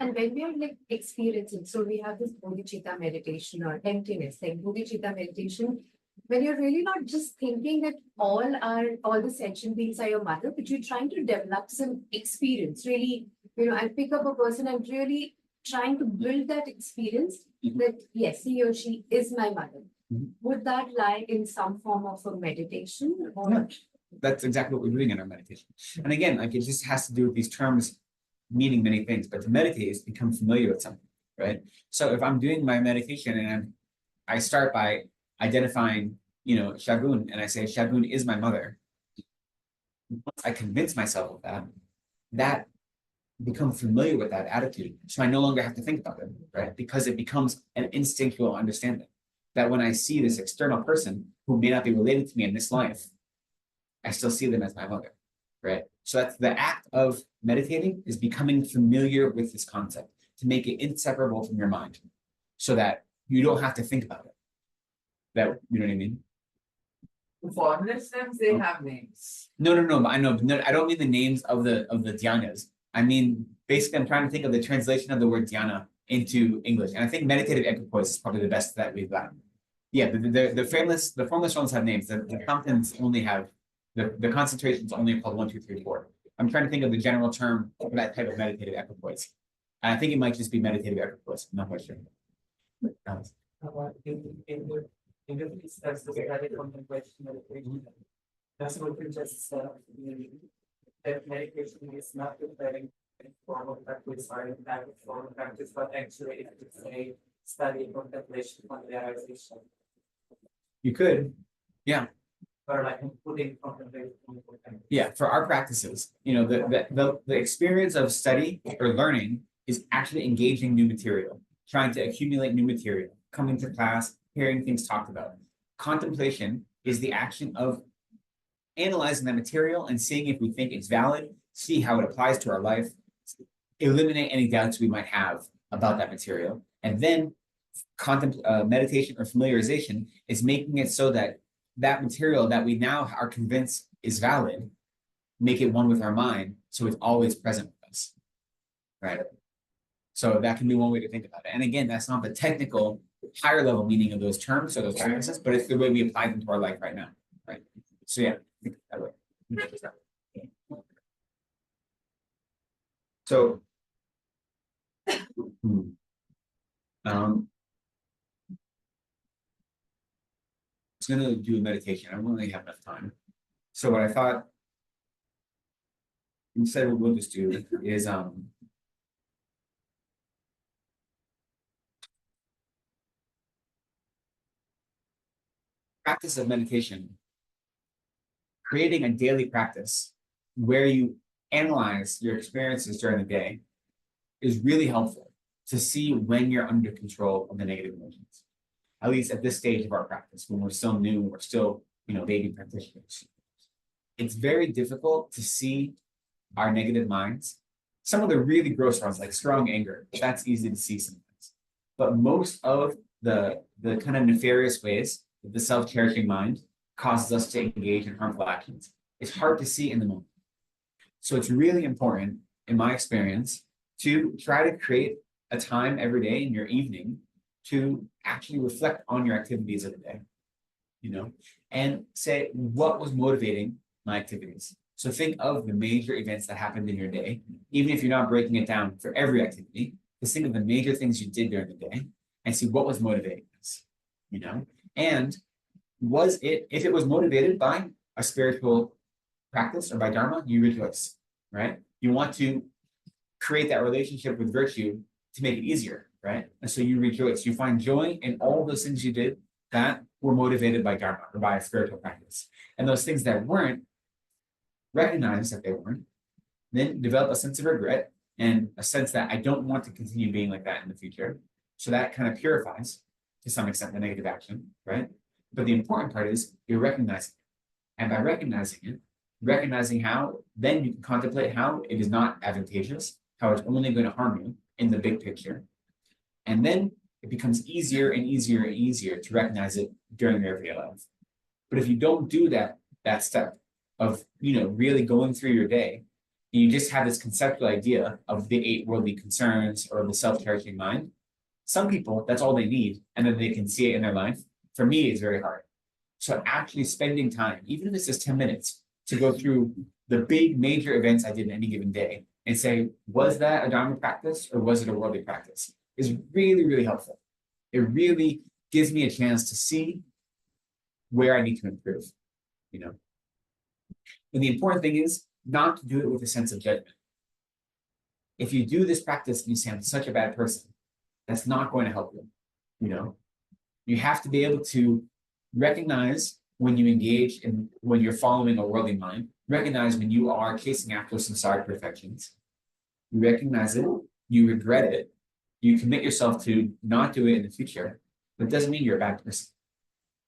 And when we are like experiencing, so we have this bodhicitta meditation or emptiness, like bodhicitta meditation, when you're really not just thinking that all the sentient beings are your mother, but you're trying to develop some experience, really, you know, and pick up a person and really trying to build that experience that yes, he or she is my mother. Would that lie in some form of a meditation? Or? Yeah, that's exactly what we're doing in our meditation. And again, like it just has to do with these terms meaning many things, but to meditate is become familiar with something, right? So if I'm doing my meditation and I start by identifying, you know, Shagun, and I say Shagun is my mother, once I convince myself of that become familiar with that attitude. So I no longer have to think about it, right? Because it becomes an instinctual understanding that when I see this external person who may not be related to me in this life, I still see them as my mother, right? So that's the act of meditating is becoming familiar with this concept to make it inseparable from your mind so that you don't have to think about it. That, you know what I mean? Formless names, they have names. No, but I know, no, I don't mean the names of the dhyanas. I mean, basically, I'm trying to think of the translation of the word dhyana into English. And I think meditative equipoise is probably the best that we've got. Yeah, the formless ones have names. The fountains only have, the concentrations only called 1, 2, 3, 4. I'm trying to think of the general term for that type of meditative equipoise. I think it might just be meditative effortless. I'm not quite sure. In the piece, that's the study contemplation meditation. That's what you just said. That meditation is not preparing form of practice or in type of form of practice, but actually it's a study contemplation on realization. You could, Or like putting contemplation. yeah, for our practices, the experience of study or learning is actually engaging new material, trying to accumulate new material, coming to class, hearing things talked about. Contemplation is the action of analyzing that material and seeing if we think it's valid, see how it applies to our life, eliminate any doubts we might have about that material, and then meditation or familiarization is making it so that that material that we now are convinced is valid, make it one with our mind, so it's always present with us, right? So that can be one way to think about it. And again, that's not the technical, higher level meaning of those terms or those practices, but it's the way we apply them to our life right now, right? So yeah, think that way. So, I was gonna do a meditation. I don't really have enough time. So what I thought instead what we'll just do is practice of meditation, creating a daily practice where you analyze your experiences during the day is really helpful to see when you're under control of the negative emotions. At least at this stage of our practice, when we're still new, we're still, baby practitioners. It's very difficult to see our negative minds. Some of the really gross ones, like strong anger, that's easy to see sometimes. But most of the kind of nefarious ways that the self-cherishing mind causes us to engage in harmful actions, it's hard to see in the moment. So it's really important, in my experience, to try to create a time every day in your evening to actually reflect on your activities of the day, and say, what was motivating my activities? So think of the major events that happened in your day, even if you're not breaking it down for every activity, just think of the major things you did during the day and see what was motivating this, and if it was motivated by a spiritual practice or by Dharma, you rejoice, right? You want to create that relationship with virtue to make it easier, right? And so you rejoice. You find joy in all those things you did that were motivated by Dharma or by a spiritual practice. And those things that weren't, recognize that they weren't, then develop a sense of regret and a sense that I don't want to continue being like that in the future. So that kind of purifies, to some extent, the negative action, right? But the important part is you're recognizing it. And by recognizing how, then you can contemplate how it is not advantageous, how it's only going to harm you in the big picture. And then it becomes easier and easier and easier to recognize it during your everyday life. But if you don't do that step of, really going through your day, and you just have this conceptual idea of the 8 worldly concerns or the self-cherishing mind, some people, that's all they need, and then they can see it in their life. For me, it's very hard. So actually spending time, even if it's just 10 minutes, to go through the big major events I did in any given day and say, was that a Dharma practice or was it a worldly practice, is really, really helpful. It really gives me a chance to see where I need to improve, And the important thing is not to do it with a sense of judgment. If you do this practice and you say, I'm such a bad person, that's not going to help you, You have to be able to recognize when you engage in, when you're following a worldly mind, recognize when you are chasing after samsaric perfections. You recognize it, you regret it, you commit yourself to not do it in the future, but it doesn't mean you're a bad person.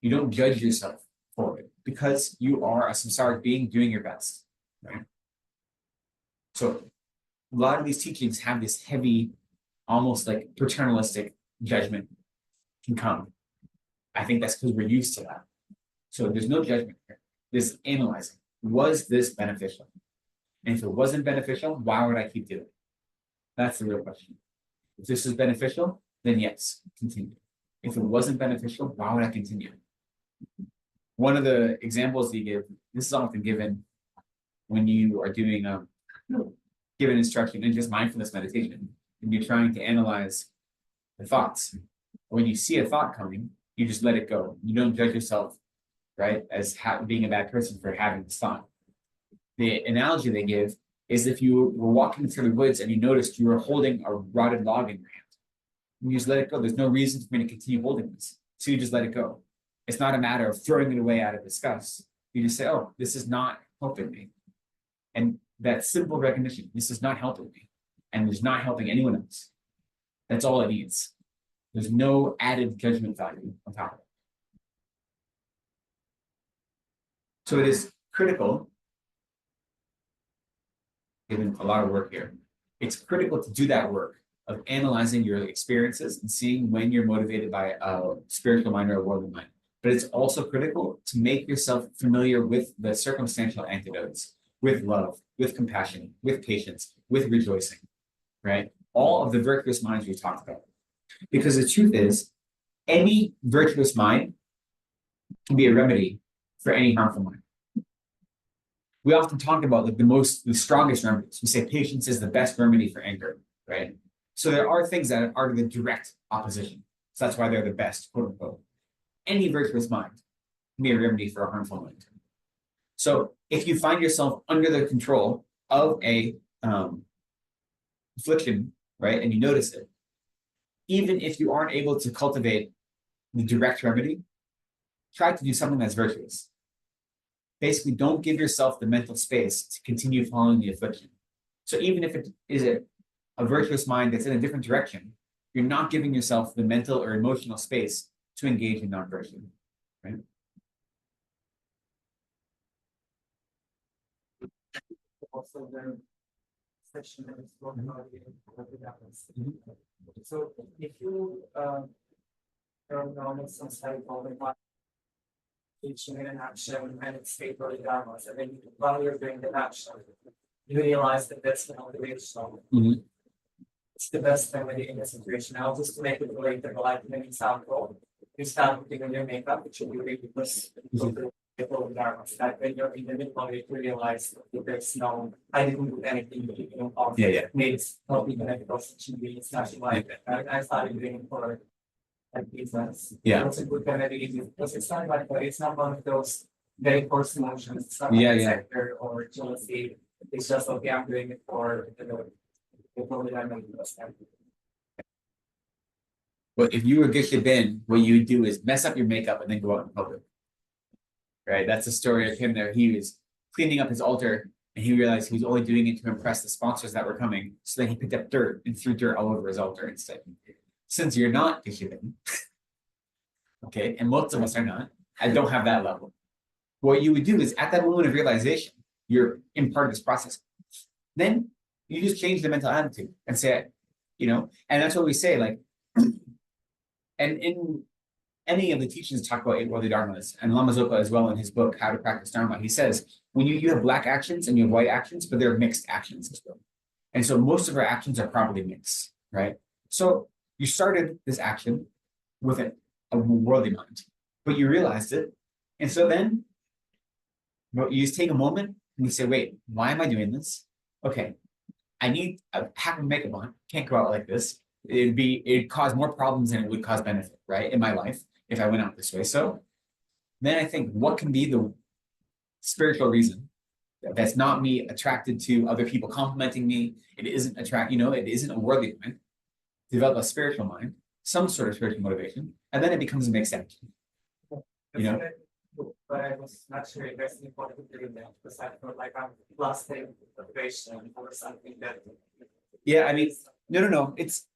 You don't judge yourself for it because you are a samsaric being doing your best, right? So a lot of these teachings have this heavy, almost like paternalistic judgment can come. I think that's because we're used to that. So there's no judgment here. There's analyzing. Was this beneficial? And if it wasn't beneficial, why would I keep doing it? That's the real question. If this is beneficial, then yes, continue. If it wasn't beneficial, why would I continue? One of the examples you give, this is often given when you are doing given instruction in just mindfulness meditation, and you're trying to analyze the thoughts. When you see a thought coming, you just let it go. You don't judge yourself, right, as being a bad person for having this thought. The analogy they give is if you were walking through the woods and you noticed you were holding a rotted log in your hand. And you just let it go. There's no reason for me to continue holding this. So you just let it go. It's not a matter of throwing it away out of disgust. You just say, oh, this is not helping me. And that simple recognition, this is not helping me. And it's not helping anyone else. That's all it needs. There's no added judgment value on top of it. So it is critical, given a lot of work here, it's critical to do that work of analyzing your experiences and seeing when you're motivated by a spiritual mind or a worldly mind. But it's also critical to make yourself familiar with the circumstantial antidotes, with love, with compassion, with patience, with rejoicing, right? All of the virtuous minds we talked about. Because the truth is, any virtuous mind can be a remedy for any harmful mind. We often talk about like the strongest remedies. We say patience is the best remedy for anger, right? So there are things that are the direct opposition. So that's why they're the best, quote unquote. Any virtuous mind can be a remedy for a harmful mind. So if you find yourself under the control of a affliction, right, and you notice it, even if you aren't able to cultivate the direct remedy, try to do something that's virtuous. Basically, don't give yourself the mental space to continue following the affliction. So even if it is a virtuous mind that's in a different direction, you're not giving yourself the mental or emotional space to engage in non-virtue, right? Also, the section that is talking about the happens. So if you are on some side of the teaching in an action and it's favorably Dharma, and then while you're doing the action, you realize that that's the motivation. It's the best remedy in the situation. Now, just to make it relatable, like an example, you start putting on your makeup, which will be ridiculous. That when you're in the middle of it, you realize that there's no, I didn't do anything, needs not even a prostitution, it's nothing like that. I started doing it for like business. Yeah. It's a good remedy because it's not like it's not one of those very coarse emotions. It's not Yeah, like yeah. sector or jealousy. It's just okay, I'm doing it for But if you were Geshe Ben, what you would do is mess up your makeup and then go out in public. Right? That's the story of him there. He was cleaning up his altar and he realized he was only doing it to impress the sponsors that were coming. So then he picked up dirt and threw dirt all over his altar instead. Since you're not Geshe Ben, okay, and most of us are not, I don't have that level. What you would do is at that moment of realization, you're in part of this process. Then you just change the mental attitude and say, and that's what we say, like, and in any of the teachings talk about 8 worldly dharmas, and Lama Zopa as well in his book, How to Practice Dharma, he says, when you have black actions and you have white actions, but they're mixed actions as well. And so most of our actions are probably mixed, right? So you started this action with a worldly mind, but you realized it. And so then you just take a moment and you say, wait, why am I doing this? Okay, I need a half of makeup on, can't go out like this. It'd cause more problems than it would cause benefit, right? In my life, if I went out this way. So then I think, what can be the spiritual reason that's not me attracted to other people complimenting me? It isn't it isn't a worldly mind. Develop a spiritual mind, some sort of spiritual motivation, and then it becomes a mixed action. But I was not sure if that's important to do that because I felt like I'm lasting motivation or something that. Yeah, I mean, no. It's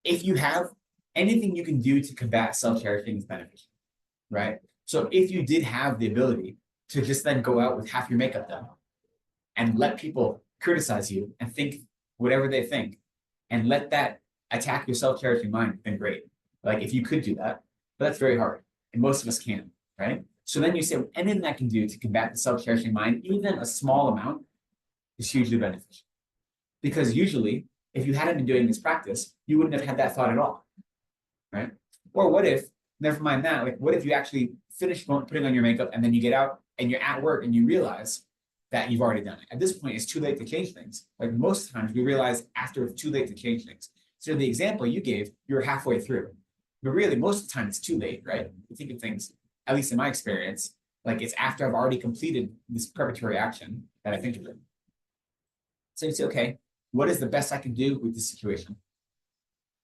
if you have anything you can do to combat self-cherishing is beneficial, right? So if you did have the ability to just then go out with half your makeup done and let people criticize you and think whatever they think and let that attack your self-cherishing mind, then great. Like if you could do that, but that's very hard. And most of us can, right? So then you say anything I can do to combat the self-cherishing mind, even a small amount, is hugely beneficial. Because usually, if you hadn't been doing this practice, you wouldn't have had that thought at all, right? Or what if, never mind that, like what if you actually finish putting on your makeup and then you get out and you're at work and you realize that you've already done it. At this point, it's too late to change things. Like most times, we realize after it's too late to change things. So the example you gave, you were halfway through, but really most of the time it's too late, right? You think of things, at least in my experience, like it's after I've already completed this preparatory action that I think of it. So you say, okay, what is the best I can do with this situation?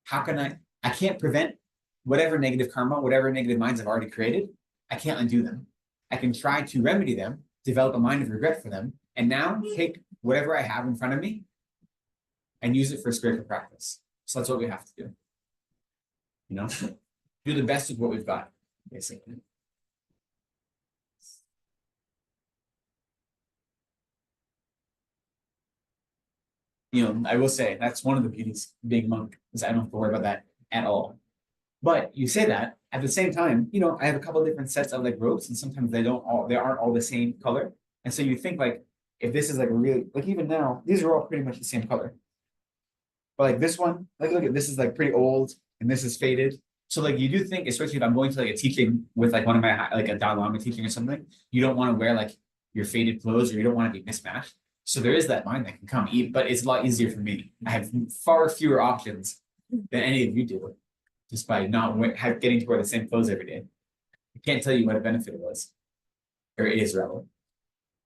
How can I can't prevent whatever negative karma, whatever negative minds I've already created. I can't undo them. I can try to remedy them, develop a mind of regret for them, and now take whatever I have in front of me and use it for spiritual practice. So that's what we have to do. You know, do the best with what we've got, basically. You know, I will say that's one of the beauties of being a monk, is I don't have to worry about that at all. But you say that at the same time, you know, I have a couple of different sets of like robes, and sometimes they aren't all the same color. And so you think like, if this is like really, like even now, these are all pretty much the same color. But like this one, like look at this is like pretty old, and this is faded. So like you do think, especially if I'm going to like a teaching with like one of my like a Dalai Lama teaching or something, you don't want to wear like your faded clothes, or you don't want to be mismatched. So there is that mind that can come, but it's a lot easier for me. I have far fewer options than any of you do, just by not getting to wear the same clothes every day. I can't tell you what a benefit it was, or it is rather.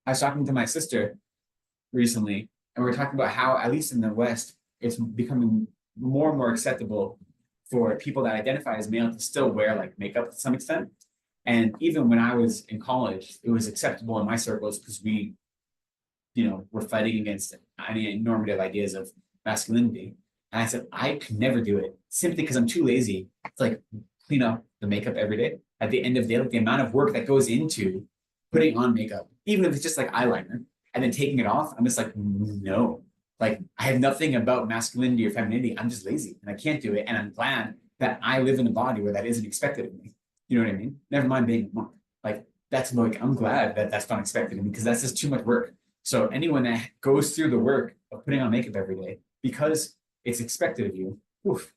I was talking to my sister recently, and we were talking about how, at least in the West, it's becoming more and more acceptable for people that identify as male to still wear like makeup to some extent. And even when I was in college, it was acceptable in my circles because we, you know, were fighting against any normative ideas of masculinity. And I said, I could never do it simply because I'm too lazy to like clean up the makeup every day. At the end of the day, like the amount of work that goes into putting on makeup, even if it's just like eyeliner and then taking it off, I'm just like, no. Like I have nothing about masculinity or femininity. I'm just lazy and I can't do it. And I'm glad that I live in a body where that isn't expected of me. You know what I mean? Never mind being a monk. Like that's like, I'm glad that that's not expected of me because that's just too much work. So anyone that goes through the work of putting on makeup every day because it's expected of you, oof,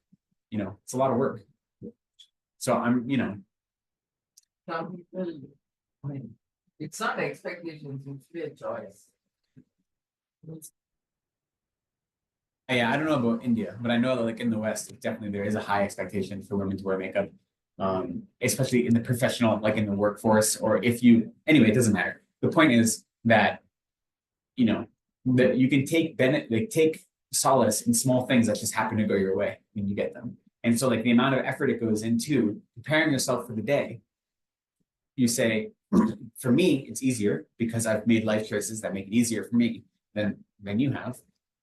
you know, it's a lot of work. So I'm, you know. Some people, I mean, it's not expectations, it's their choice. Yeah, I don't know about India, but I know that like in the West, definitely there is a high expectation for women to wear makeup, especially in the professional, like in the workforce, or if you, anyway, it doesn't matter. The point is that, you know, that you can take solace in small things that just happen to go your way when you get them. And so like the amount of effort it goes into preparing yourself for the day, you say, for me, it's easier because I've made life choices that make it easier for me than you have.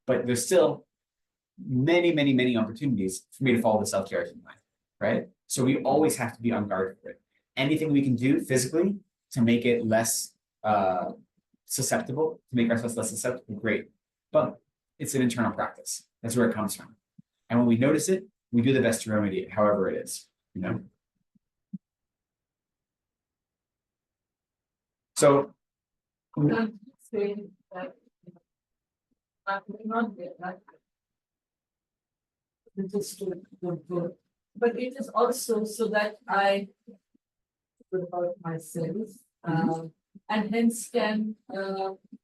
But there's still many, many, many opportunities for me to follow the self-care in life, right? So we always have to be on guard for it. Anything we can do physically to make it less susceptible, to make ourselves less susceptible, great. But it's an internal practice. That's where it comes from. And when we notice it, we do the best to remedy it, however it is, you know? So, I'm saying that I may not get that. It is to good, but it is also so that I good about myself, and hence can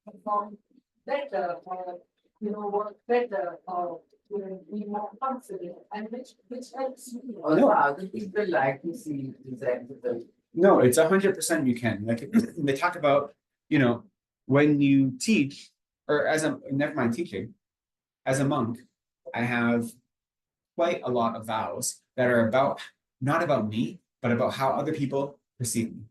perform better, or you know, work better, or you know, be more confident, and which helps me. Also, other people like to see presentable. no, it's 100% you can. Like they talk about, you know, when you teach, or never mind teaching, as a monk, I have quite a lot of vows that are not about me, but about how other people perceive me.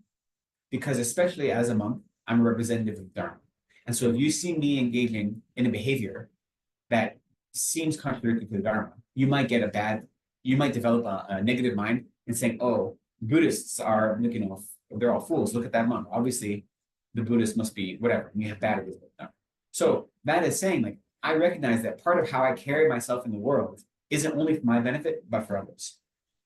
Because especially as a monk, I'm a representative of Dharma. And so if you see me engaging in a behavior that seems contradictory to the Dharma, you might develop a negative mind and saying, oh, Buddhists are, you know, they're all fools. Look at that monk. Obviously, the Buddhist must be whatever. And you have bad with them. So that is saying, like, I recognize that part of how I carry myself in the world isn't only for my benefit, but for others.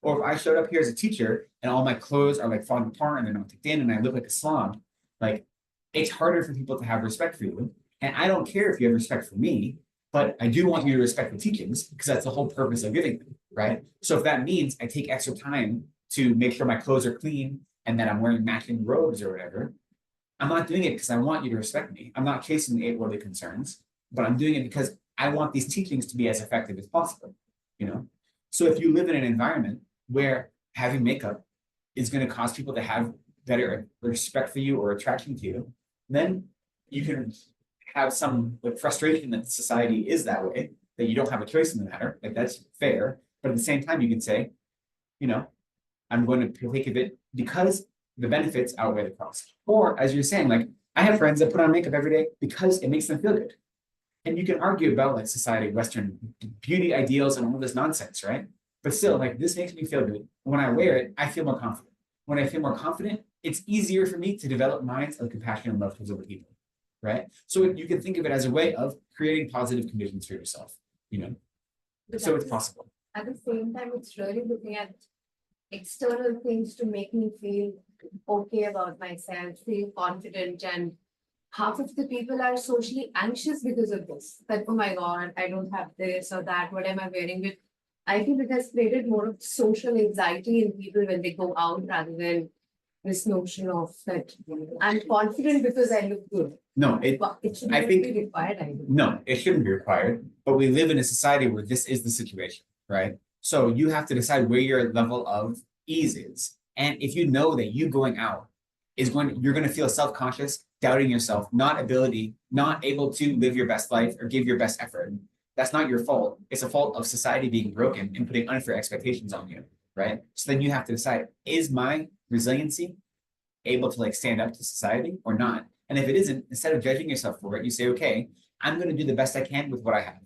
Or if I showed up here as a teacher and all my clothes are like falling apart and they're not tucked in and I look like a slob, like it's harder for people to have respect for you. And I don't care if you have respect for me, but I do want you to respect the teachings because that's the whole purpose of giving them, right? So if that means I take extra time to make sure my clothes are clean and that I'm wearing matching robes or whatever, I'm not doing it because I want you to respect me. I'm not chasing the 8 worldly concerns, but I'm doing it because I want these teachings to be as effective as possible, you know? So if you live in an environment where having makeup is going to cause people to have better respect for you or attraction to you, then you can have some like frustration that society is that way, that you don't have a choice in the matter. Like that's fair. But at the same time, you can say, you know, I'm going to partake of it because the benefits outweigh the cost. Or as you're saying, like I have friends that put on makeup every day because it makes them feel good. And you can argue about like society, Western beauty ideals and all this nonsense, right? But still, like this makes me feel good. When I wear it, I feel more confident. When I feel more confident, it's easier for me to develop minds of compassion and love towards other people, right? So you can think of it as a way of creating positive conditions for yourself, you know? So it's possible. At the same time, it's really looking at external things to make me feel okay about myself, feel confident, and half of the people are socially anxious because of this. That, oh my God, I don't have this or that, what am I wearing? But I think it has created more of social anxiety in people when they go out rather than this notion of that I'm confident because I look good. No, But it should I not think- be required, I think. no, it shouldn't be required, but we live in a society where this is the situation, right? So you have to decide where your level of ease is. And if you know that you going out you're going to feel self-conscious, doubting yourself, not able to live your best life or give your best effort. That's not your fault. It's a fault of society being broken and putting unfair expectations on you, right? So then you have to decide, is my resiliency able to like stand up to society or not? And if it isn't, instead of judging yourself for it, you say, okay, I'm going to do the best I can with what I have.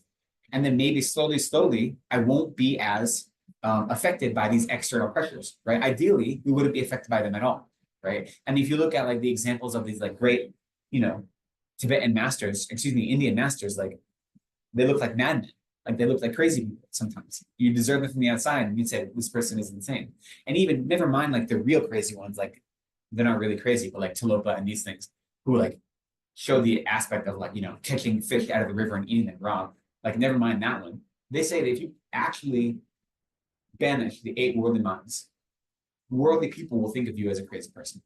And then maybe slowly, I won't be as affected by these external pressures, right? Ideally, we wouldn't be affected by them at all, right? And if you look at like the examples of these like great, you know, Indian masters, like they look like madmen, like they look like crazy people sometimes. You deserve them from the outside, and you'd say this person is insane. And even never mind like the real crazy ones, like they're not really crazy, but like Tilopa and these things, who like show the aspect of like, you know, catching fish out of the river and eating them raw. Like never mind that one. They say that if you actually banish the 8 worldly minds, worldly people will think of you as a crazy person.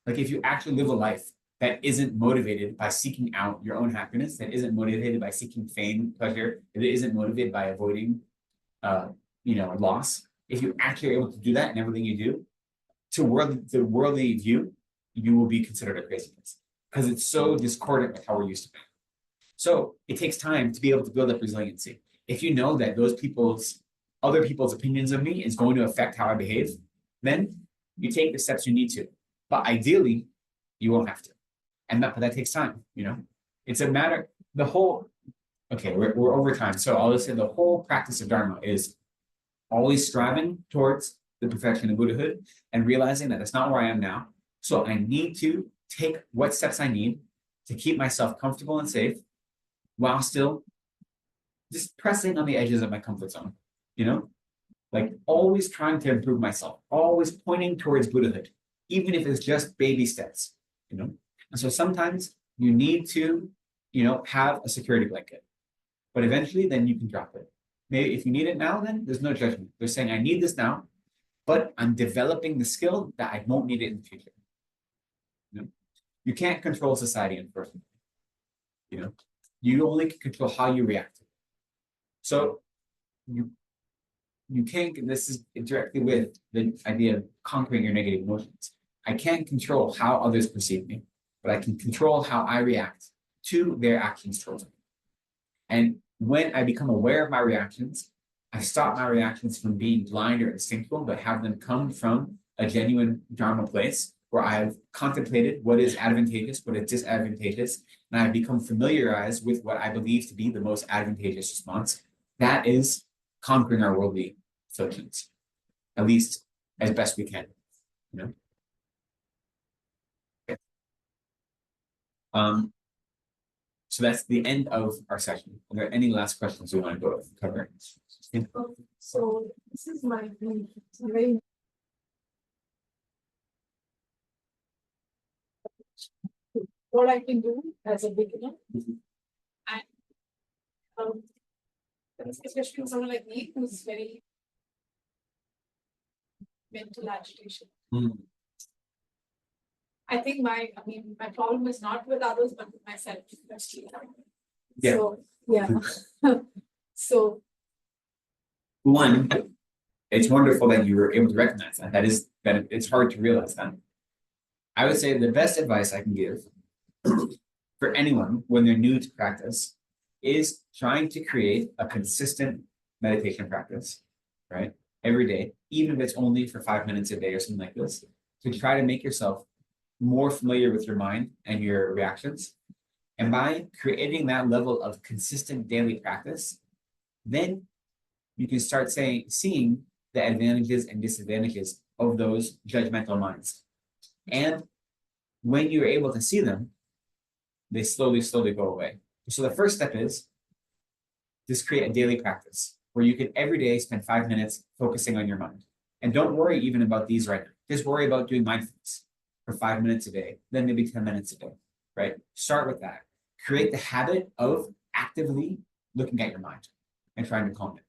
Like if you actually live a life that isn't motivated by seeking out your own happiness, that isn't motivated by seeking fame, pleasure, that isn't motivated by avoiding, loss. If you actually are able to do that in everything you do, the worldly view, you will be considered a crazy person because it's so discordant with how we're used to being. So it takes time to be able to build up resiliency. If you know that other people's opinions of me is going to affect how I behave, then you take the steps you need to. But ideally, you won't have to. But that takes time, you know? It's a matter, we're over time. So I'll just say the whole practice of Dharma is always striving towards the perfection of Buddhahood and realizing that that's not where I am now. So I need to take what steps I need to keep myself comfortable and safe while still just pressing on the edges of my comfort zone, you know? Like always trying to improve myself, always pointing towards Buddhahood, even if it's just baby steps, you know? And so sometimes you need to, have a security blanket, but eventually then you can drop it. Maybe if you need it now, then there's no judgment. They're saying, I need this now, but I'm developing the skill that I won't need it in the future. You can't control society, unfortunately. You only can control how you react to it. So you can't, this is directly with the idea of conquering your negative emotions. I can't control how others perceive me, but I can control how I react to their actions towards me. And when I become aware of my reactions, I stop my reactions from being blind or instinctual, but have them come from a genuine Dharma place where I've contemplated what is advantageous, what is disadvantageous, and I've become familiarized with what I believe to be the most advantageous response. That is conquering our worldly afflictions, at least as best we can, Okay. So that's the end of our session. Are there any last questions we want to go cover? So this is my very what I can do as a beginner. And especially for someone like me who's very mental agitation. Mm. I think my problem is not with others, but with myself. Especially. Yeah. So, yeah. So, One, it's wonderful that you were able to recognize that. That it's hard to realize that. I would say the best advice I can give for anyone when they're new to practice is trying to create a consistent meditation practice, right? Every day, even if it's only for 5 minutes a day or something like this, to try to make yourself more familiar with your mind and your reactions. And by creating that level of consistent daily practice, then you can start seeing the advantages and disadvantages of those judgmental minds. And when you're able to see them, they slowly go away. So the first step is just create a daily practice where you can every day spend 5 minutes focusing on your mind. And don't worry even about these right now. Just worry about doing mindfulness for 5 minutes a day, then maybe 10 minutes a day, right? Start with that. Create the habit of actively looking at your mind and trying to calm it.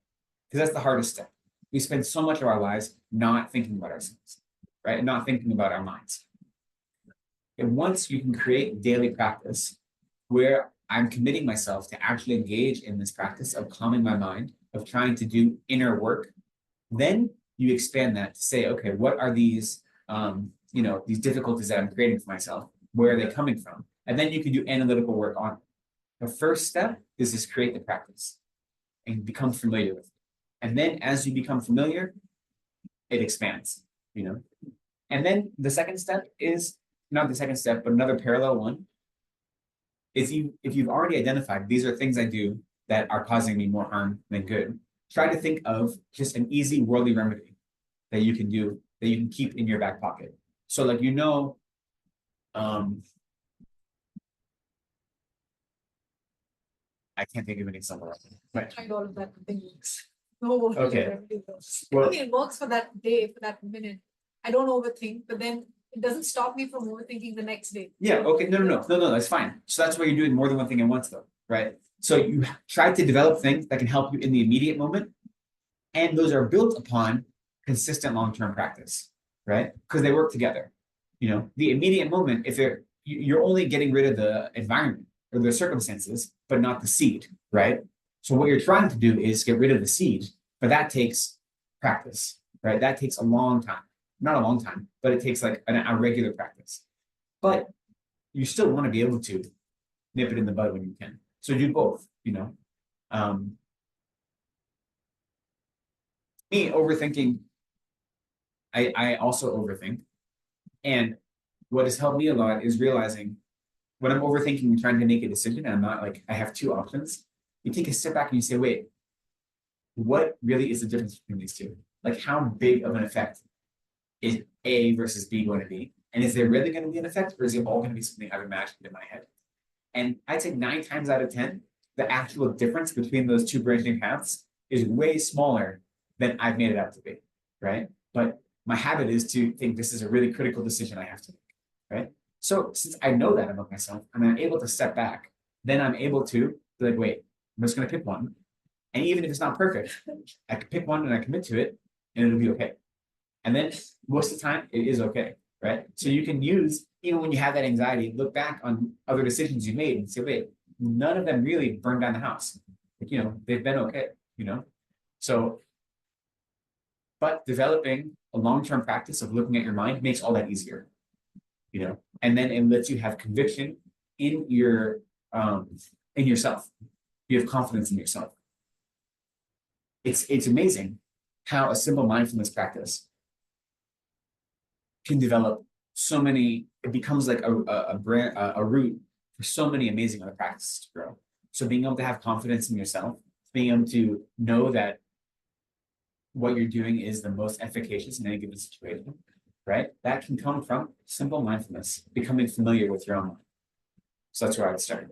Because that's the hardest step. We spend so much of our lives not thinking about ourselves, right? And not thinking about our minds. And once you can create daily practice where I'm committing myself to actually engage in this practice of calming my mind, of trying to do inner work, then you expand that to say, okay, what are these, these difficulties that I'm creating for myself? Where are they coming from? And then you can do analytical work on it. The first step is just create the practice and become familiar with it. And then as you become familiar, it expands, And then the second step is, not the second step, but another parallel one, is if you've already identified these are things I do that are causing me more harm than good, try to think of just an easy worldly remedy that you can do, that you can keep in your back pocket. So like, I can't think of an example right now. But tried all of that things. No, Okay. Well, I mean, it works for that day, for that minute. I don't overthink, but then it doesn't stop me from overthinking the next day. Yeah, okay, no, that's fine. So that's why you're doing more than one thing at once though, right? So you try to develop things that can help you in the immediate moment, and those are built upon consistent long-term practice, right? Because they work together. The immediate moment, if you're only getting rid of the environment or the circumstances, but not the seed, right? So what you're trying to do is get rid of the seed, but that takes practice, right? That takes a long time. Not a long time, but it takes like a regular practice. But you still want to be able to nip it in the bud when you can. So do both, Me overthinking, I also overthink. And what has helped me a lot is realizing when I'm overthinking and trying to make a decision, and I'm not like, I have two options, you take a step back and you say, wait, what really is the difference between these two? Like how big of an effect is A versus B going to be? And is there really going to be an effect, or is it all going to be something I've imagined in my head? And I'd say 9 times out of 10, the actual difference between those two branching paths is way smaller than I've made it out to be, right? But my habit is to think this is a really critical decision I have to make, right? So since I know that about myself, and I'm able to step back, then I'm able to be like, wait, I'm just going to pick one. And even if it's not perfect, I can pick one and I commit to it, and it'll be okay. And then most of the time, it is okay, right? So you can use, even when you have that anxiety, look back on other decisions you made and say, wait, none of them really burned down the house. Like, they've been okay, So, but developing a long-term practice of looking at your mind makes all that easier, and then it lets you have conviction in yourself. You have confidence in yourself. It's amazing how a simple mindfulness practice can develop so many. It becomes like a root for so many amazing other practices to grow. So being able to have confidence in yourself, being able to know that what you're doing is the most efficacious in any given situation, right? That can come from simple mindfulness, becoming familiar with your own mind. So that's where I would start.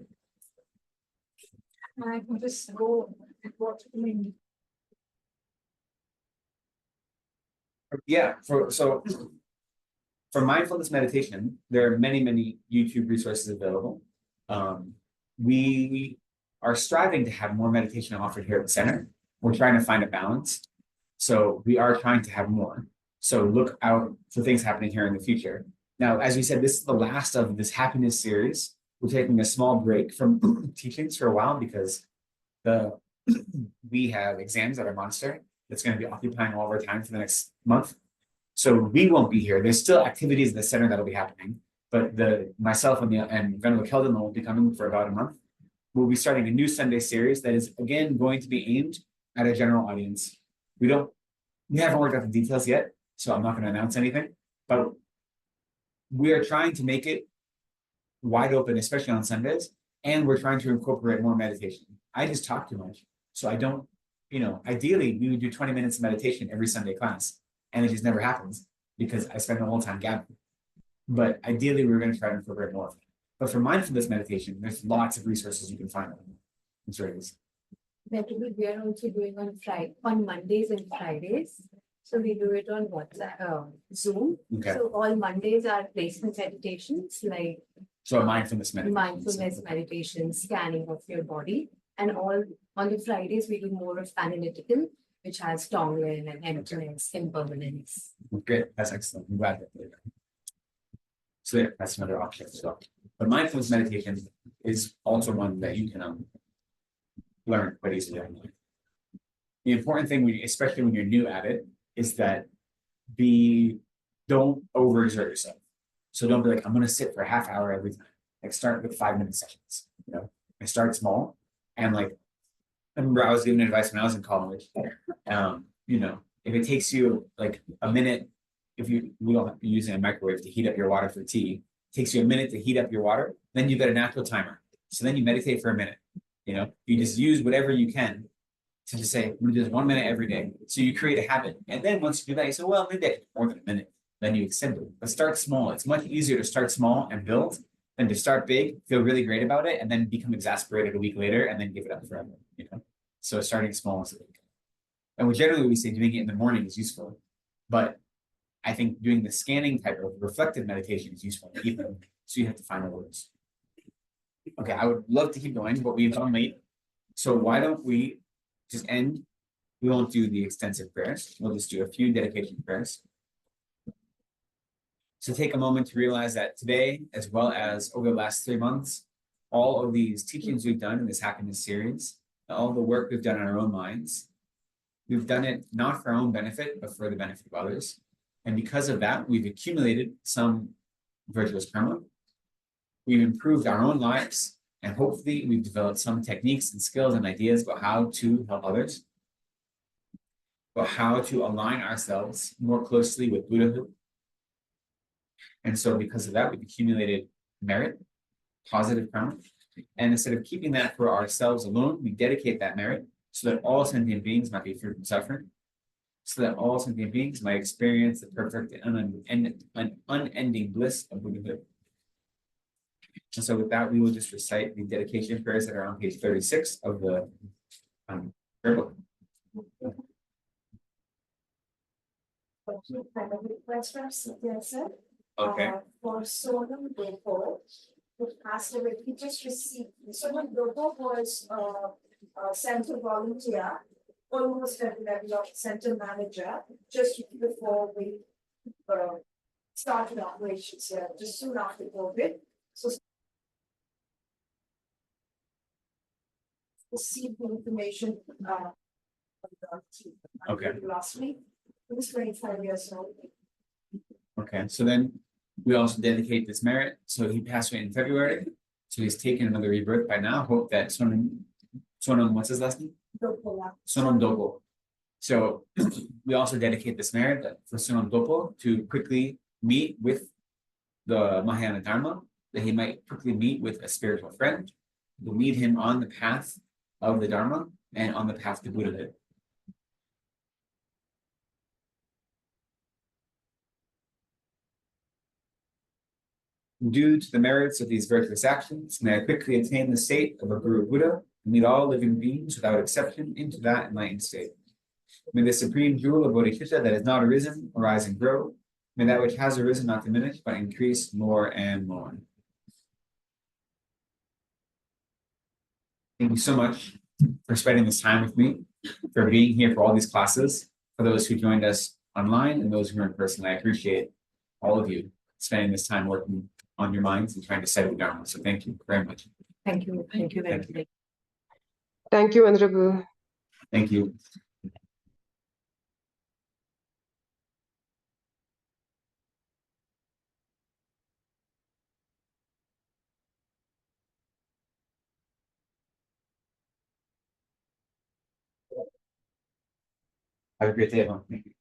I can just go at what I mean. Yeah, for mindfulness meditation, there are many YouTube resources available. We are striving to have more meditation offered here at the center. We're trying to find a balance. So we are trying to have more. So look out for things happening here in the future. Now, as we said, this is the last of this happiness series. We're taking a small break from teachings for a while because we have exams at our monastery that's going to be occupying all of our time for the next month. So we won't be here. There's still activities in the center that'll be happening, but myself and Venerable Lekden will be coming for about a month. We'll be starting a new Sunday series that is again going to be aimed at a general audience. We haven't worked out the details yet, so I'm not going to announce anything, but we are trying to make it wide open, especially on Sundays, and we're trying to incorporate more meditation. I just talk too much, so I don't, ideally we would do 20 minutes of meditation every Sunday class, and it just never happens because I spend the whole time gathering. But ideally, we're going to try to incorporate more of it. But for mindfulness meditation, there's lots of resources you can find on it. We are also doing on Mondays and Fridays. So we do it on WhatsApp, Zoom. Okay. So all Mondays are placement meditations, like So mindfulness meditation. mindfulness meditation, scanning of your body. And on the Fridays, we do more of analytical, which has Tonglen and emptiness, impermanence. Great, that's excellent. I'm glad that. So yeah, that's another option as well. But mindfulness meditation is also one that you can learn quite easily. The important thing, especially when you're new at it, is that don't overexert yourself. So don't be like, I'm going to sit for a half hour every time. Like start with 5-minute sessions. I start small, and like I remember I was giving advice when I was in college. If it takes you like a minute, we don't be using a microwave to heat up your water for tea, it takes you a minute to heat up your water, then you've got a natural timer. So then you meditate for a minute. You just use whatever you can to just say, I'm going to do this 1 minute every day. So you create a habit. And then once you do that, you say, well, maybe I can do more than a minute. Then you extend it. But start small. It's much easier to start small and build than to start big, feel really great about it, and then become exasperated a week later and then give it up forever. So starting small is big. And generally we say doing it in the morning is useful. But I think doing the scanning type of reflective meditation is useful in the evening. So you have to find the words. Okay, I would love to keep going, but we've gone late. So why don't we just end? We won't do the extensive prayers. We'll just do a few dedication prayers. So take a moment to realize that today, as well as over the last 3 months, all of these teachings we've done in this happiness series, all the work we've done in our own minds, we've done it not for our own benefit, but for the benefit of others. And because of that, we've accumulated some virtuous karma. We've improved our own lives, and hopefully we've developed some techniques and skills and ideas about how to help others, about how to align ourselves more closely with Buddhahood. And so because of that, we've accumulated merit, positive karma. And instead of keeping that for ourselves alone, we dedicate that merit so that all sentient beings might be free from suffering, so that all sentient beings might experience the perfect and unending bliss of Buddhahood. And so with that, we will just recite the dedication prayers that are on page 36 of the prayer book. Request from CKSL. Okay. For Sonam Khor, who passed away. He just received. Sonam Khor was a center volunteer, almost at the level of center manager, just before we started operations here, just soon after COVID. So received the information Okay. last week. He was 25 years old. Okay, so then we also dedicate this merit. So he passed away in February. So he's taken another rebirth by now. Hope that Sonam, what's his last name? Sonam Dopo. So we also dedicate this merit for Sonam Dopo to quickly meet with the Mahayana Dharma, that he might quickly meet with a spiritual friend to lead him on the path of the Dharma and on the path to Buddhahood. Due to the merits of these virtuous actions, may I quickly attain the state of a Guru Buddha and lead all living beings without exception into that enlightened state. May the supreme jewel of bodhicitta that has not arisen arise and grow. May that which has arisen not diminish, but increase more and more. Thank you so much for spending this time with me, for being here for all these classes, for those who joined us online and those who are in person. I appreciate all of you. spending this time working on your minds and trying to study Dharma. So thank you very much. Thank you. Thank you very Thank much. Thank you, Honorable. Thank you. Have a great day, everyone. Thank you.